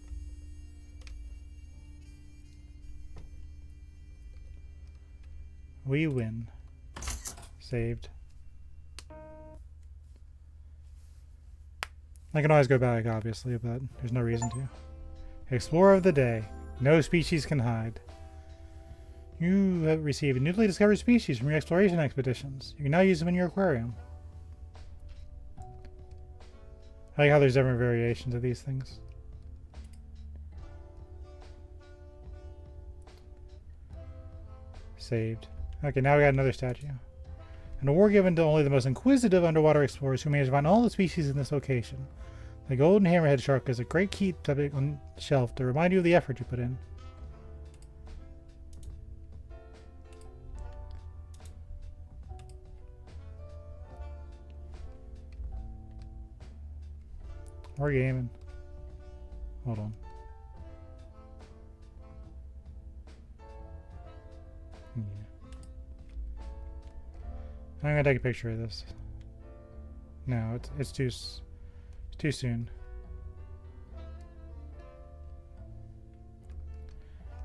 Speaker 1: We win. Saved. I can always go back, obviously, but there's no reason to. Explorer of the day. No species can hide. You have received newly discovered species from your exploration expeditions. You can now use them in your aquarium. I like how there's different variations of these things. Saved. Okay, now we got another statue. An award given to only the most inquisitive underwater explorers who managed to find all the species in this location. The golden hammerhead shark is a great keep on the shelf to remind you of the effort you put in. We're gaming. Hold on. Yeah. I'm gonna take a picture of this. No, it's too soon.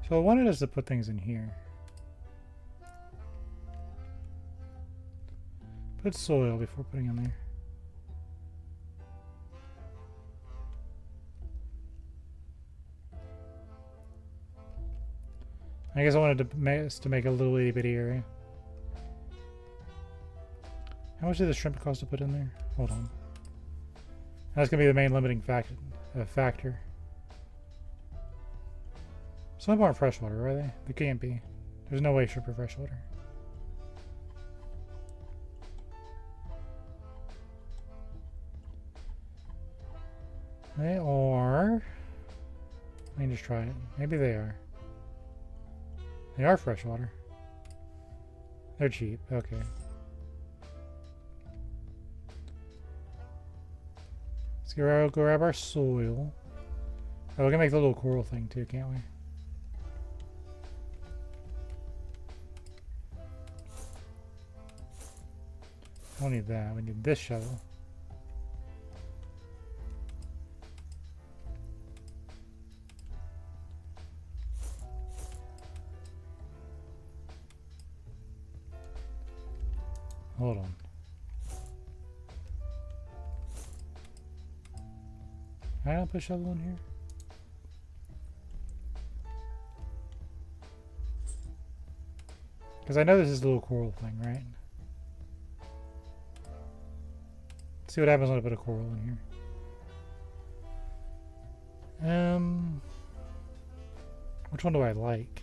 Speaker 1: So I wanted us to put things in here. Put soil before putting in there. I guess I wanted to make a little itty bitty area. How much did the shrimp cost to put in there? Hold on. That's gonna be the main limiting factor. Some of them aren't freshwater, are they? They can't be. There's no way shrimp are freshwater. They are. Let me just try it. Maybe they are. They are freshwater. They're cheap. Okay. Let's go grab our soil. Oh, we can make the little coral thing too, can't we? I don't need that. We need this shovel. Hold on. Can I not put a shovel in here? Because I know this is the little coral thing, right? Let's see what happens when I put a coral in here. Which one do I like?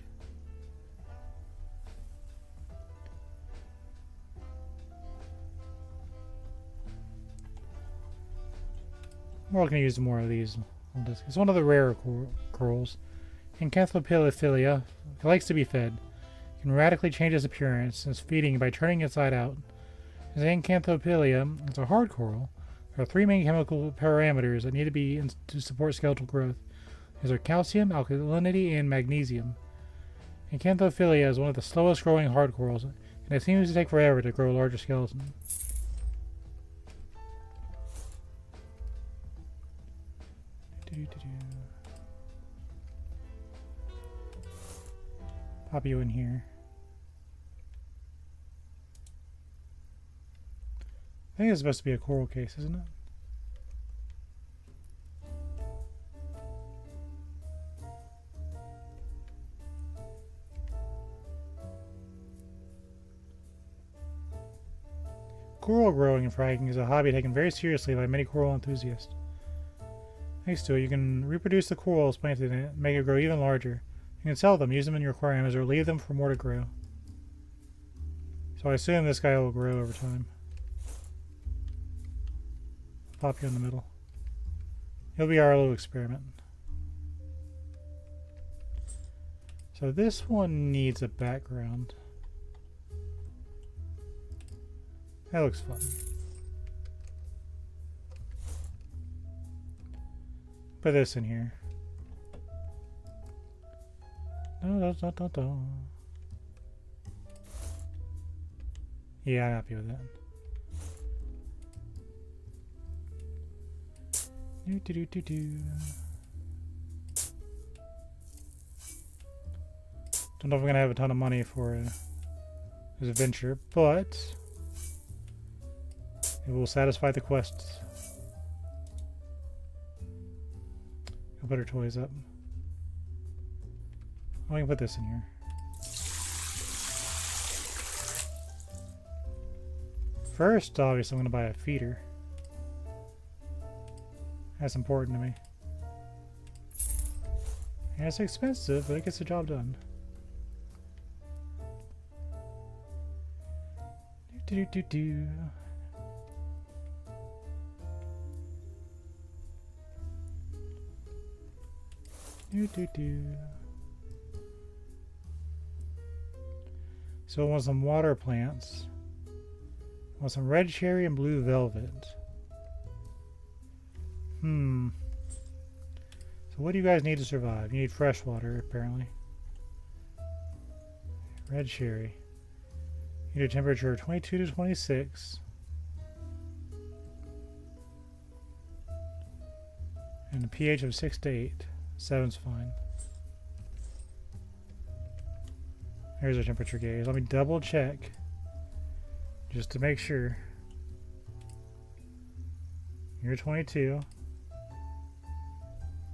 Speaker 1: We're going to use more of these. It's one of the rarer corals. Acanthophilia likes to be fed. It can radically change its appearance since feeding by turning inside out. As Acanthophilia is a hard coral, there are three main chemical parameters that need to be to support skeletal growth. These are calcium, alkalinity, and magnesium. Acanthophilia is one of the slowest growing hard corals, and it seems to take forever to grow a larger skeleton. Pop you in here. I think it's supposed to be a coral case, isn't it? Coral growing and fragging is a hobby taken very seriously by many coral enthusiasts. Thanks to it, you can reproduce the corals planted in it, make it grow even larger. You can sell them, use them in your aquariums, or leave them for more to grow. So I assume this guy will grow over time. Pop you in the middle. He'll be our little experiment. So this one needs a background. That looks fun. Put this in here. Yeah, I'm happy with that. Do, do, do, do, do. Don't know if we're gonna have a ton of money for this adventure, but it will satisfy the quests. I'll put our toys up. Oh, I can put this in here. First, obviously, I'm going to buy a feeder. That's important to me. Yeah, it's expensive, but it gets the job done. Do do do do. Do do do. So I want some water plants. I want some red cherry and blue velvet. So what do you guys need to survive? You need fresh water, apparently. Red cherry. You need a temperature of 22 to 26. And a pH of 6 to 8. 7's fine. Here's our temperature gauge. Let me double check just to make sure. You're 22.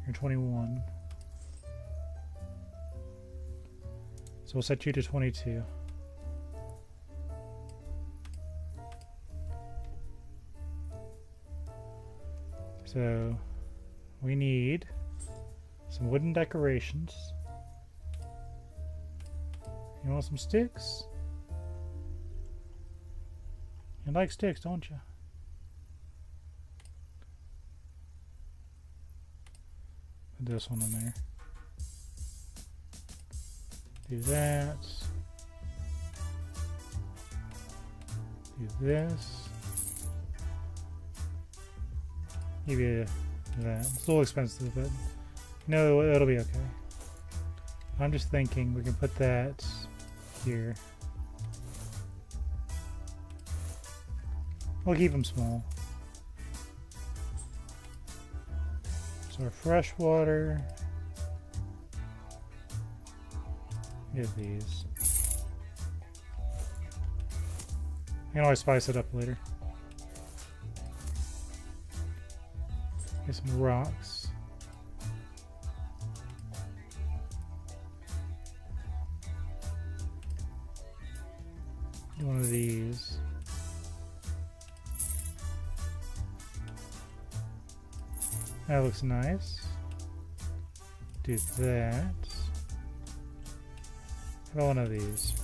Speaker 1: You're 21. So we'll set you to 22. So we need some wooden decorations. You want some sticks? You like sticks, don't you? Put this one in there. Do that. Do this. Give you that. It's a little expensive, but no, it'll be okay. I'm just thinking we can put that here. We'll keep them small. So our fresh water. Get these. I can always spice it up later. Get some rocks. One of these. That looks nice. Do that. How about one of these?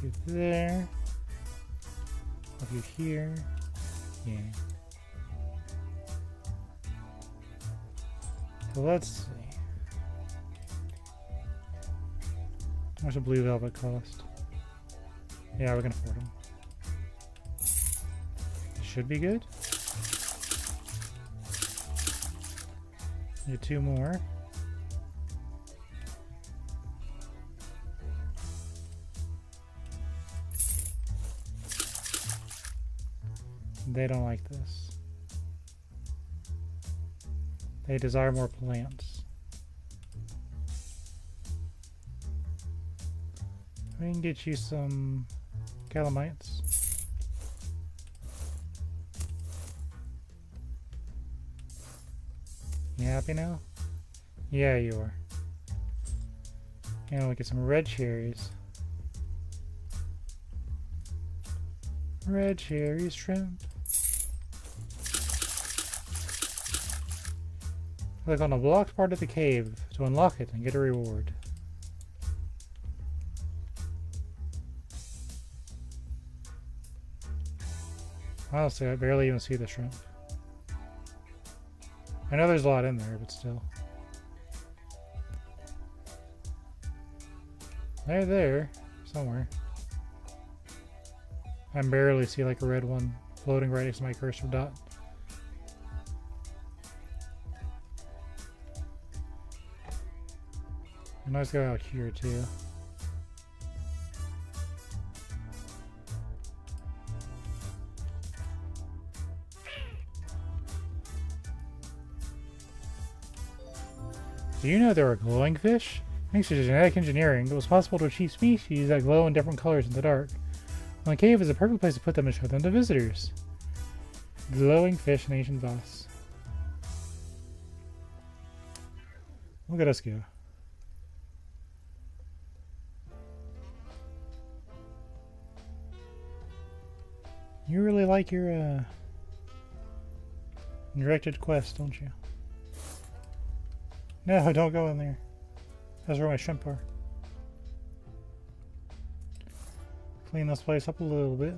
Speaker 1: Shoot there. Up you here. Yeah. So let's see. How much a blue velvet cost? Yeah, we can afford them. Should be good. Need 2 more. They don't like this. They desire more plants. We can get you some calamites. You happy now? Yeah, you are. And we'll get some red cherries. Red cherries, shrimp. Click on the blocked part of the cave to unlock it and get a reward. Honestly, I barely even see the shrimp. I know there's a lot in there, but still. They're there, somewhere. I barely see like a red one floating right next to my cursor dot. And let's go out here too. Do you know there are glowing fish? Thanks to genetic engineering, it was possible to achieve species that glow in different colors in the dark. Well, the cave is a perfect place to put them and show them to visitors. Glowing fish in ancient vase. Look at us go. You really like your directed quest, don't you? No, don't go in there. That's where my shrimp are. Clean this place up a little bit.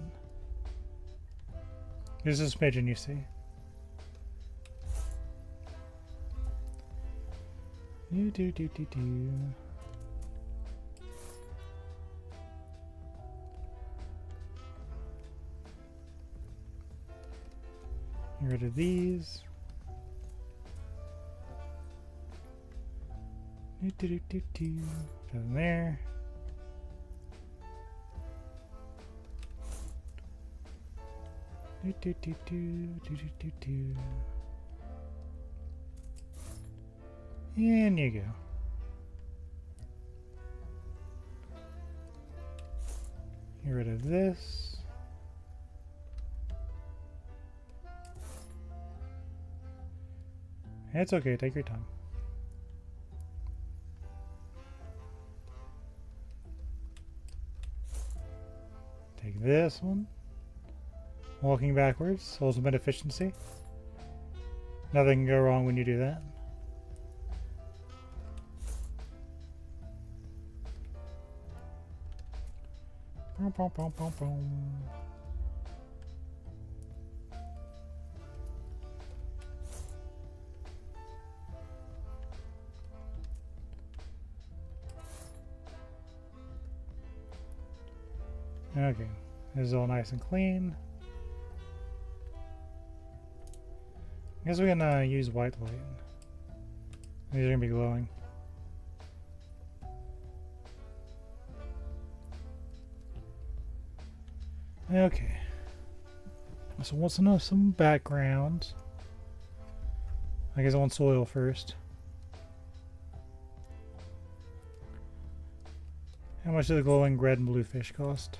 Speaker 1: There's this pigeon you see. Do. Get rid of these. Down there. And you go. Get rid of this. It's okay, take your time. Take this one. Walking backwards, ultimate efficiency. Nothing can go wrong when you do that. Okay, this is all nice and clean. I guess we can use white light. These are gonna be glowing. Okay. So what's enough? Some background. I guess I want soil first. How much do the glowing red and blue fish cost?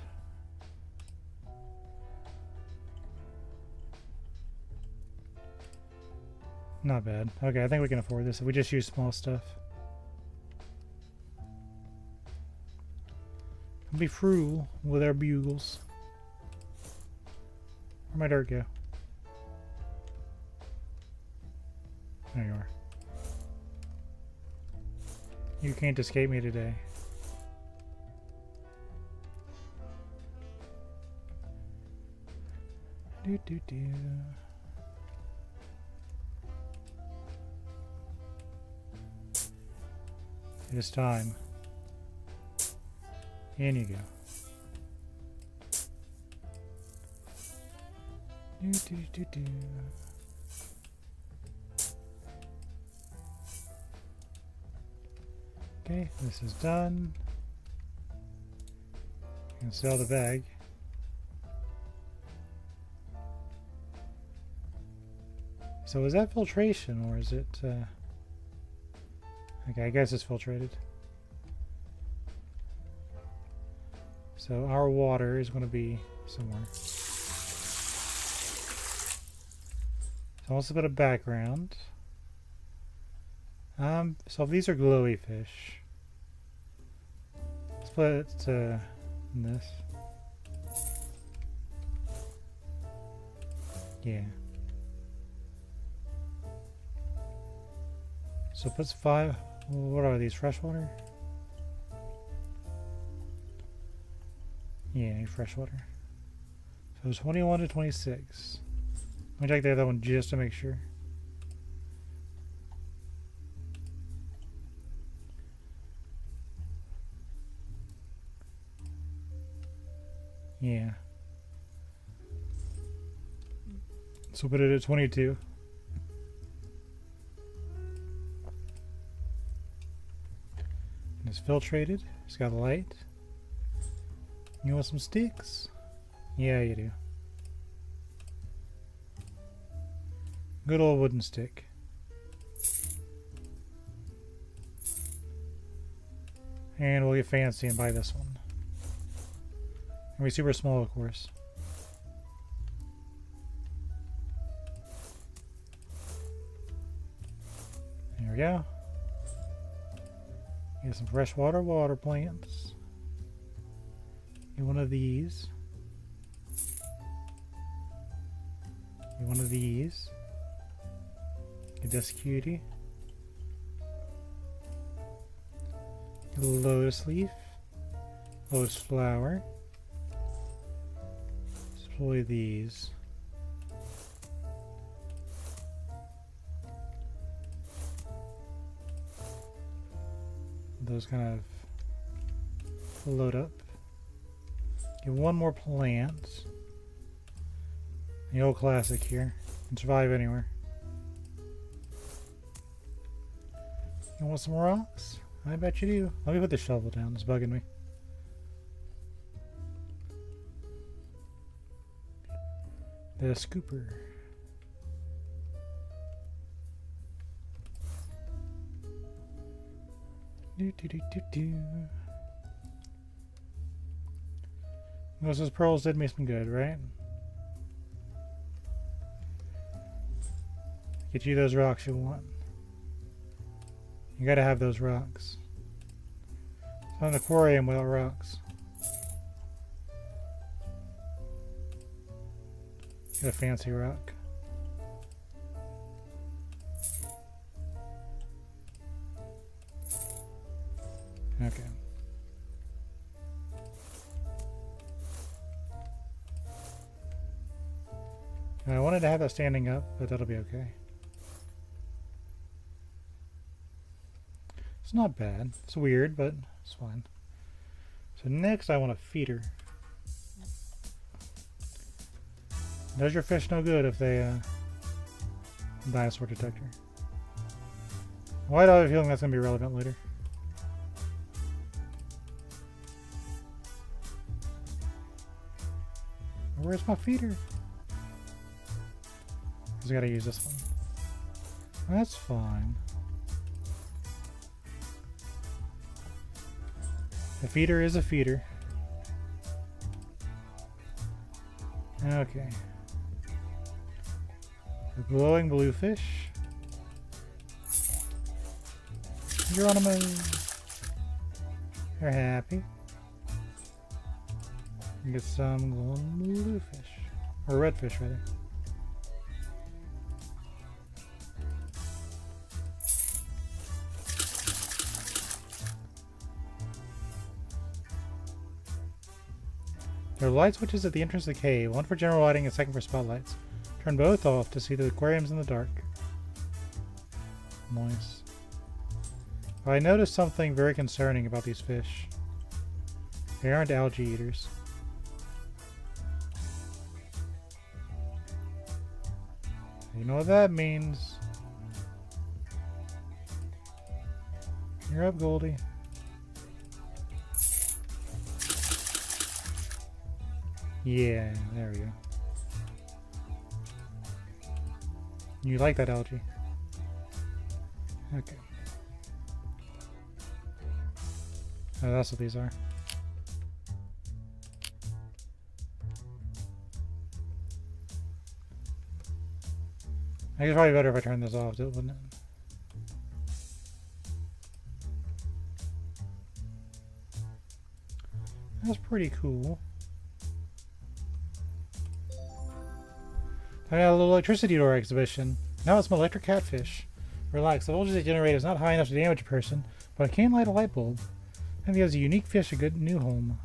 Speaker 1: Not bad. Okay, I think we can afford this if we just use small stuff. Be frugal with our bugles. Where'd my dirt go? There you are. You can't escape me today. Do. It is time. In you go. Do. Okay, this is done. You can sell the bag. So is that filtration or is it okay, I guess it's filtrated. So our water is going to be somewhere. So also a bit of background. So these are glowy fish. Let's put it in this. Yeah. So it puts 5. What are these? Freshwater? Yeah, freshwater. So it's 21 to 26. Let me check the other one just to make sure. Yeah. So put it at 22. And it's filtrated. It's got light. You want some sticks? Yeah, you do. Good old wooden stick. And we'll get fancy and buy this one. It'll be super small, of course. There we go. Get some freshwater water plants. Get one of these. Get one of these. Get this cutie. Get a lotus leaf. Lotus flower. Deploy these. Those kind of load up. Get one more plant. The old classic here. Can survive anywhere. You want some rocks? I bet you do. Let me put the shovel down. It's bugging me. The scooper. Those pearls did me some good, right? Get you those rocks you want. You gotta have those rocks. It's not an aquarium without rocks. Get a fancy rock. Okay. I wanted to have that standing up, but that'll be okay. It's not bad. It's weird, but it's fine. So next I want a feeder. Does your fish no good if they dinosaur detector? Why do I have a feeling that's going to be relevant later? Where's my feeder? Because I gotta use this one. That's fine. A feeder is a feeder. Okay. The glowing blue fish. Geronimo. They're happy. Get some glowing blue fish. Or red fish, rather. There are light switches at the entrance of the cave, one for general lighting and second for spotlights. Turn both off to see the aquariums in the dark. Nice. I noticed something very concerning about these fish. They aren't algae eaters. You know what that means. You're up, Goldie. Yeah, there we go. You like that algae. Okay. Oh, that's what these are. I guess it's probably better if I turn this off, wouldn't it? That's pretty cool. I got a little electricity door exhibition. Now it's an electric catfish. Relax, the voltage they generate is not high enough to damage a person, but it can light a light bulb. And gives a unique fish a good new home.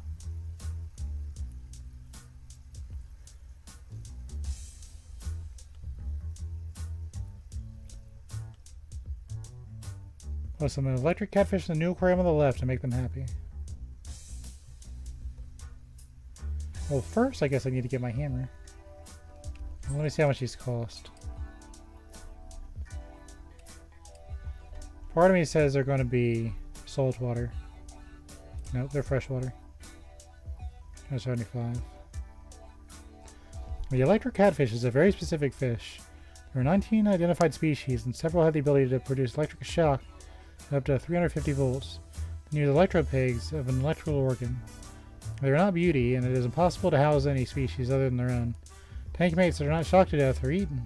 Speaker 1: Plus some electric catfish in the new aquarium on the left to make them happy. Well, first I guess I need to get my hammer. Let me see how much these cost. Part of me says they're going to be salt water. Nope, they're freshwater. 75. The electric catfish is a very specific fish. There are 19 identified species, and several have the ability to produce electric shock up to 350 volts. Near the electropegs of an electrical organ. They are not beauty, and it is impossible to house any species other than their own. Tank mates that are not shocked to death are eaten.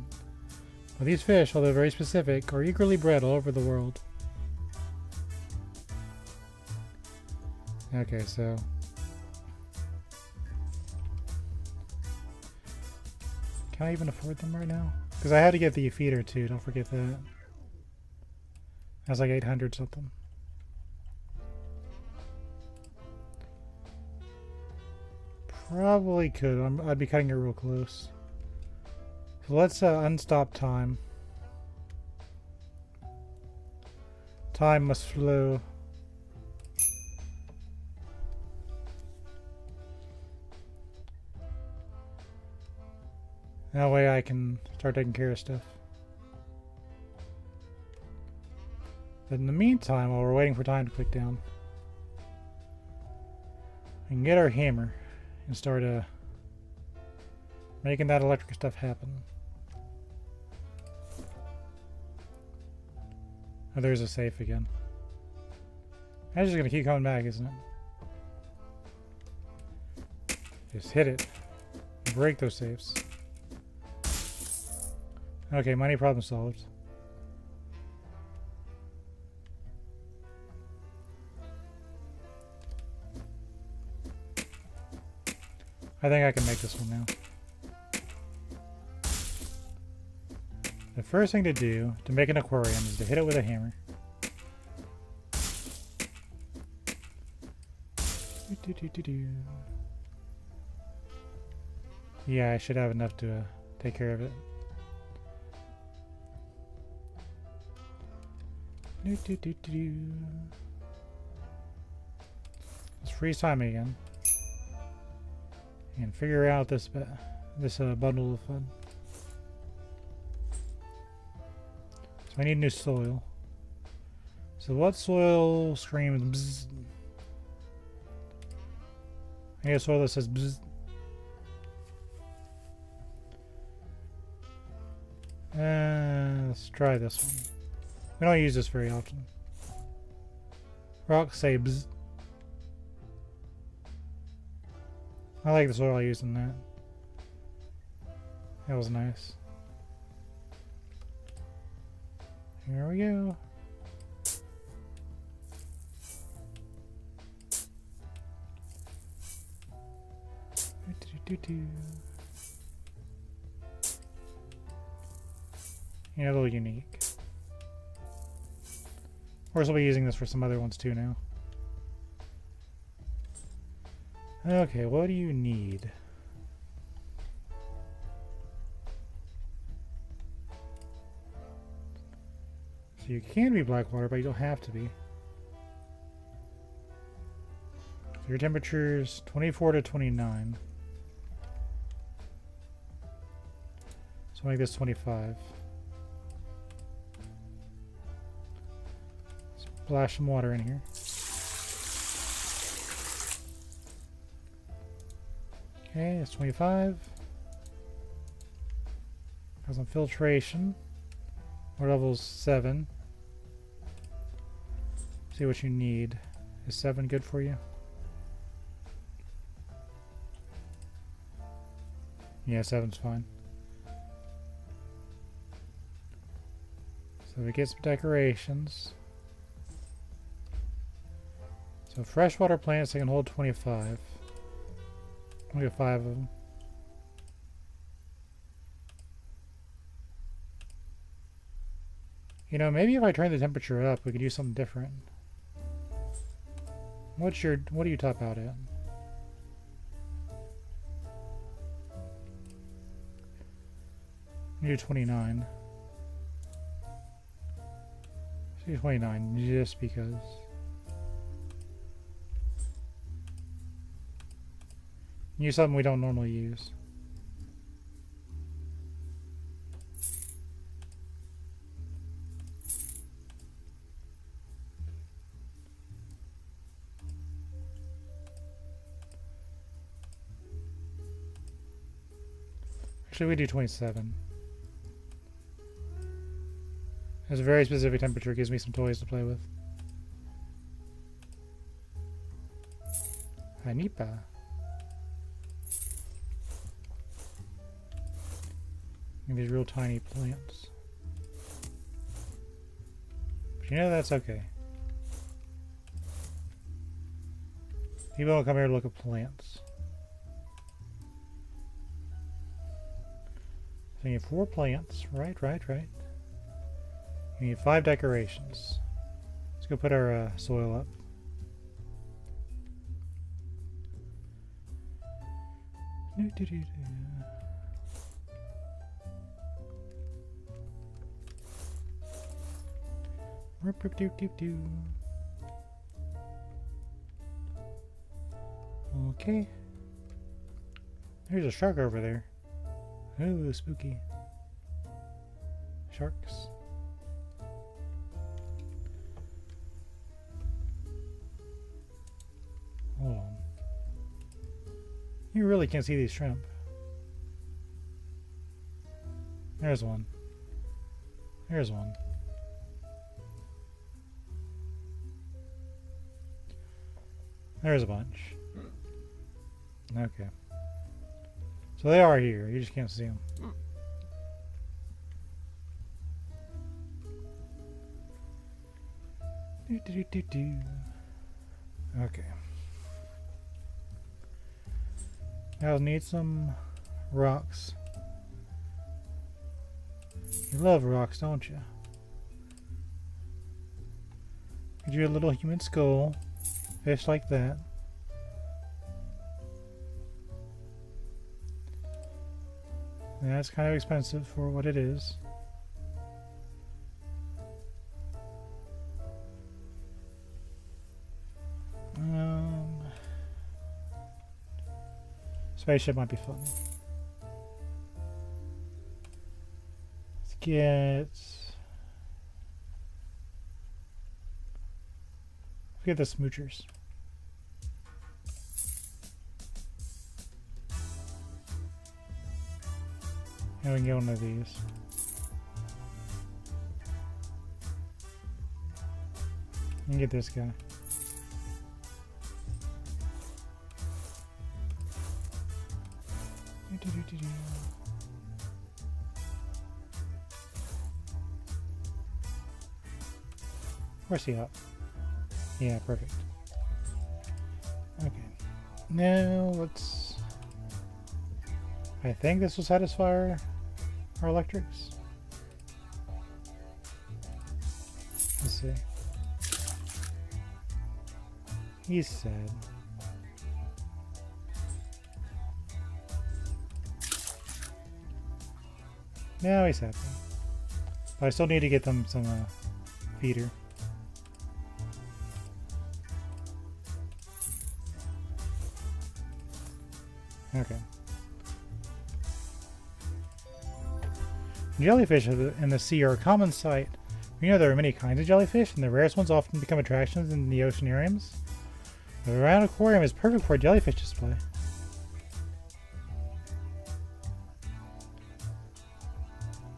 Speaker 1: But these fish, although very specific, are eagerly bred all over the world. Okay, so... Can I even afford them right now? Because I had to get the feeder too, don't forget that. That's like 800 something. Probably could. I'd be cutting it real close. So let's unstop time. Time must flow. That way I can start taking care of stuff. But in the meantime, while we're waiting for time to click down, we can get our hammer and start making that electric stuff happen. Oh, there's a safe again. That's just gonna keep coming back, isn't it? Just hit it. Break those safes. Okay, money problem solved. I think I can make this one now. The first thing to do to make an aquarium is to hit it with a hammer. Yeah, I should have enough to take care of it. Let's freeze time again and figure out this bundle of fun. So I need new soil. So what soil screams bzz? I need a soil that says bzz. Let's try this one. We don't use this very often. Rocks say bzz. I like the soil I used in that. That was nice. Here we go. Yeah, a little unique. Of course, I'll be using this for some other ones too now. Okay, what do you need? So you can be black water, but you don't have to be. So your temperature's 24 to 29. So make this 25. Splash some water in here. Okay, it's 25. Got some filtration. Water level's 7. See what you need. Is 7 good for you? Yeah, 7's fine. So we get some decorations. So freshwater plants, they can hold 25. I'll get 5 of them. You know, maybe if I turn the temperature up, we could do something different. What do you top out at? You're 29. So 29, just because. Use something we don't normally use. Actually, we do 27. It's a very specific temperature. It gives me some toys to play with. Anipa. And these real tiny plants. But you know that's okay. People don't come here to look at plants. So you need 4 plants. Right. You need 5 decorations. Let's go put our soil up. Okay. There's a shark over there. Ooh, spooky. Sharks. Hold on. You really can't see these shrimp. There's one. There's one. There's a bunch. Okay. So they are here. You just can't see them. Okay. Now I'll need some rocks. You love rocks, don't you? Get you a little human skull. Fish like that. And that's kind of expensive for what it is. Spaceship might be fun. Let's get the smoochers. And we can get one of these. And get this guy. Where's he up? Yeah, perfect. Okay. Now let's... I think this will satisfy our electrics. Let's see. He's sad. Now he's happy. But I still need to get them some feeder. Okay. Jellyfish in the sea are a common sight. You know there are many kinds of jellyfish, and the rarest ones often become attractions in the oceanariums. The round aquarium is perfect for a jellyfish display.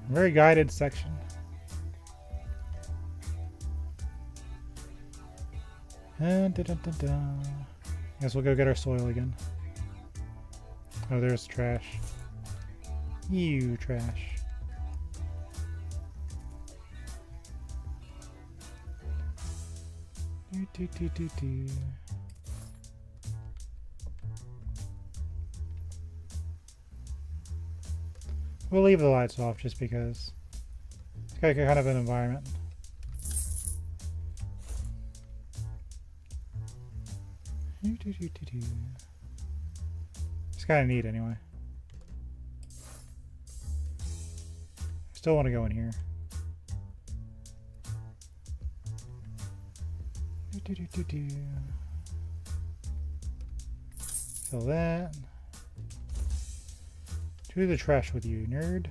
Speaker 1: Very guided section. Guess we'll go get our soil again. Oh, there's trash. You trash. We'll leave the lights off just because it's got kind of an environment. It's kind of neat anyway. Still want to go in here. Fill that. To the trash with you, nerd.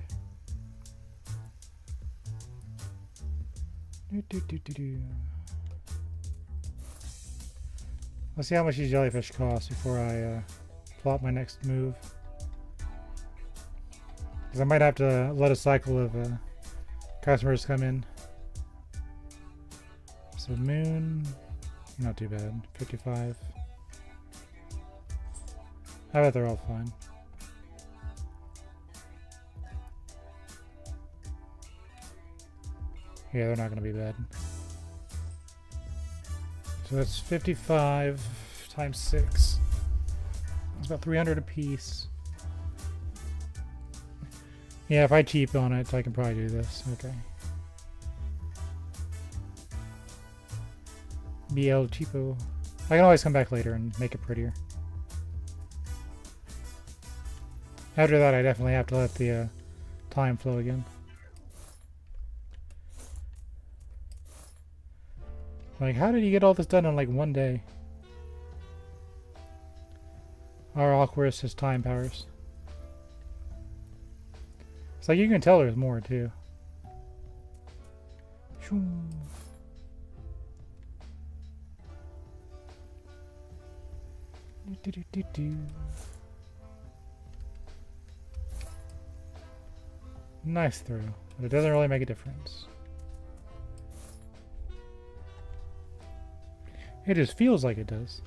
Speaker 1: Let's see how much these jellyfish cost before I plot my next move. Because I might have to let a cycle of customers come in. So moon, not too bad, 55. I bet they're all fine. Yeah, they're not going to be bad. So that's 55 times 6. It's about 300 a piece. Yeah, if I cheap on it, I can probably do this. Okay. BL cheapo. I can always come back later and make it prettier. After that, I definitely have to let the time flow again. Like, how did you get all this done in like one day? Our Aquarist has time powers. It's like you can tell there's more too. Nice throw, but it doesn't really make a difference. It just feels like it does.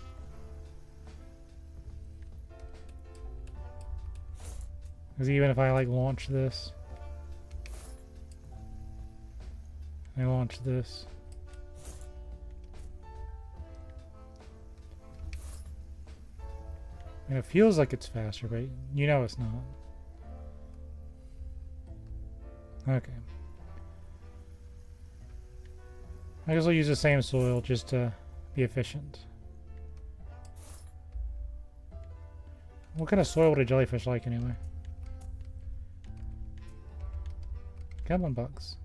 Speaker 1: Because even if I like launch this, I launch this. And it feels like it's faster, but you know it's not. Okay. I guess I'll use the same soil just to be efficient. What kind of soil would a jellyfish like anyway? Come on, bugs.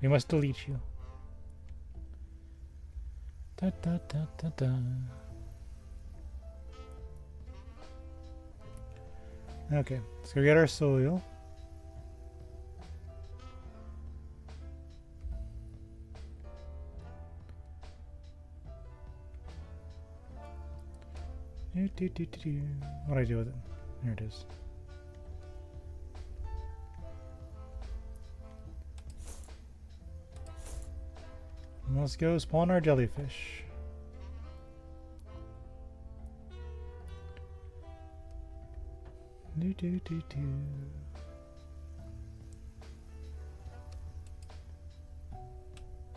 Speaker 1: We must delete you. Da, da, da, da, da. Okay, let's go get our soil. What do I do with it? There it is. Let's go spawn our jellyfish.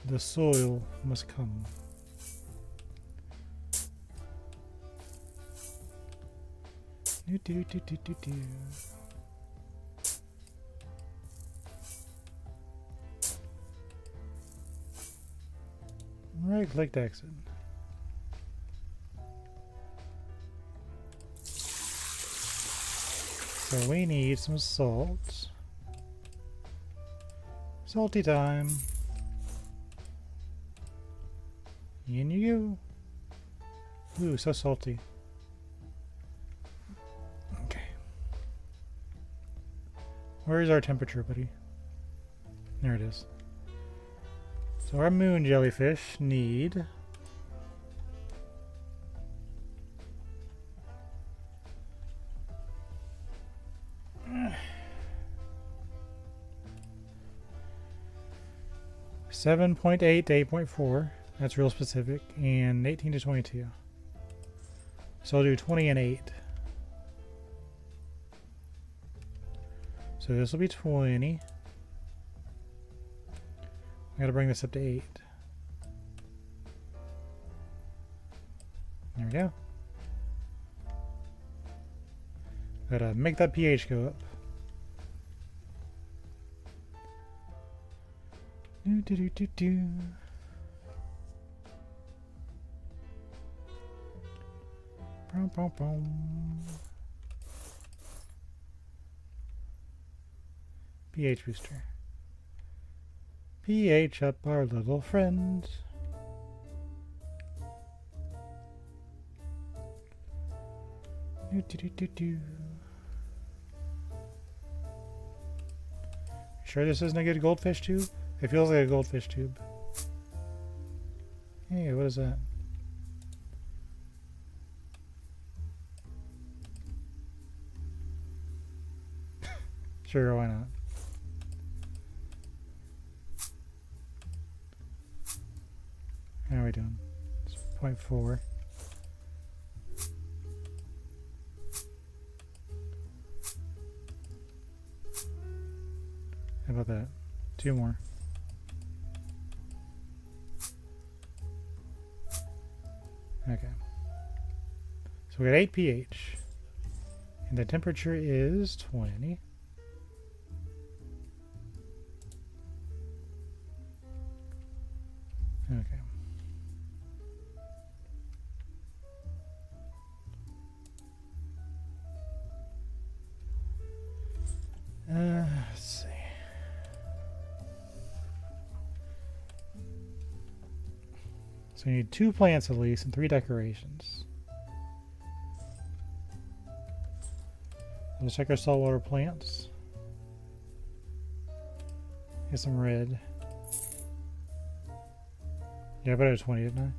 Speaker 1: The soil must come. Right, click to exit. So we need some salt. Salty time. In you go. Ooh, so salty. Okay. Where is our temperature, buddy? There it is. So our moon jellyfish need 7.8 to 8.4. That's real specific. And 18 to 22. So I'll do 20 and 8. So this will be 20. I gotta bring this up to 8. There we go. Gotta make that pH go up. Do. pH booster. pH up our little friend. Do. Sure this isn't a good goldfish tube? It feels like a goldfish tube. Hey, what is that? Sure, why not? How are we doing? It's 0.4. How about that? 2 more. Okay. So we got 8 pH. And the temperature is 20. Okay. Let's see. So we need 2 plants at least and 3 decorations. Let's check our saltwater plants. Get some red. Yeah, I put it at 20, didn't I?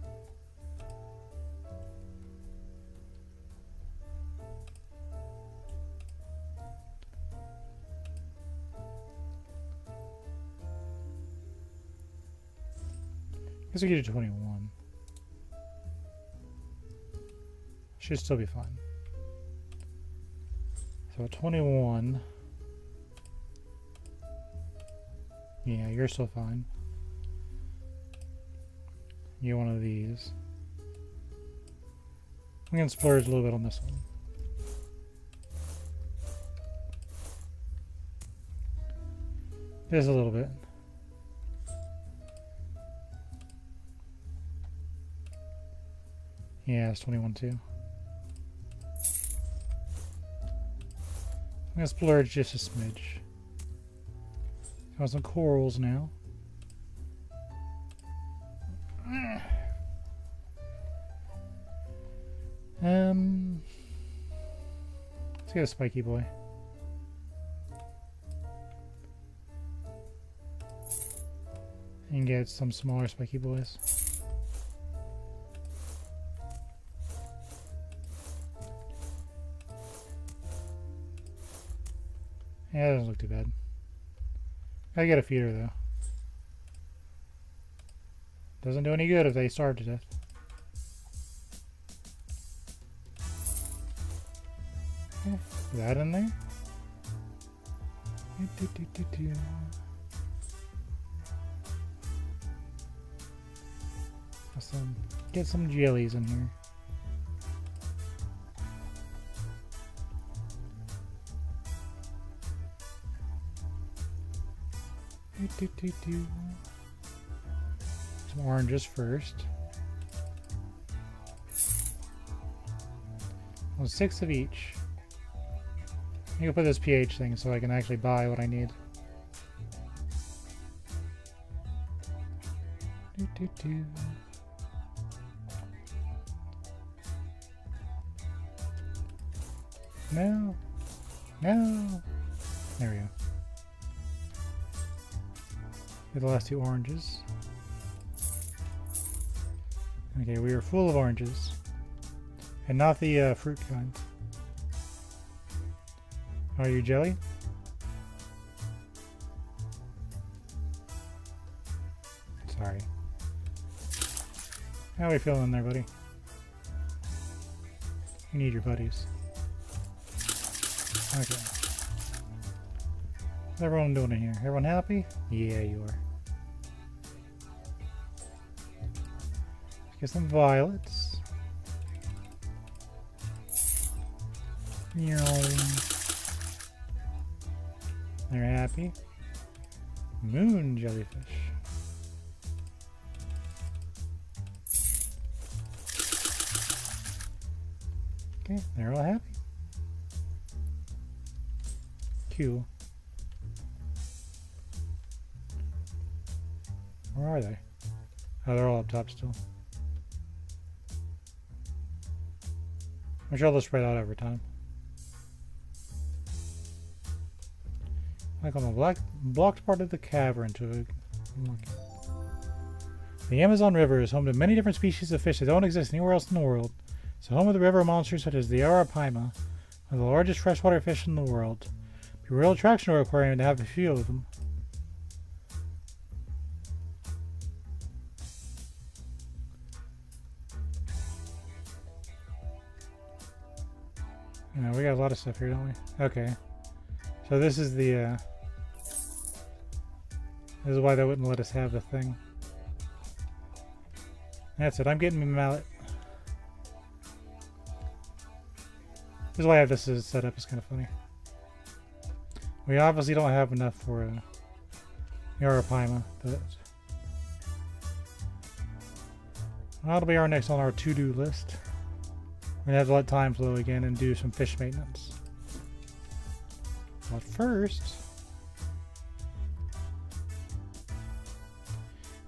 Speaker 1: Guess we get to 21. Should still be fine. So at 21. Yeah, you're still fine. Get one of these. I'm gonna splurge a little bit on this one. Just a little bit. Yeah, it's 21 too. I'm gonna splurge just a smidge. Got some corals now. Let's get a spiky boy. And get some smaller spiky boys. Yeah, that doesn't look too bad. Gotta get a feeder though. Doesn't do any good if they starve to death. Okay, that in there. Awesome. Get some jellies in here. Some oranges first. Well, 6 of each. I'm gonna put this pH thing so I can actually buy what I need. No. No. There we go. Get the last 2 oranges. Okay, we are full of oranges. And not the fruit kind. Are you jelly? Sorry. How are we feeling there, buddy? You need your buddies. Okay. What's everyone doing in here? Everyone happy? Yeah, you are. Get some violets. They're happy. Moon jellyfish. Okay, they're all happy. Cool. Where are they? Oh, they're all up top still. I'm sure they'll spread out over time. Like on the blocked part of the cavern to the Amazon River is home to many different species of fish that don't exist anywhere else in the world. It's home of the river monsters such as the arapaima, one of the largest freshwater fish in the world. It'd be a real attraction to our aquarium to have a few of them. We got a lot of stuff here, don't we? Okay. So this is the This is why they wouldn't let us have the thing. That's it. I'm getting my mallet. This is why I have this set up. It's kind of funny. We obviously don't have enough for Arapaima, but that'll be our next on our to-do list. We're gonna have to let time flow again and do some fish maintenance. But first,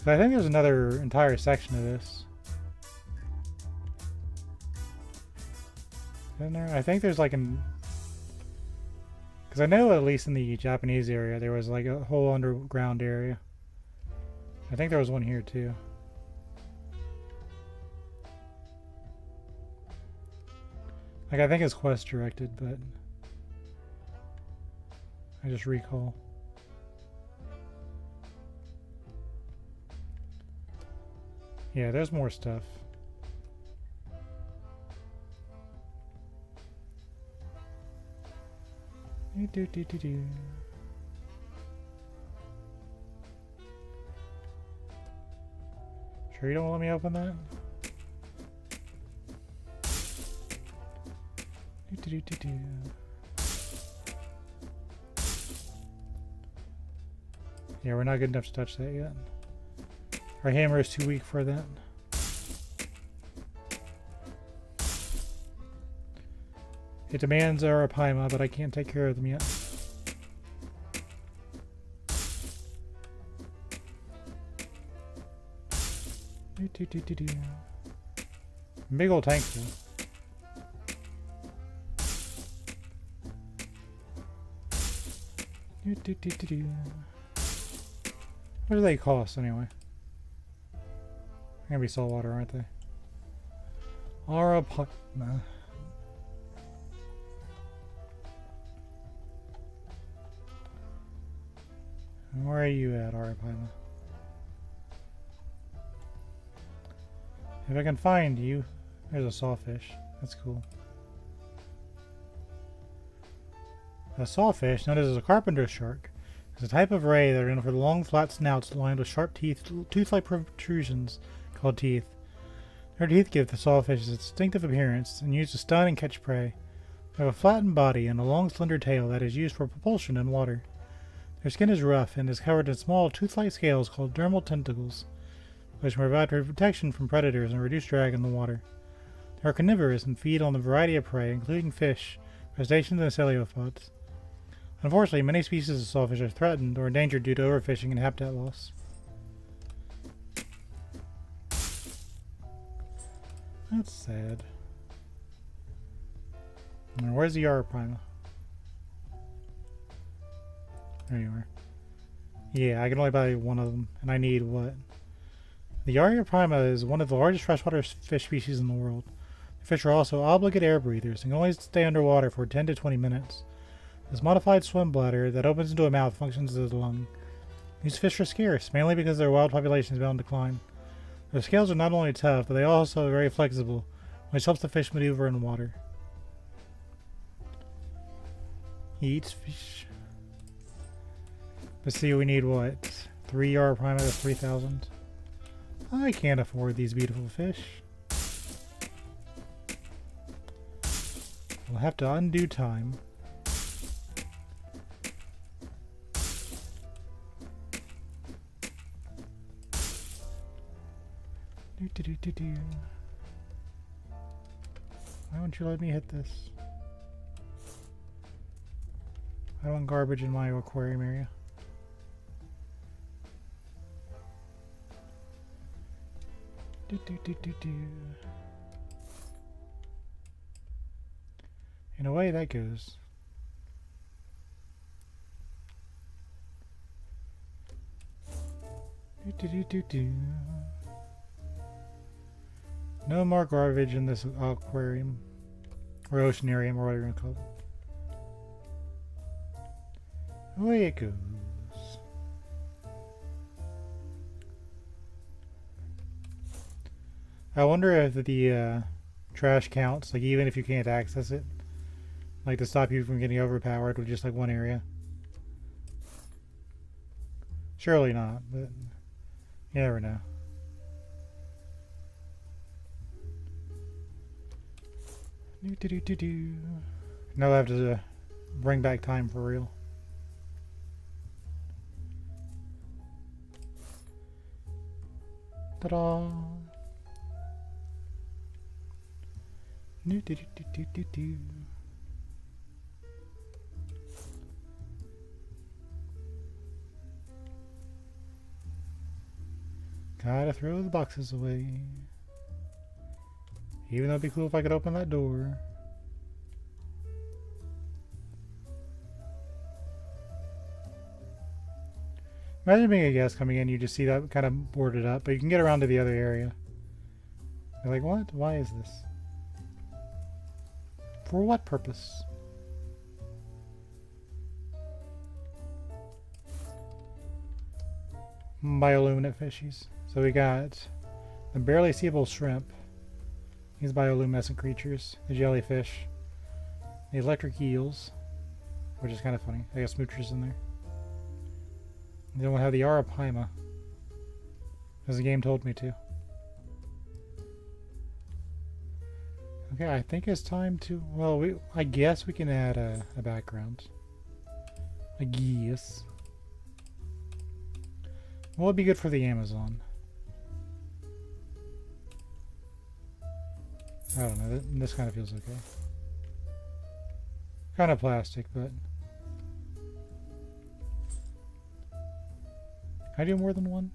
Speaker 1: I think there's another entire section of this. Isn't there? I think there's like an... Because I know at least in the Japanese area there was like a whole underground area. I think there was one here too. Like I think it's quest directed, but I just recall. Yeah, there's more stuff. Sure you don't want me to open that? Yeah, we're not good enough to touch that yet. Our hammer is too weak for that. It demands Arapaima, but I can't take care of them yet. Big old tank though. What do they cost anyway? They're gonna be saltwater, aren't they? Arapaima. Where are you at, Arapaima? If I can find you, there's a sawfish. That's cool. A sawfish, known as a carpenter shark, is a type of ray that are known for long, flat snouts lined with sharp teeth, tooth-like protrusions called teeth. Their teeth give the sawfish its distinctive appearance and used to stun and catch prey. They have a flattened body and a long, slender tail that is used for propulsion in water. Their skin is rough and is covered in small, tooth-like scales called dermal tentacles, which provide protection from predators and reduce drag in the water. They are carnivorous and feed on a variety of prey, including fish, crustaceans, and cephalopods. Unfortunately, many species of sawfish are threatened or endangered due to overfishing and habitat loss. That's sad. Now, where's the Arapaima? There you are. Yeah, I can only buy one of them, and I need what? The Arapaima is one of the largest freshwater fish species in the world. The fish are also obligate air breathers and can only stay underwater for 10 to 20 minutes. This modified swim bladder that opens into a mouth functions as a lung. These fish are scarce, mainly because their wild population is bound to decline. Their scales are not only tough, but they are also very flexible, which helps the fish maneuver in water. He eats fish. Let's see, we need what? 3 Arapaima to 3,000? I can't afford these beautiful fish. We'll have to undo time. Why won't you let me hit this? I don't want garbage in my aquarium area. In a way, that goes. No more garbage in this aquarium. Or oceanarium, or whatever you want to call it. Away it goes. I wonder if the trash counts, like even if you can't access it. Like to stop you from getting overpowered with just like one area. Surely not, but you never know. No, I have to bring back time for real. Ta-da! Gotta throw the boxes away. Even though it'd be cool if I could open that door. Imagine being a guest coming in, you just see that kind of boarded up, but you can get around to the other area. You're like, what? Why is this? For what purpose? Bioluminescent fishies. So we got the barely seeable shrimp. These bioluminescent creatures. The jellyfish. The electric eels. Which is kind of funny. I got smoochers in there. And then we'll have the arapaima. As the game told me to. Okay, I think it's time to... Well, I guess we can add a background. I guess. What would be good for the Amazon? I don't know. This kind of feels okay. Kind of plastic, but... Can I do more than one?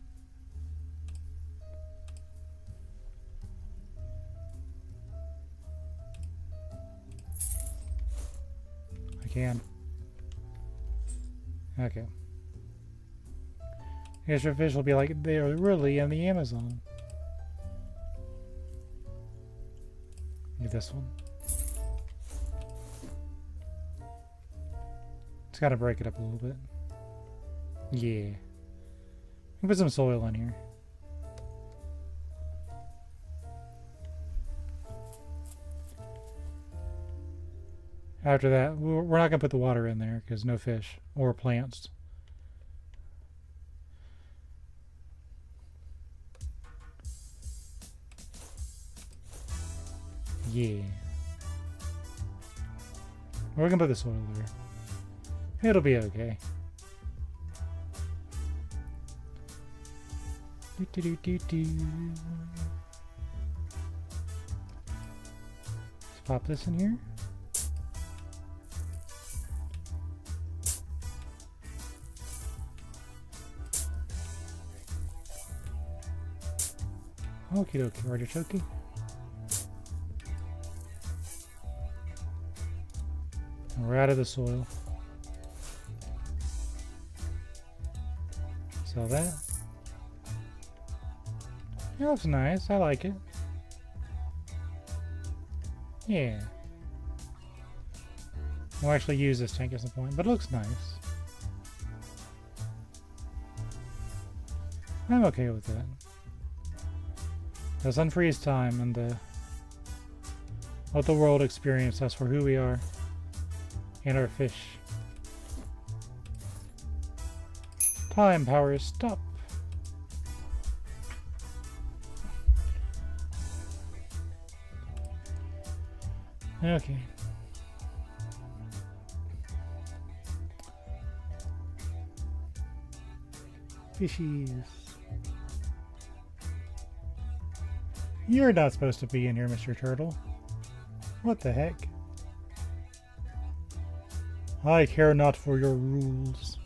Speaker 1: I can. Okay. I guess your fish will be like, they're really in the Amazon. Get this one. Just gotta break it up a little bit. Yeah. Put some soil in here. After that, we're not gonna put the water in there because no fish or plants. Yeah. We're gonna put the soil there. It'll be okay. Let's pop this in here. Okie dokie, artichoke. And we're out of the soil. Sell that. It looks nice. I like it. Yeah. We'll actually use this tank at some point, but it looks nice. I'm okay with that. Let's unfreeze time and let the world experience us for who we are and our fish. Time power stop. Okay. Fishies. You're not supposed to be in here, Mr. Turtle. What the heck? I care not for your rules.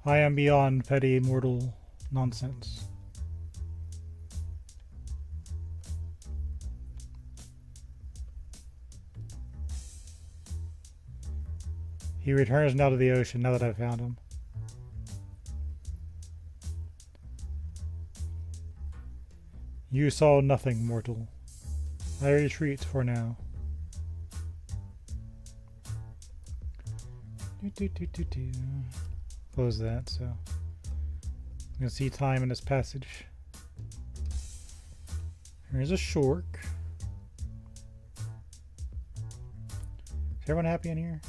Speaker 1: I am beyond petty mortal nonsense. He returns now to the ocean, now that I've found him. You saw nothing, mortal. I retreat for now. Close that, so you can see time in this passage. Here's a shark. Is everyone happy in here?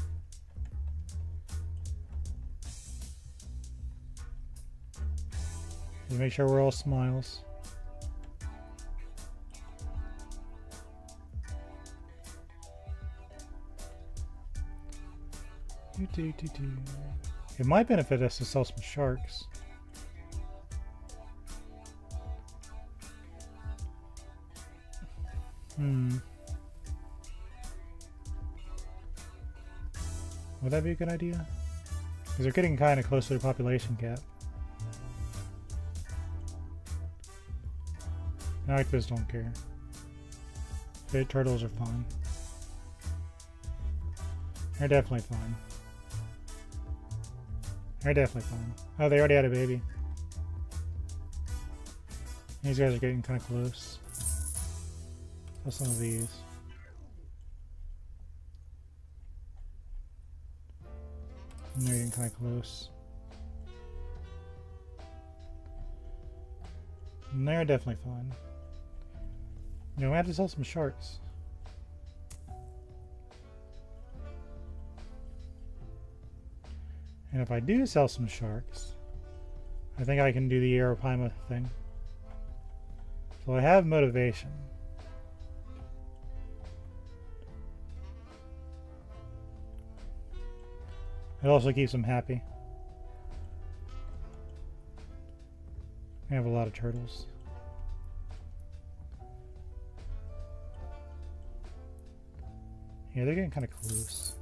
Speaker 1: Just make sure we're all smiles. It might benefit us to sell some sharks. Would that be a good idea? Because they're getting kind of close to the population cap. Octopus don't care. Fit turtles are fine. They're definitely fine. They're definitely fine. Oh, they already had a baby. These guys are getting kind of close. Sell some of these. And they're getting kind of close. And they're definitely fine. You know, we have to sell some sharks. And if I do sell some sharks, I think I can do the Arapaima thing. So I have motivation. It also keeps them happy. We have a lot of turtles. Yeah, they're getting kind of close.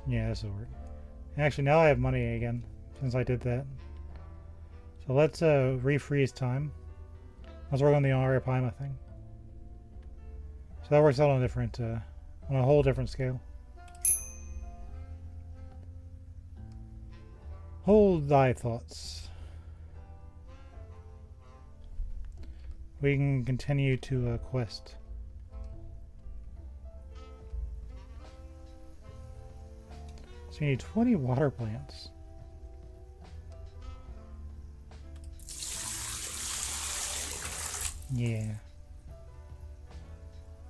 Speaker 1: Yeah, this will work. Actually, now I have money again since I did that. So let's refreeze time. Let's work on the Arapaima thing. So that works out on a different, on a whole different scale. Hold thy thoughts. We can continue to quest. So you need 20 water plants. Yeah.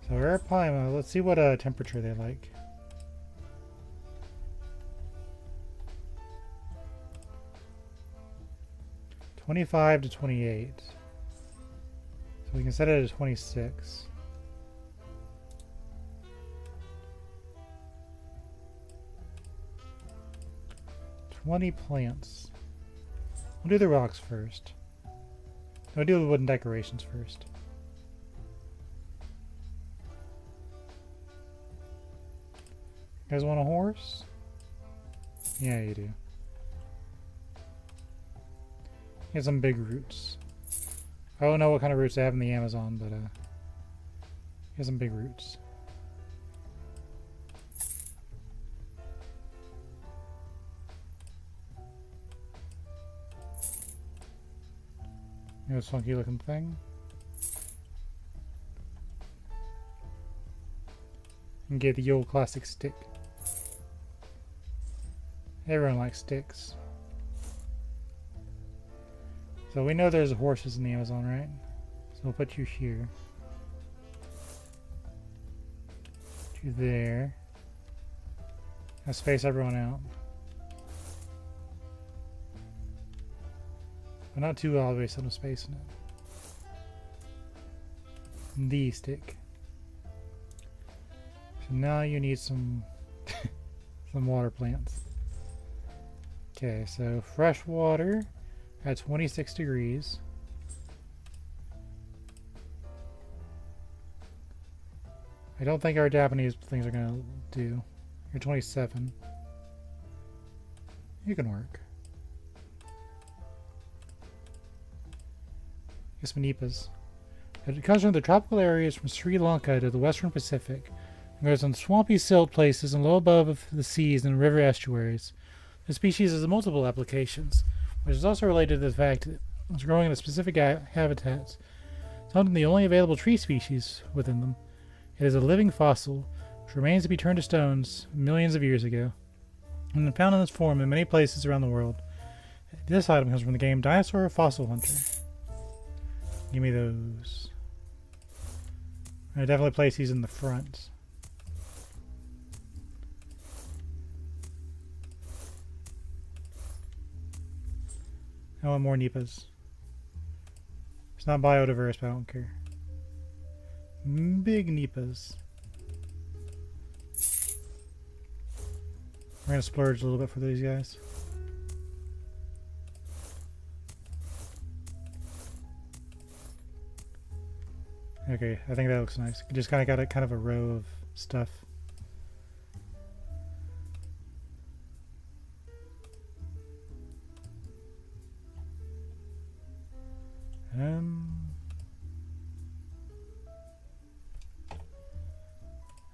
Speaker 1: So Arapaima, let's see what temperature they like. (25 to 28). So we can set it at 26. (20 plants). We'll do the rocks first. We'll do the wooden decorations first. You guys want a horse? Yeah, you do. Get some big roots. I don't know what kind of roots they have in the Amazon, but get some big roots. Here's a funky looking thing. And get the old classic stick. Everyone likes sticks. So we know there's horses in the Amazon, right? So we'll put you here. Put you there. Now space everyone out. But not too obvious on the space in it. The stick. So now you need some some water plants. Okay, so fresh water at 26 degrees. I don't think our Japanese things are gonna do. You're 27. You can work. Get some nipas. It comes from the tropical areas from Sri Lanka to the western Pacific and grows on swampy silt places and low above the seas and river estuaries. The species has multiple applications, which is also related to the fact that it's growing in a specific habitats. It's often the only available tree species within them. It is a living fossil, which remains to be turned to stones millions of years ago, and been found in this form in many places around the world. This item comes from the game Dinosaur Fossil Hunter. Give me those. I definitely place these in the front. I want more Nipas. It's not biodiverse, but I don't care. Big Nipas. We're gonna splurge a little bit for these guys. Okay, I think that looks nice. Just kind of got a kind of a row of stuff.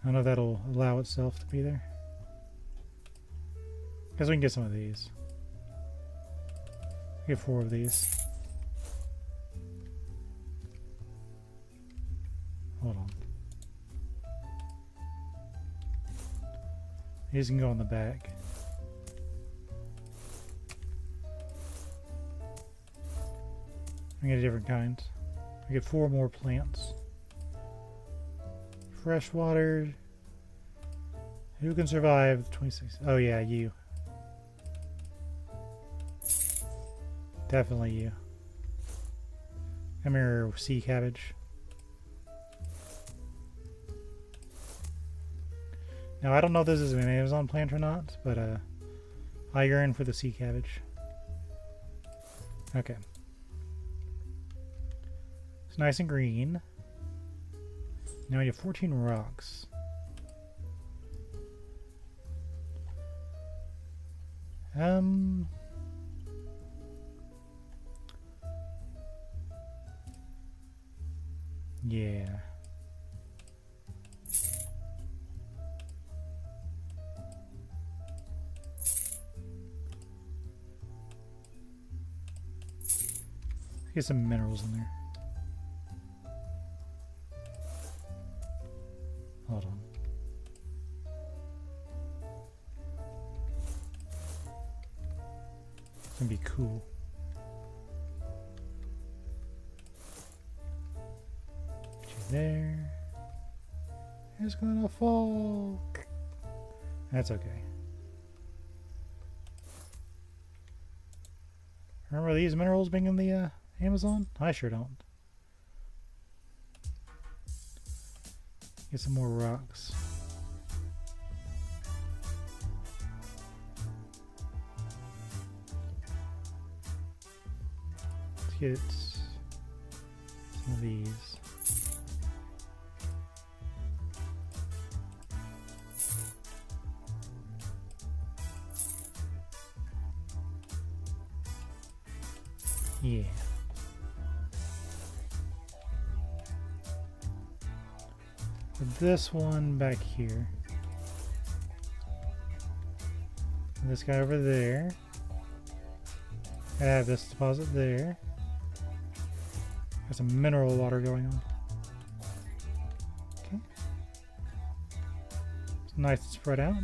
Speaker 1: I don't know if that'll allow itself to be there. Guess we can get some of these. Get 4 of these. Hold on. These can go on the back. I get different kinds. I get 4 more plants. Freshwater. Who can survive 26? Oh yeah, you. Definitely you. Come here, sea cabbage. Now I don't know if this is an Amazon plant or not, but I yearn for the sea cabbage. Okay. It's nice and green. Now we have 14 rocks. Yeah. Get some minerals in there. Hold on. It's gonna be cool. Put you there. It's gonna fall. That's okay. Remember these minerals being in the Amazon? I sure don't. Get some more rocks. Let's get some of these. Yeah. Put this one back here. And this guy over there. I have this deposit there. Got some mineral water going on. Okay. It's nice and spread out.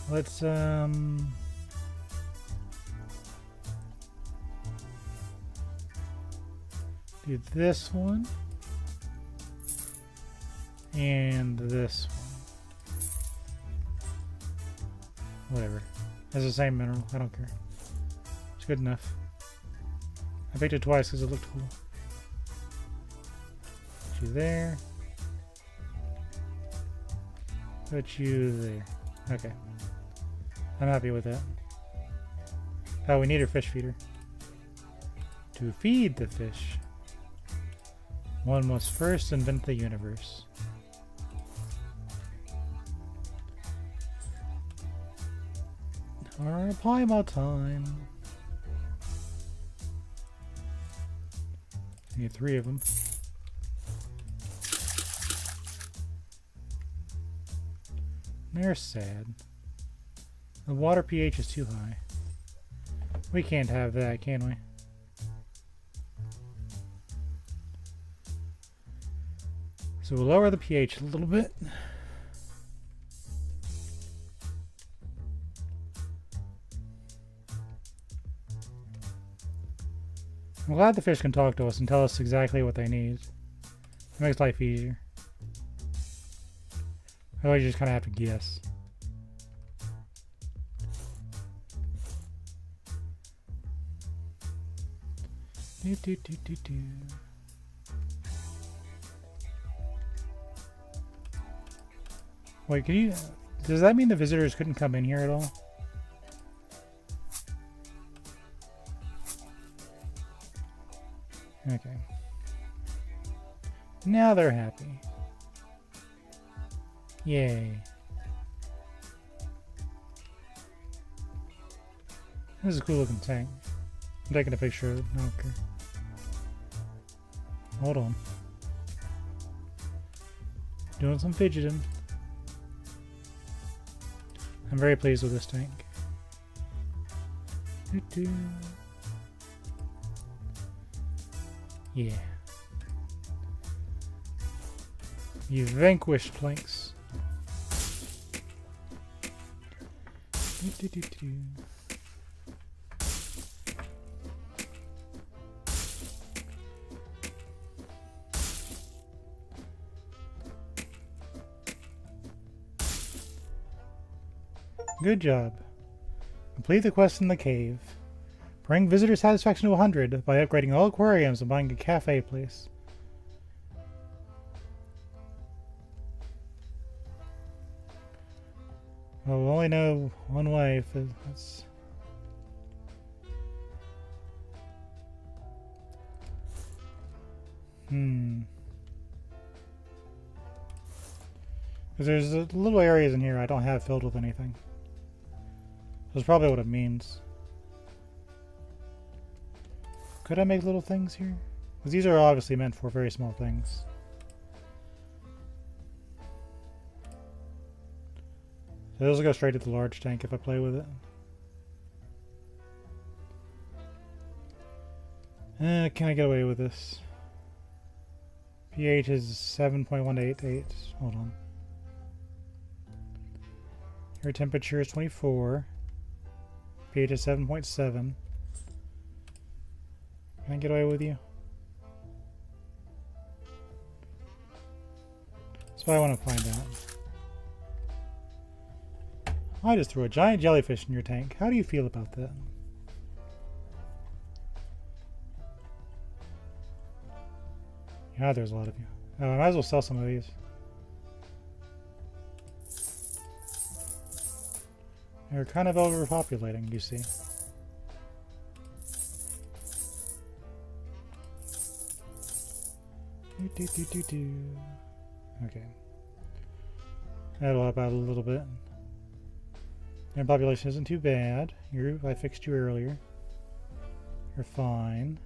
Speaker 1: Let's do this one and this one. Whatever. It's the same mineral. I don't care. It's good enough. I picked it twice because it looked cool. Put you there. Put you there. Okay. I'm happy with that. Oh, we need a fish feeder. To feed the fish, one must first invent the universe. Alright, Paima time. I need 3 of them. They're sad. The water pH is too high. We can't have that, can we? So we'll lower the pH a little bit. I'm glad the fish can talk to us and tell us exactly what they need. It makes life easier. Otherwise you just kind of have to guess. Do, do, do, do, do. Wait, can you... Does that mean the visitors couldn't come in here at all? Okay. Now they're happy. Yay. This is a cool looking tank. I'm taking a picture of it. I don't care. Hold on. Doing some fidgeting. I'm very pleased with this tank. Doo-doo. Yeah. You vanquished planks. Doo-doo-doo-doo. Good job. Complete the quest in the cave. Bring visitor satisfaction to 100 by upgrading all aquariums and buying a cafe place. Well, we'll only know one way if that's... Because there's little areas in here I don't have filled with anything. That's probably what it means. Could I make little things here? Because these are obviously meant for very small things. So this will go straight to the large tank if I play with it. Can I get away with this? pH is 7.188. Hold on. Your temperature is 24. pH is 7.7. Can I get away with you? That's what I want to find out. I just threw a giant jellyfish in your tank. How do you feel about that? Yeah, there's a lot of you. Oh, I might as well sell some of these. They're kind of overpopulating, you see. Okay. That'll help out a little bit. Your population isn't too bad. I fixed you earlier. You're fine.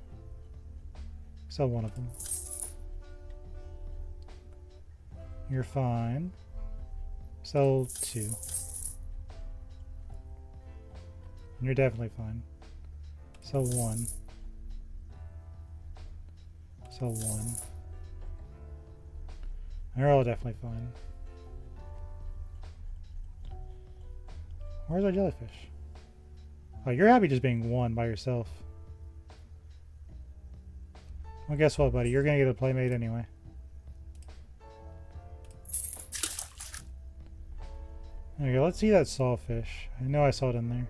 Speaker 1: Sell one of them. You're fine. Sell two. You're definitely fine. Sell one. Sell one. They're all definitely fine. Where's our jellyfish? Oh, you're happy just being one by yourself. Well, guess what, buddy? You're gonna get a playmate anyway. There we go. Let's see that sawfish. I know I saw it in there.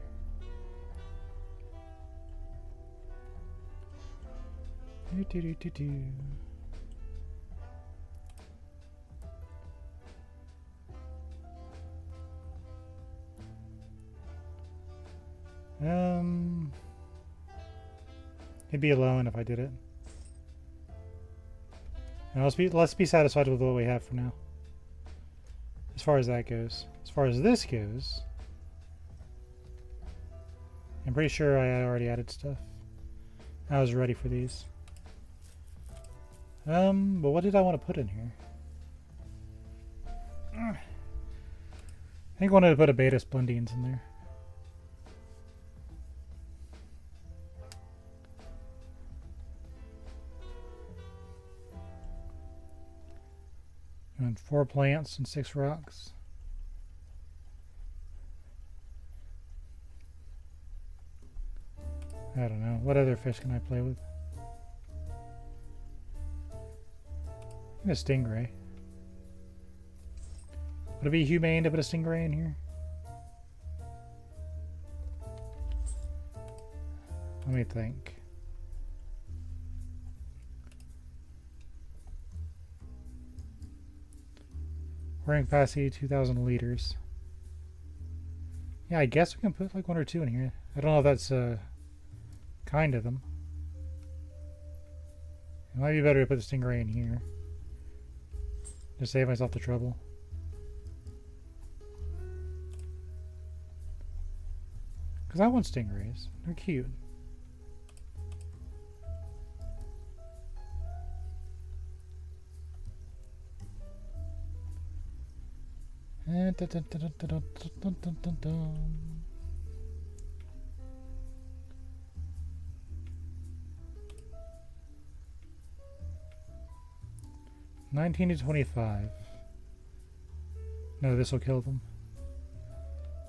Speaker 1: He'd be alone if I did it. Now let's be satisfied with what we have for now. As far as that goes. As far as this goes, I'm pretty sure I already added stuff. I was ready for these. But what did I want to put in here? I think I wanted to put a beta splendines in there. And 4 plants and 6 rocks. I don't know. What other fish can I play with? A stingray. Would it be humane to put a stingray in here? Let me think. Wearing capacity 2,000 liters. Yeah, I guess we can put like 1 or 2 in here. I don't know if that's kind of them. It might be better to put the stingray in here. Just save myself the trouble. Because I want stingrays. They're cute. And 19 to 25. No, this will kill them.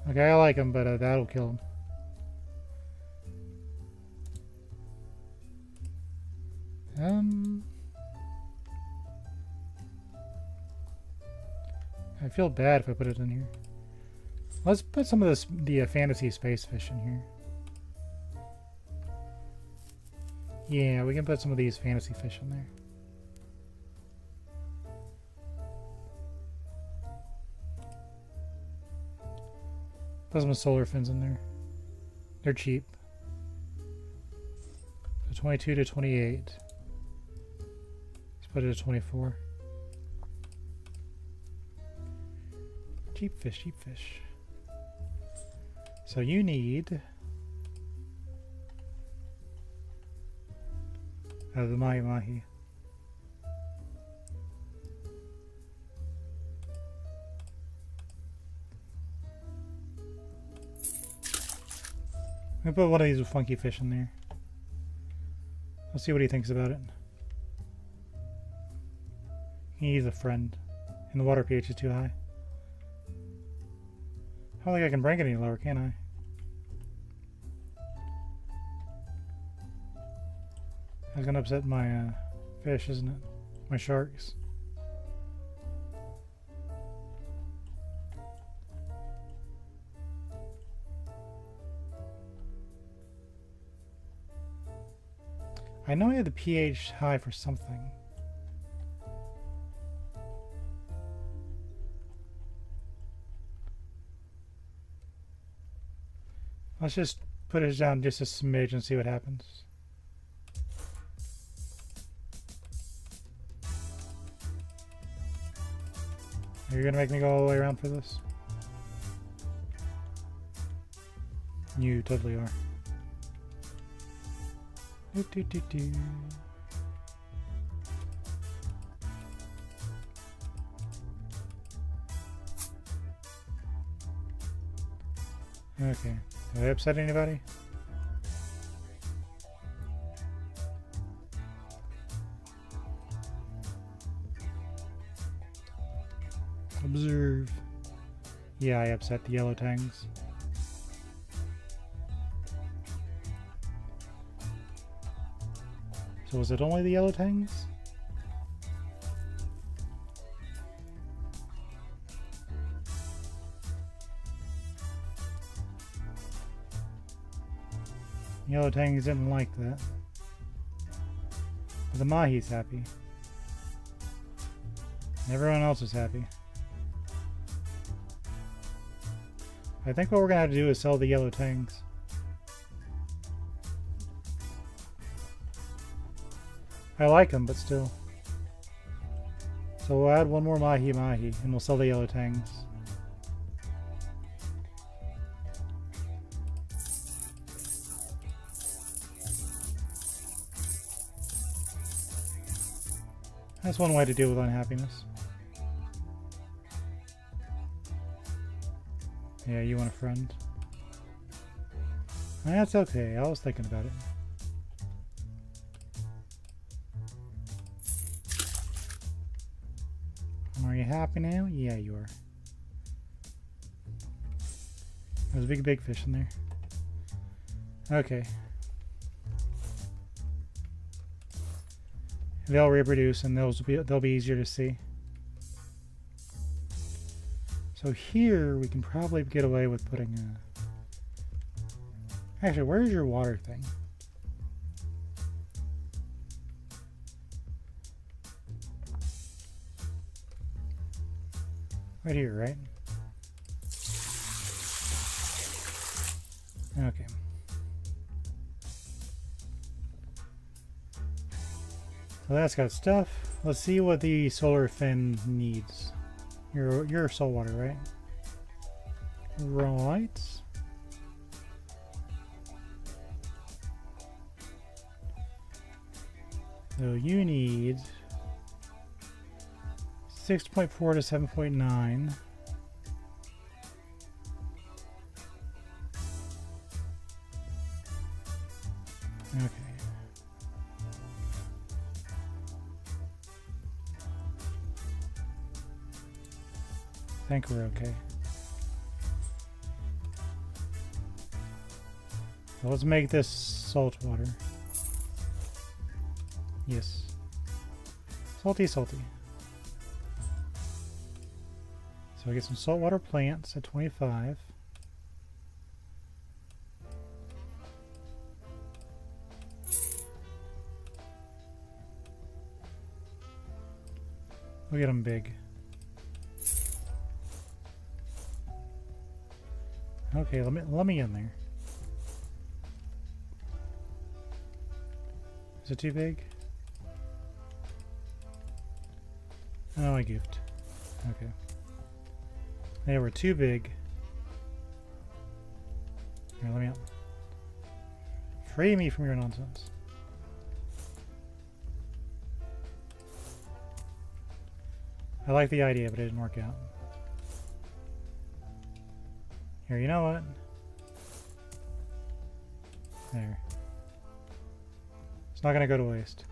Speaker 1: Okay, I like them, but that'll kill them. I feel bad if I put it in here. Let's put some of the fantasy space fish in here. Yeah, we can put some of these fantasy fish in there. Put some solar fins in there. They're cheap. So 22 to 28. Let's put it at 24. Cheap fish, cheap fish. So you need the mahi mahi. I'm gonna put one of these funky fish in there. Let's see what he thinks about it. He needs a friend. And the water pH is too high. I don't think I can bring it any lower, can I? That's gonna upset my fish, isn't it? My sharks. I know I have the pH high for something. Let's just put it down just a smidge and see what happens. Are you gonna make me go all the way around for this? You totally are. Do, do, do, do. Okay. Did I upset anybody? Observe. Yeah, I upset the yellow tangs. So was it only the yellow tangs? Yellow tangs didn't like that. But the mahi's happy. And everyone else is happy. I think what we're gonna have to do is sell the yellow tangs. I like them, but still. So we'll add one more mahi and we'll sell the yellow tangs. That's one way to deal with unhappiness. Yeah, you want a friend? That's okay, I was thinking about it. Are you happy now? Yeah, you are. There's a big fish in there. Okay. They'll reproduce and they'll be easier to see. So here we can probably get away with putting a... Actually, where's your water thing? Right here, right? Okay. So that's got stuff. Let's see what the solar fin needs. You're saltwater, right? Right. So you need 6.4 to 7.9. Okay. I think we're okay. So let's make this salt water. Yes. Salty, salty. So we get some saltwater plants at 25. We'll get them big. Okay, let me in there. Is it too big? Oh, I goofed. Okay. They were too big. Here, let me out. Free me from your nonsense. I like the idea, but it didn't work out. Here, you know what? There. It's not gonna go to waste.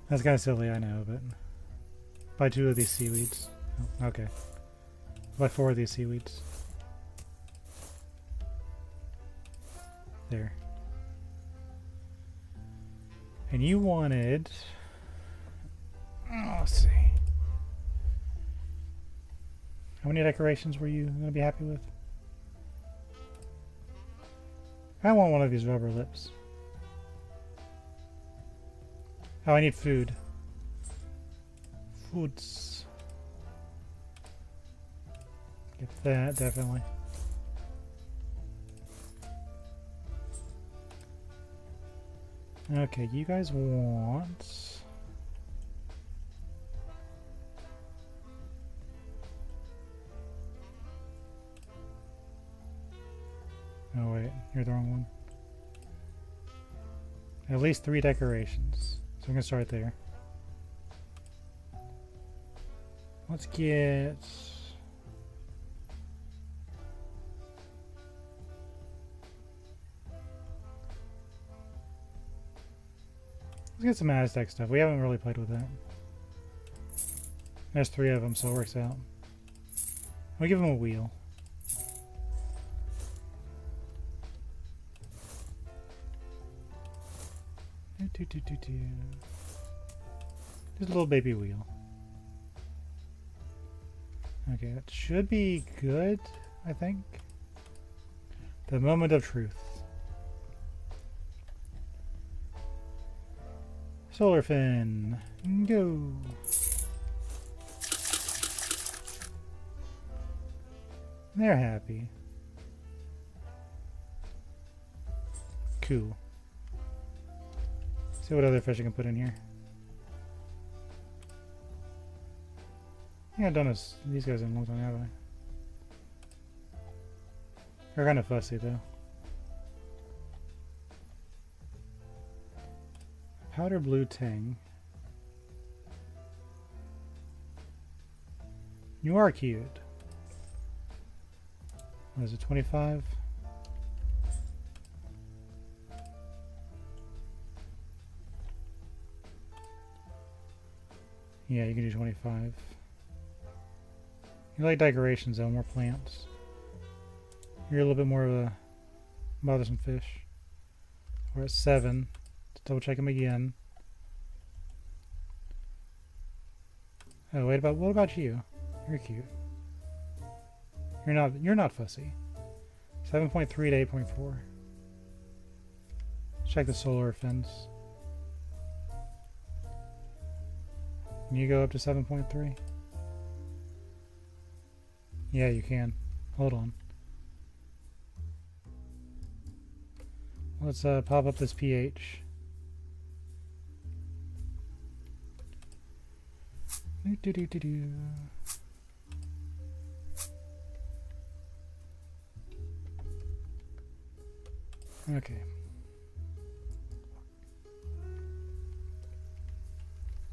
Speaker 1: That's kind of silly, I know, but buy 2 of these seaweeds. Oh, okay. Buy 4 of these seaweeds. There. And you wanted... Oh, let's see. How many decorations were you going to be happy with? I want one of these rubber lips. Oh, I need food. Foods. Get that, definitely. Okay, you guys want... Oh wait, you're the wrong one. At least 3 decorations. So I'm gonna start there. Let's get... Let's get some Aztec stuff. We haven't really played with that. There's 3 of them, so it works out. We'll give them a wheel. Just a little baby wheel. Okay, that should be good, I think. The moment of truth. Solar fin, go. They're happy. Cool. See what other fish I can put in here. I think I've done these guys in a long time, have I? They're kind of fussy though. Powder blue tang. You are cute. What is it, 25? Yeah, you can do 25. You like decorations though, more plants. You're a little bit more of a bothersome fish. We're at 7. Let's double check them again. Oh, wait, what about you? You're cute. You're not fussy. 7.3 to 8.4. Check the solar fins. Can you go up to 7.3? Yeah, you can. Hold on. Let's pop up this pH. Okay.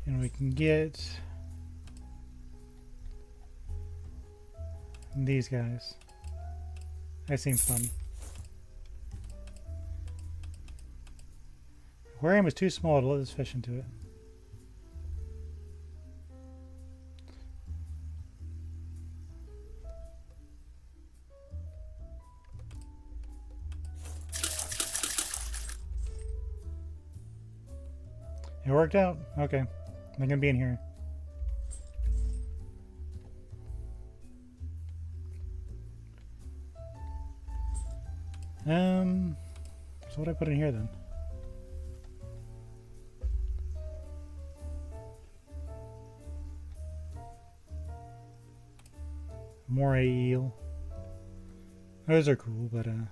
Speaker 1: And we can get these guys. That seems fun. Aquarium is too small to let this fish into it. It worked out. Okay. They're gonna be in here. So what do I put in here then? More eel. Those are cool, but I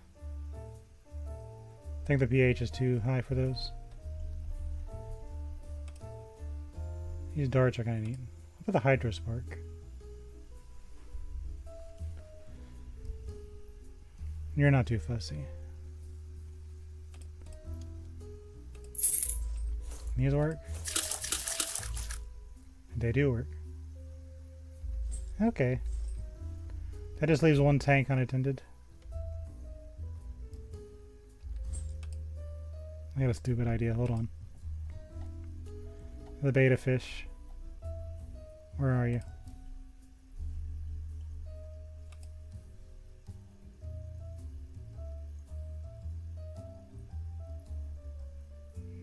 Speaker 1: think the pH is too high for those. These darts are kind of neat. What about the hydrospark? You're not too fussy. These work? They do work. Okay. That just leaves one tank unattended. I got a stupid idea. Hold on. The beta fish. Where are you?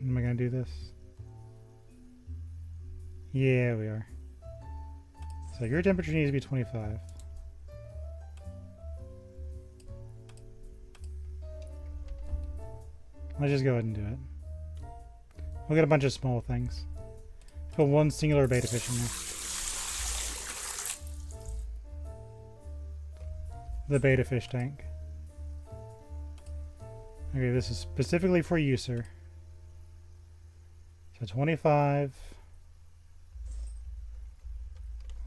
Speaker 1: Am I gonna do this? Yeah, we are. So your temperature needs to be 25. Let's just go ahead and do it. We'll get a bunch of small things. Put one singular beta fish in there. The beta fish tank. Okay, this is specifically for you, sir. So 25.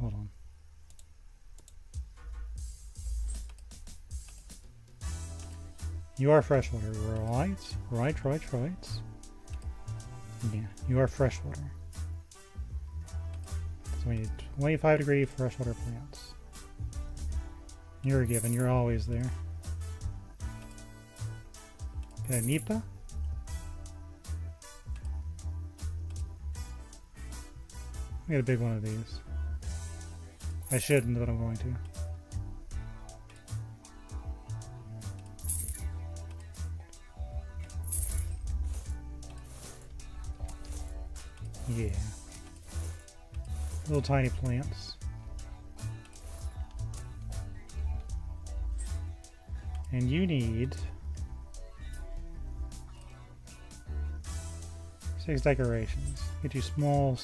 Speaker 1: Hold on. You are freshwater, right? Right. Yeah, you are freshwater. So we need 25-degree freshwater plants. You're given, you're always there. Okay, Nipa? I got a big one of these. I shouldn't, but I'm going to. Yeah. Little tiny plants. And you need 6 decorations. Get you small.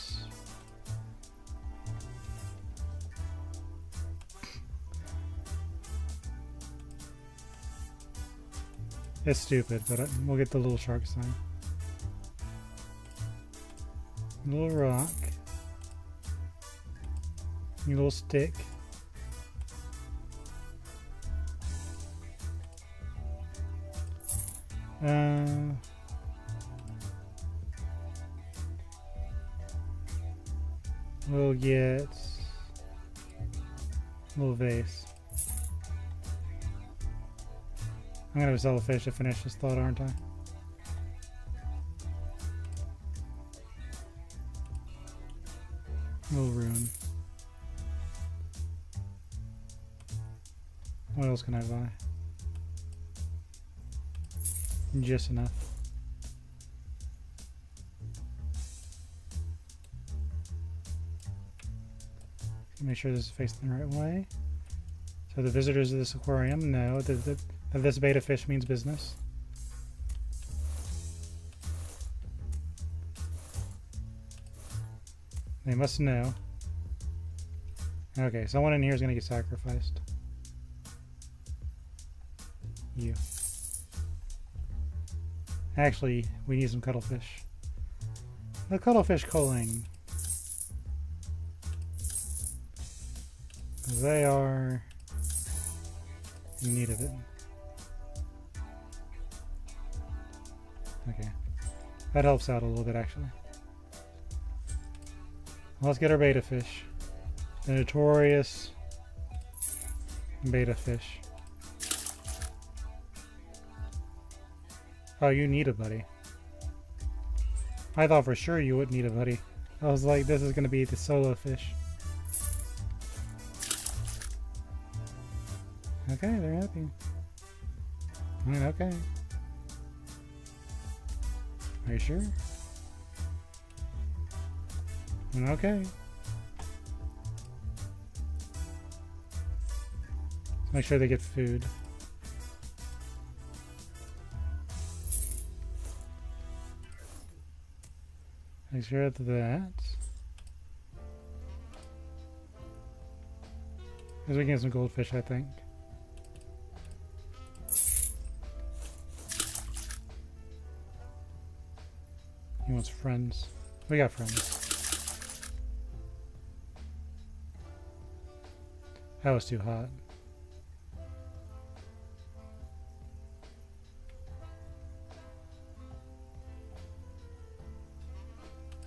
Speaker 1: It's stupid, but we'll get the little shark sign. Little rock. Your little stick. We'll get a little vase. I'm gonna sell a fish to finish this thought, aren't I? Little rune. What else can I buy? Just enough. Make sure this is facing the right way. So the visitors of this aquarium know that this beta fish means business. They must know. Okay, someone in here is going to get sacrificed. You. Actually, we need some cuttlefish. The cuttlefish culling. They are in need of it. Okay. That helps out a little bit, actually. Let's get our beta fish. The notorious beta fish. Oh, you need a buddy. I thought for sure you wouldn't need a buddy. I was like, this is going to be the solo fish. Okay, they're happy. Okay. Are you sure? Okay. Make sure they get food. Make sure of that. Because we can get some goldfish, I think. He wants friends. We got friends. That was too hot.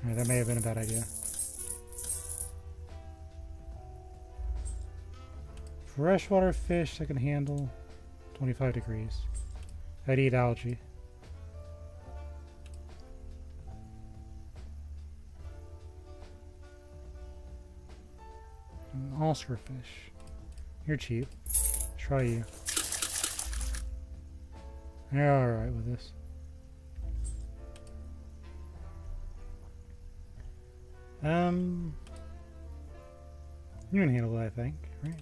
Speaker 1: Alright, that may have been a bad idea. Freshwater fish that can handle 25 degrees. I'd eat algae. An Oscar fish. You're cheap. Try you. You're alright with this. You can handle it, I think, right?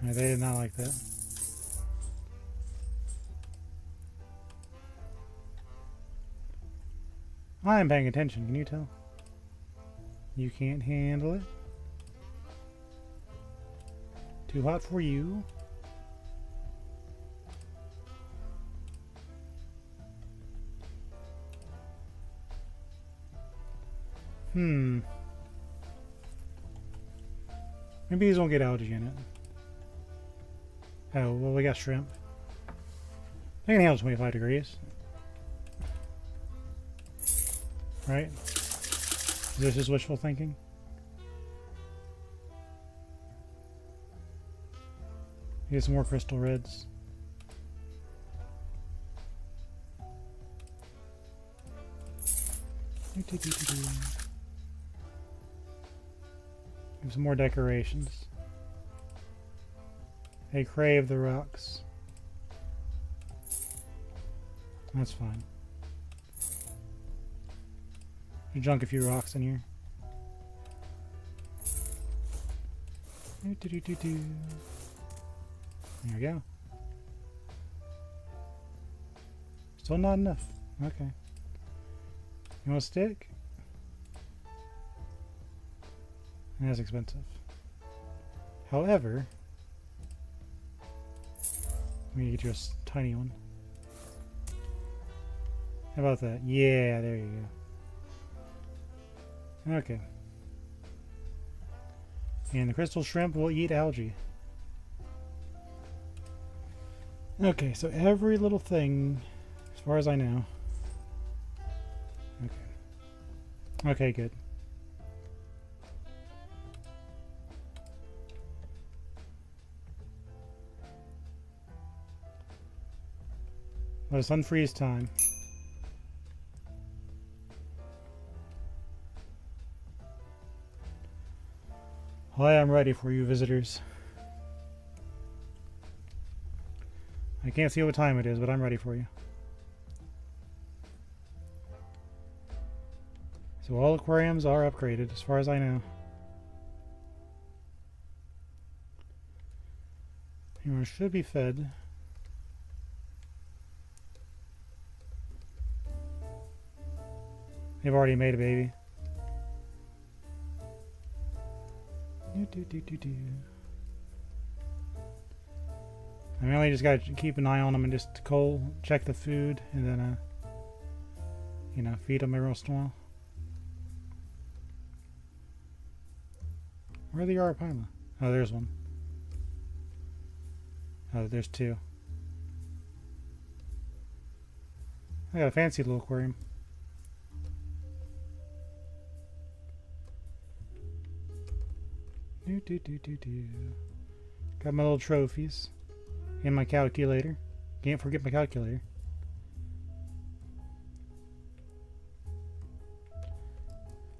Speaker 1: Alright, they did not like that. I am paying attention, can you tell? You can't handle it. Too hot for you. Maybe these won't get algae in it. Oh, well, we got shrimp. They can handle 25 degrees. Right? Is this just wishful thinking? Get some more crystal reds. Give some more decorations. They crave the rocks. That's fine. You junk a few rocks in here. There we go. Still not enough. Okay. You want a stick? That's expensive. However, let me get you a tiny one. How about that? Yeah, there you go. Okay. And the crystal shrimp will eat algae. Okay, so every little thing, as far as I know. Okay. Okay, good. Let us unfreeze time. I am ready for you, visitors. I can't see what time it is, but I'm ready for you. So all aquariums are upgraded, as far as I know. You should be fed. They've already made a baby. I mainly just gotta keep an eye on them and just check the food, and then you know, feed them every once in a while. Where are the Arapila? Oh, there's one. Oh, there's two. I got a fancy little aquarium. Got my little trophies. And my calculator. Can't forget my calculator.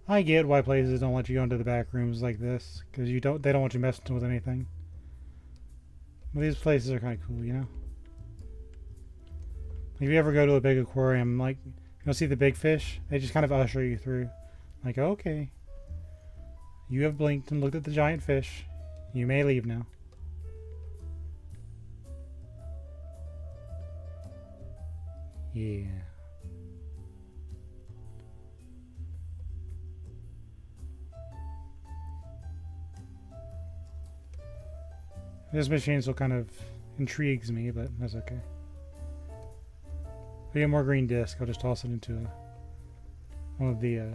Speaker 1: I get why places don't let you go into the back rooms like this, because they don't want you messing with anything. But these places are kind of cool, you know. If you ever go to a big aquarium, like you'll see the big fish, they just kind of usher you through. Like, okay, you have blinked and looked at the giant fish. You may leave now. Yeah. This machine still kind of intrigues me, but that's okay. If I get more green disc, I'll just toss it into one of the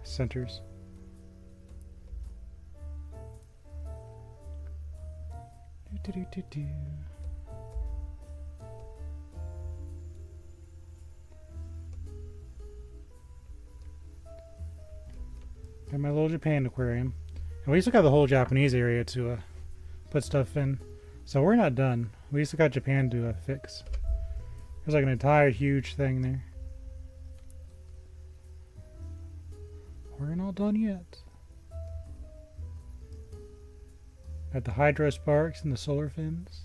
Speaker 1: centers. Got my little Japan aquarium. And we still got the whole Japanese area to put stuff in. So we're not done. We still got Japan to fix. There's like an entire huge thing there. We're not done yet. Got the hydro sparks and the solar fins.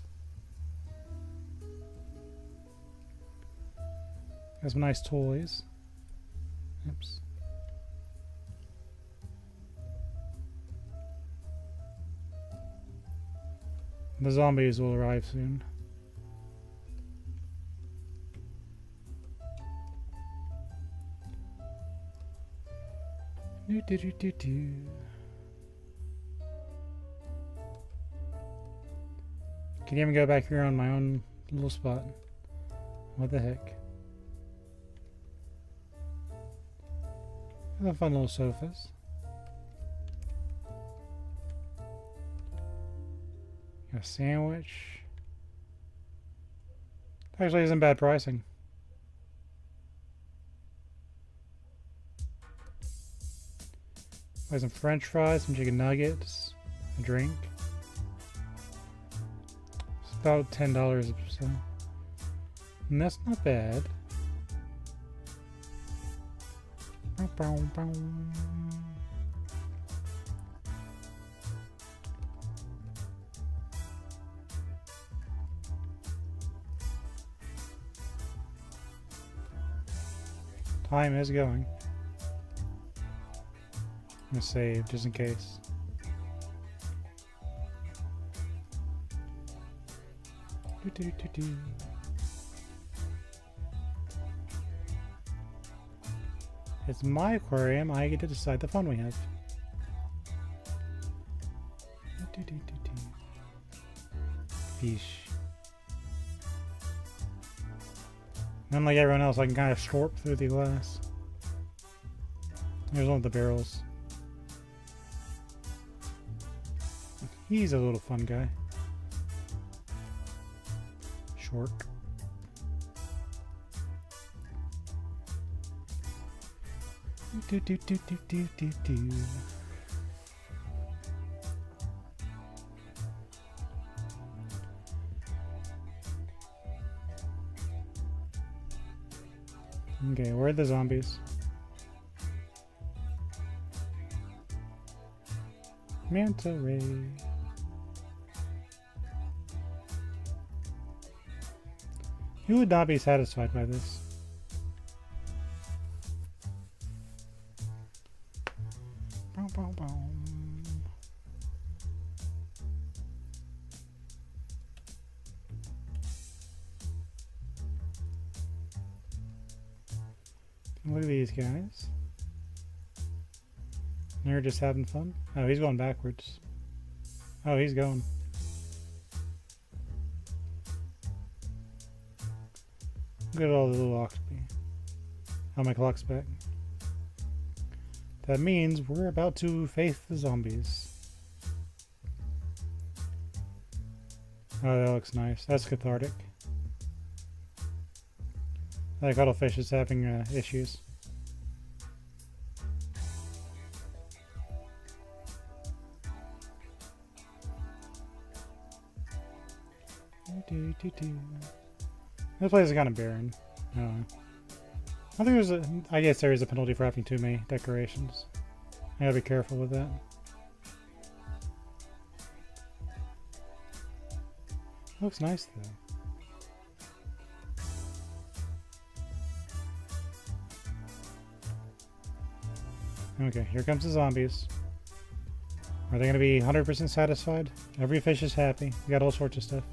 Speaker 1: Got some nice toys. Oops. The zombies will arrive soon. Can even go back here on my own little spot. What the heck? Those are fun little sofas. A sandwich. Actually isn't bad pricing. Buy some french fries, some chicken nuggets, a drink. It's about $10 or so. And that's not bad. Time is going. I'm gonna save just in case. It's my aquarium. I get to decide the fun we have. Fish. Unlike everyone else, I can kind of slurp through the glass. Here's one of the barrels. He's a little fun guy. Short. Okay, where are the zombies? Manta ray. You would not be satisfied by this. Bow, bow, bow. Look at these guys. They're just having fun. Oh, he's going backwards. Oh, he's going. Look at all the little octopi. Oh, my clock's back. That means we're about to face the zombies. Oh, that looks nice. That's cathartic. That cuttlefish is having issues. This place is kind of barren. I don't know. I think there's a. I guess there is a penalty for having too many decorations. I gotta be careful with that. Looks nice though. Okay, here comes the zombies. Are they gonna be 100% satisfied? Every fish is happy. We got all sorts of stuff.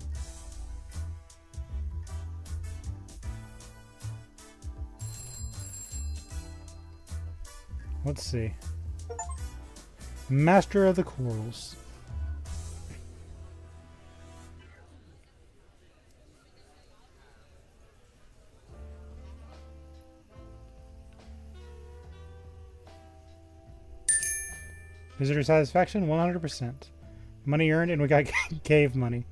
Speaker 1: Let's see. Master of the Corals. Visitor satisfaction, 100%. Money earned, and we got cave money.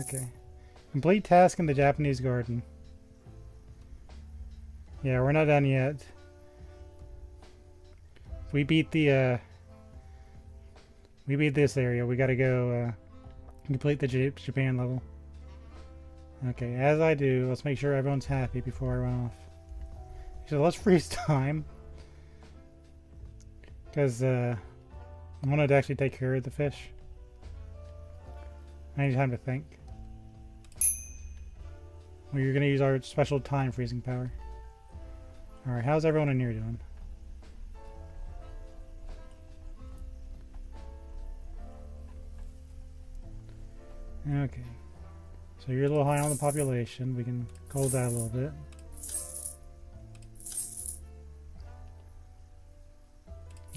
Speaker 1: Okay. Complete task in the Japanese garden. Yeah, we're not done yet. If we beat the, we beat this area, we gotta go, complete the Japan level. Okay, as I do, let's make sure everyone's happy before I run off. So let's freeze time. Because, I wanted to actually take care of the fish. I need time to think. Well, you're gonna use our special time freezing power. Alright, how's everyone in here doing? Okay. So you're a little high on the population. We can cool that a little bit.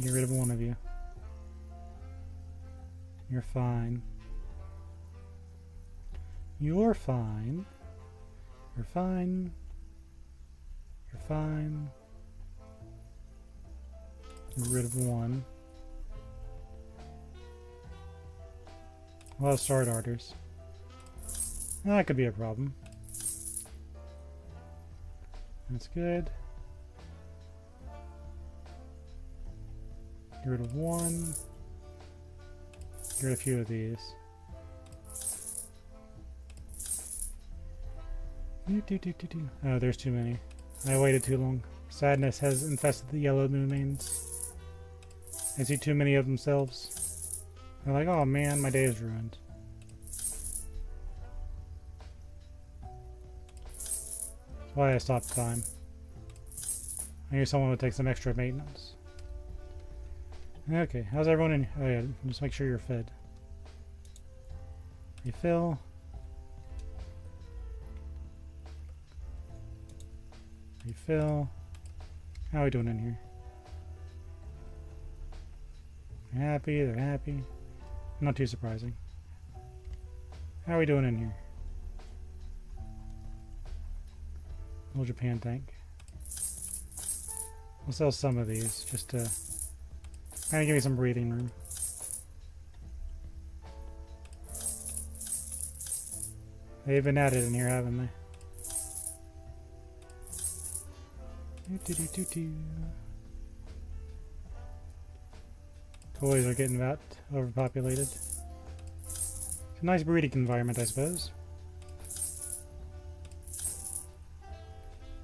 Speaker 1: Get rid of one of you. You're fine. You're fine. You're fine. You're fine. Get rid of one. A lot of star darters. That could be a problem. That's good. Get rid of one. Get rid of a few of these. Oh, there's too many. I waited too long. Sadness has infested the yellow moonmanes. I see too many of themselves. They're like, oh man, my day is ruined. That's why I stopped time. I knew someone would take some extra maintenance. Okay, how's everyone in? Oh yeah, just make sure you're fed. Refill. Refill. How are we doing in here? They're happy, they're happy. Not too surprising. How are we doing in here? Old Japan tank. We'll sell some of these just to kind of give me some breathing room. They've been at it in here, haven't they? Toys are getting about overpopulated. It's a nice breeding environment, I suppose.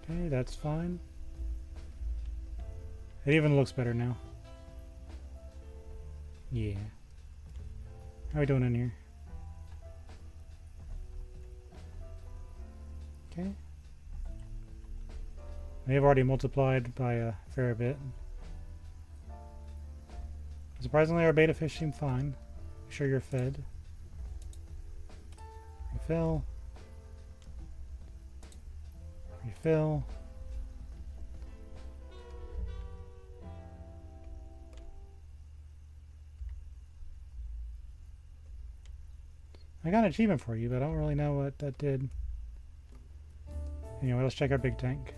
Speaker 1: Okay, that's fine. It even looks better now. Yeah. How are we doing in here? Okay. They've already multiplied by a fair bit. Surprisingly, our beta fish seem fine. Make sure you're fed. Refill. Refill. I got an achievement for you, but I don't really know what that did. Anyway, let's check our big tank.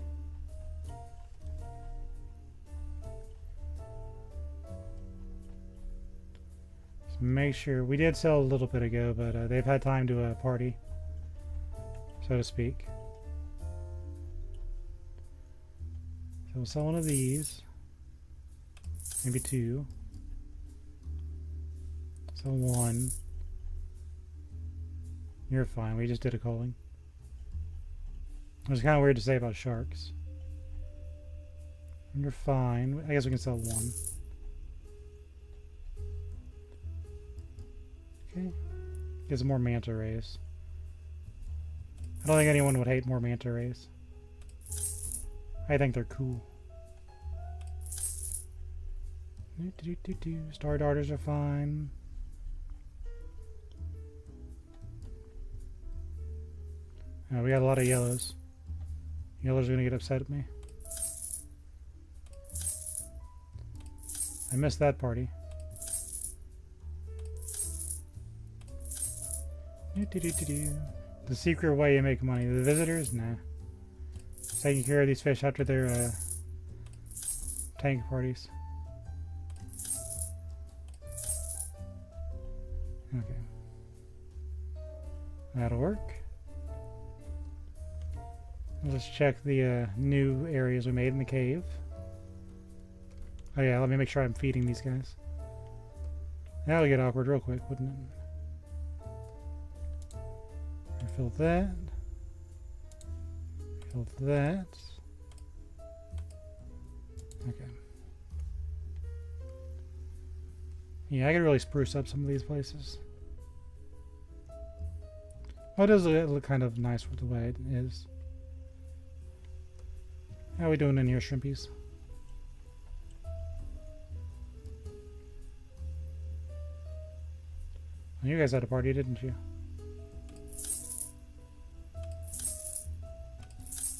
Speaker 1: Just make sure. We did sell a little bit ago, but they've had time to party, so to speak. So we'll sell one of these. Maybe two. Sell one. You're fine. We just did a culling. It was kind of weird to say about sharks. You're fine. I guess we can sell one. Okay. Get some more manta rays. I don't think anyone would hate more manta rays. I think they're cool. Star darters are fine. Oh, we got a lot of yellows. Yellows are gonna get upset at me. I missed that party. The secret way you make money. The visitors? Nah. Taking care of these fish after their tank parties. Okay. That'll work. Let's check the new areas we made in the cave. Oh yeah, let me make sure I'm feeding these guys. That'll get awkward real quick, wouldn't it? Refill that. Refill that. Okay. Yeah, I could really spruce up some of these places. Oh, it does look kind of nice with the way it is. How are we doing in here, shrimpies? Well, you guys had a party, didn't you?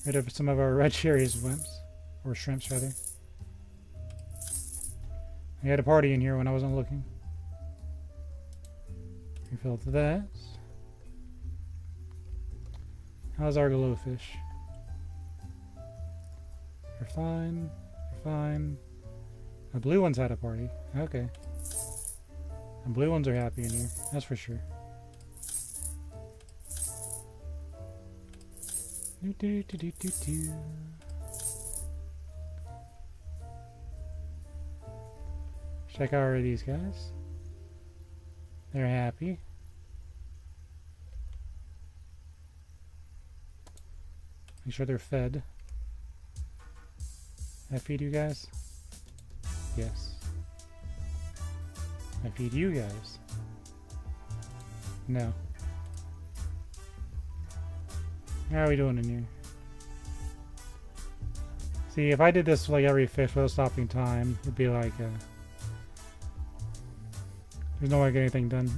Speaker 1: Rid of some of our red cherries wimps. Or shrimps, rather. I had a party in here when I wasn't looking. Refilled that. How's our glowfish? You're fine. You're fine. The blue ones had a party. Okay. The blue ones are happy in here. That's for sure. Check out these guys. They're happy. Make sure they're fed. I feed you guys? Yes. I feed you guys? No. How are we doing in here? See, if I did this like every fish without stopping time, it'd be like there's no way to get anything done.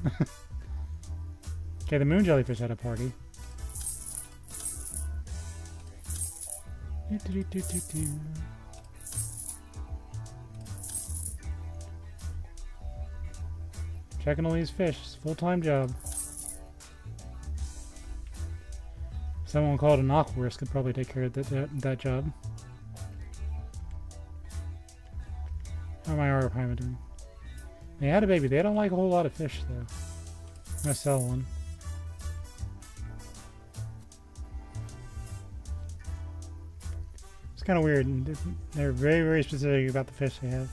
Speaker 1: Okay, the moon jellyfish had a party. Checking all these fish. It's a full-time job. Someone called an Aquarist could probably take care of that job. How am I Arapaima doing? They had a baby. They don't like a whole lot of fish, though. I'm gonna sell one. It's kind of weird. They're very, very specific about the fish they have.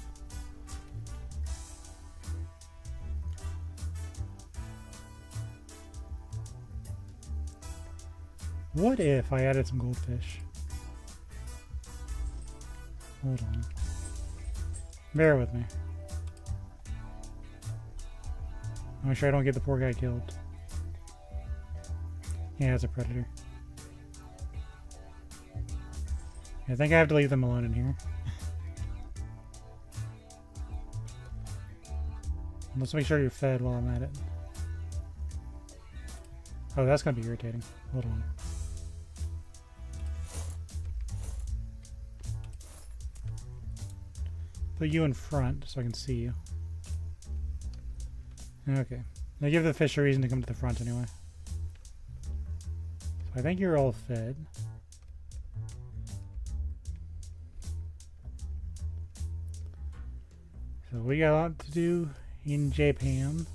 Speaker 1: What if I added some goldfish? Hold on. Bear with me. I'll make sure I don't get the poor guy killed. Yeah, it's a predator. I think I have to leave them alone in here. Let's make sure you're fed while I'm at it. Oh, that's gonna be irritating. Hold on. Put you in front so I can see you. Okay. They give the fish a reason to come to the front anyway. So I think you're all fed. So we got a lot to do in Japan.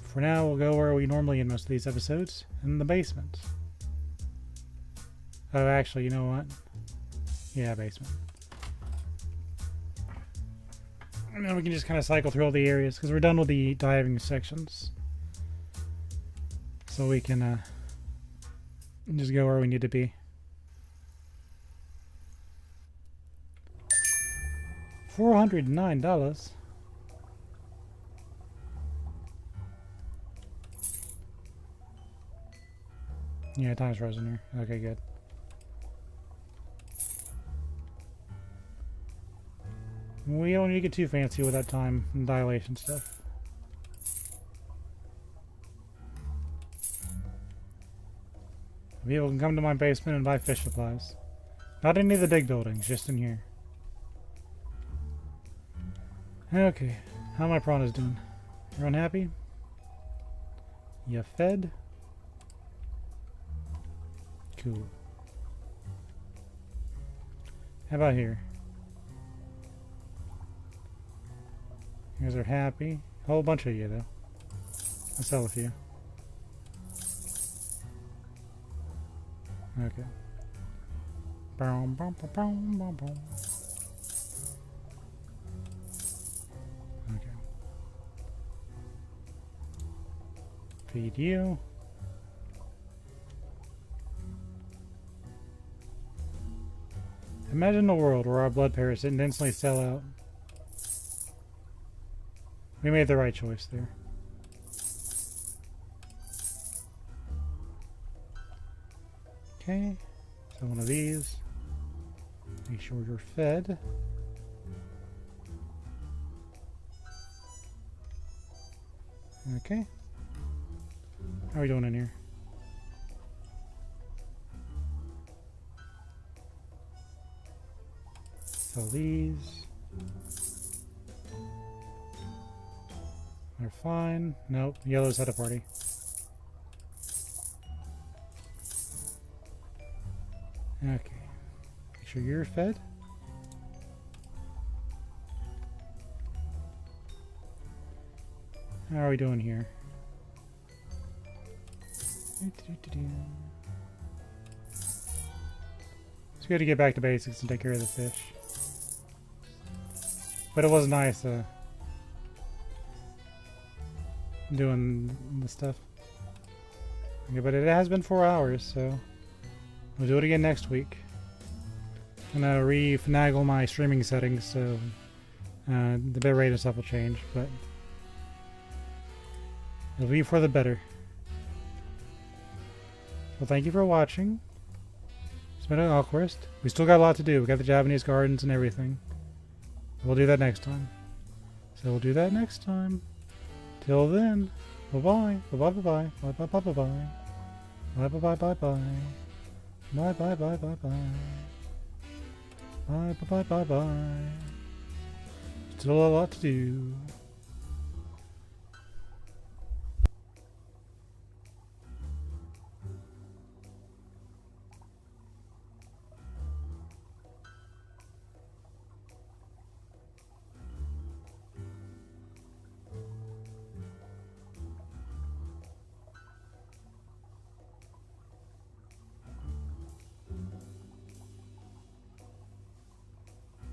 Speaker 1: For now, we'll go where we normally end most of these episodes, in the basement. Oh, actually, you know what? Yeah, basement. And then we can just kind of cycle through all the areas, because we're done with the diving sections. So we can just go where we need to be. $409. Yeah, time's frozen here. Okay, good. We don't need to get too fancy with that time and dilation stuff. People can come to my basement and buy fish supplies. Not any of the big buildings, just in here. Okay, how are my piranhas doing? Everyone happy? You fed? Cool. How about here? You guys are happy. A whole bunch of you, though. I'll sell a few. Okay. Boom, boom, boom, boom, boom, boom. Okay. Feed you. Imagine a world where our blood pairs didn't instantly sell out. We made the right choice there. Okay, so one of these. Make sure you're fed. Okay. How are we doing in here? So these are fine. Nope, yellow's had a party. Okay. Make sure you're fed. How are we doing here? It's good to get back to basics and take care of the fish. But it was nice doing the stuff. Okay, but it has been 4 hours, so we'll do it again next week. I'm gonna re-finagle my streaming settings, so the bitrate and stuff will change, but it'll be for the better. Well, thank you for watching. It's been an Aquarist. We still got a lot to do. We got the Japanese gardens and everything. We'll do that next time. So we'll do that next time. Till then, bye-bye. Bye-bye, bye-bye. Bye-bye, bye-bye. Bye-bye, bye-bye. Bye-bye, bye-bye, bye. Bye-bye, bye-bye. Still a lot to do.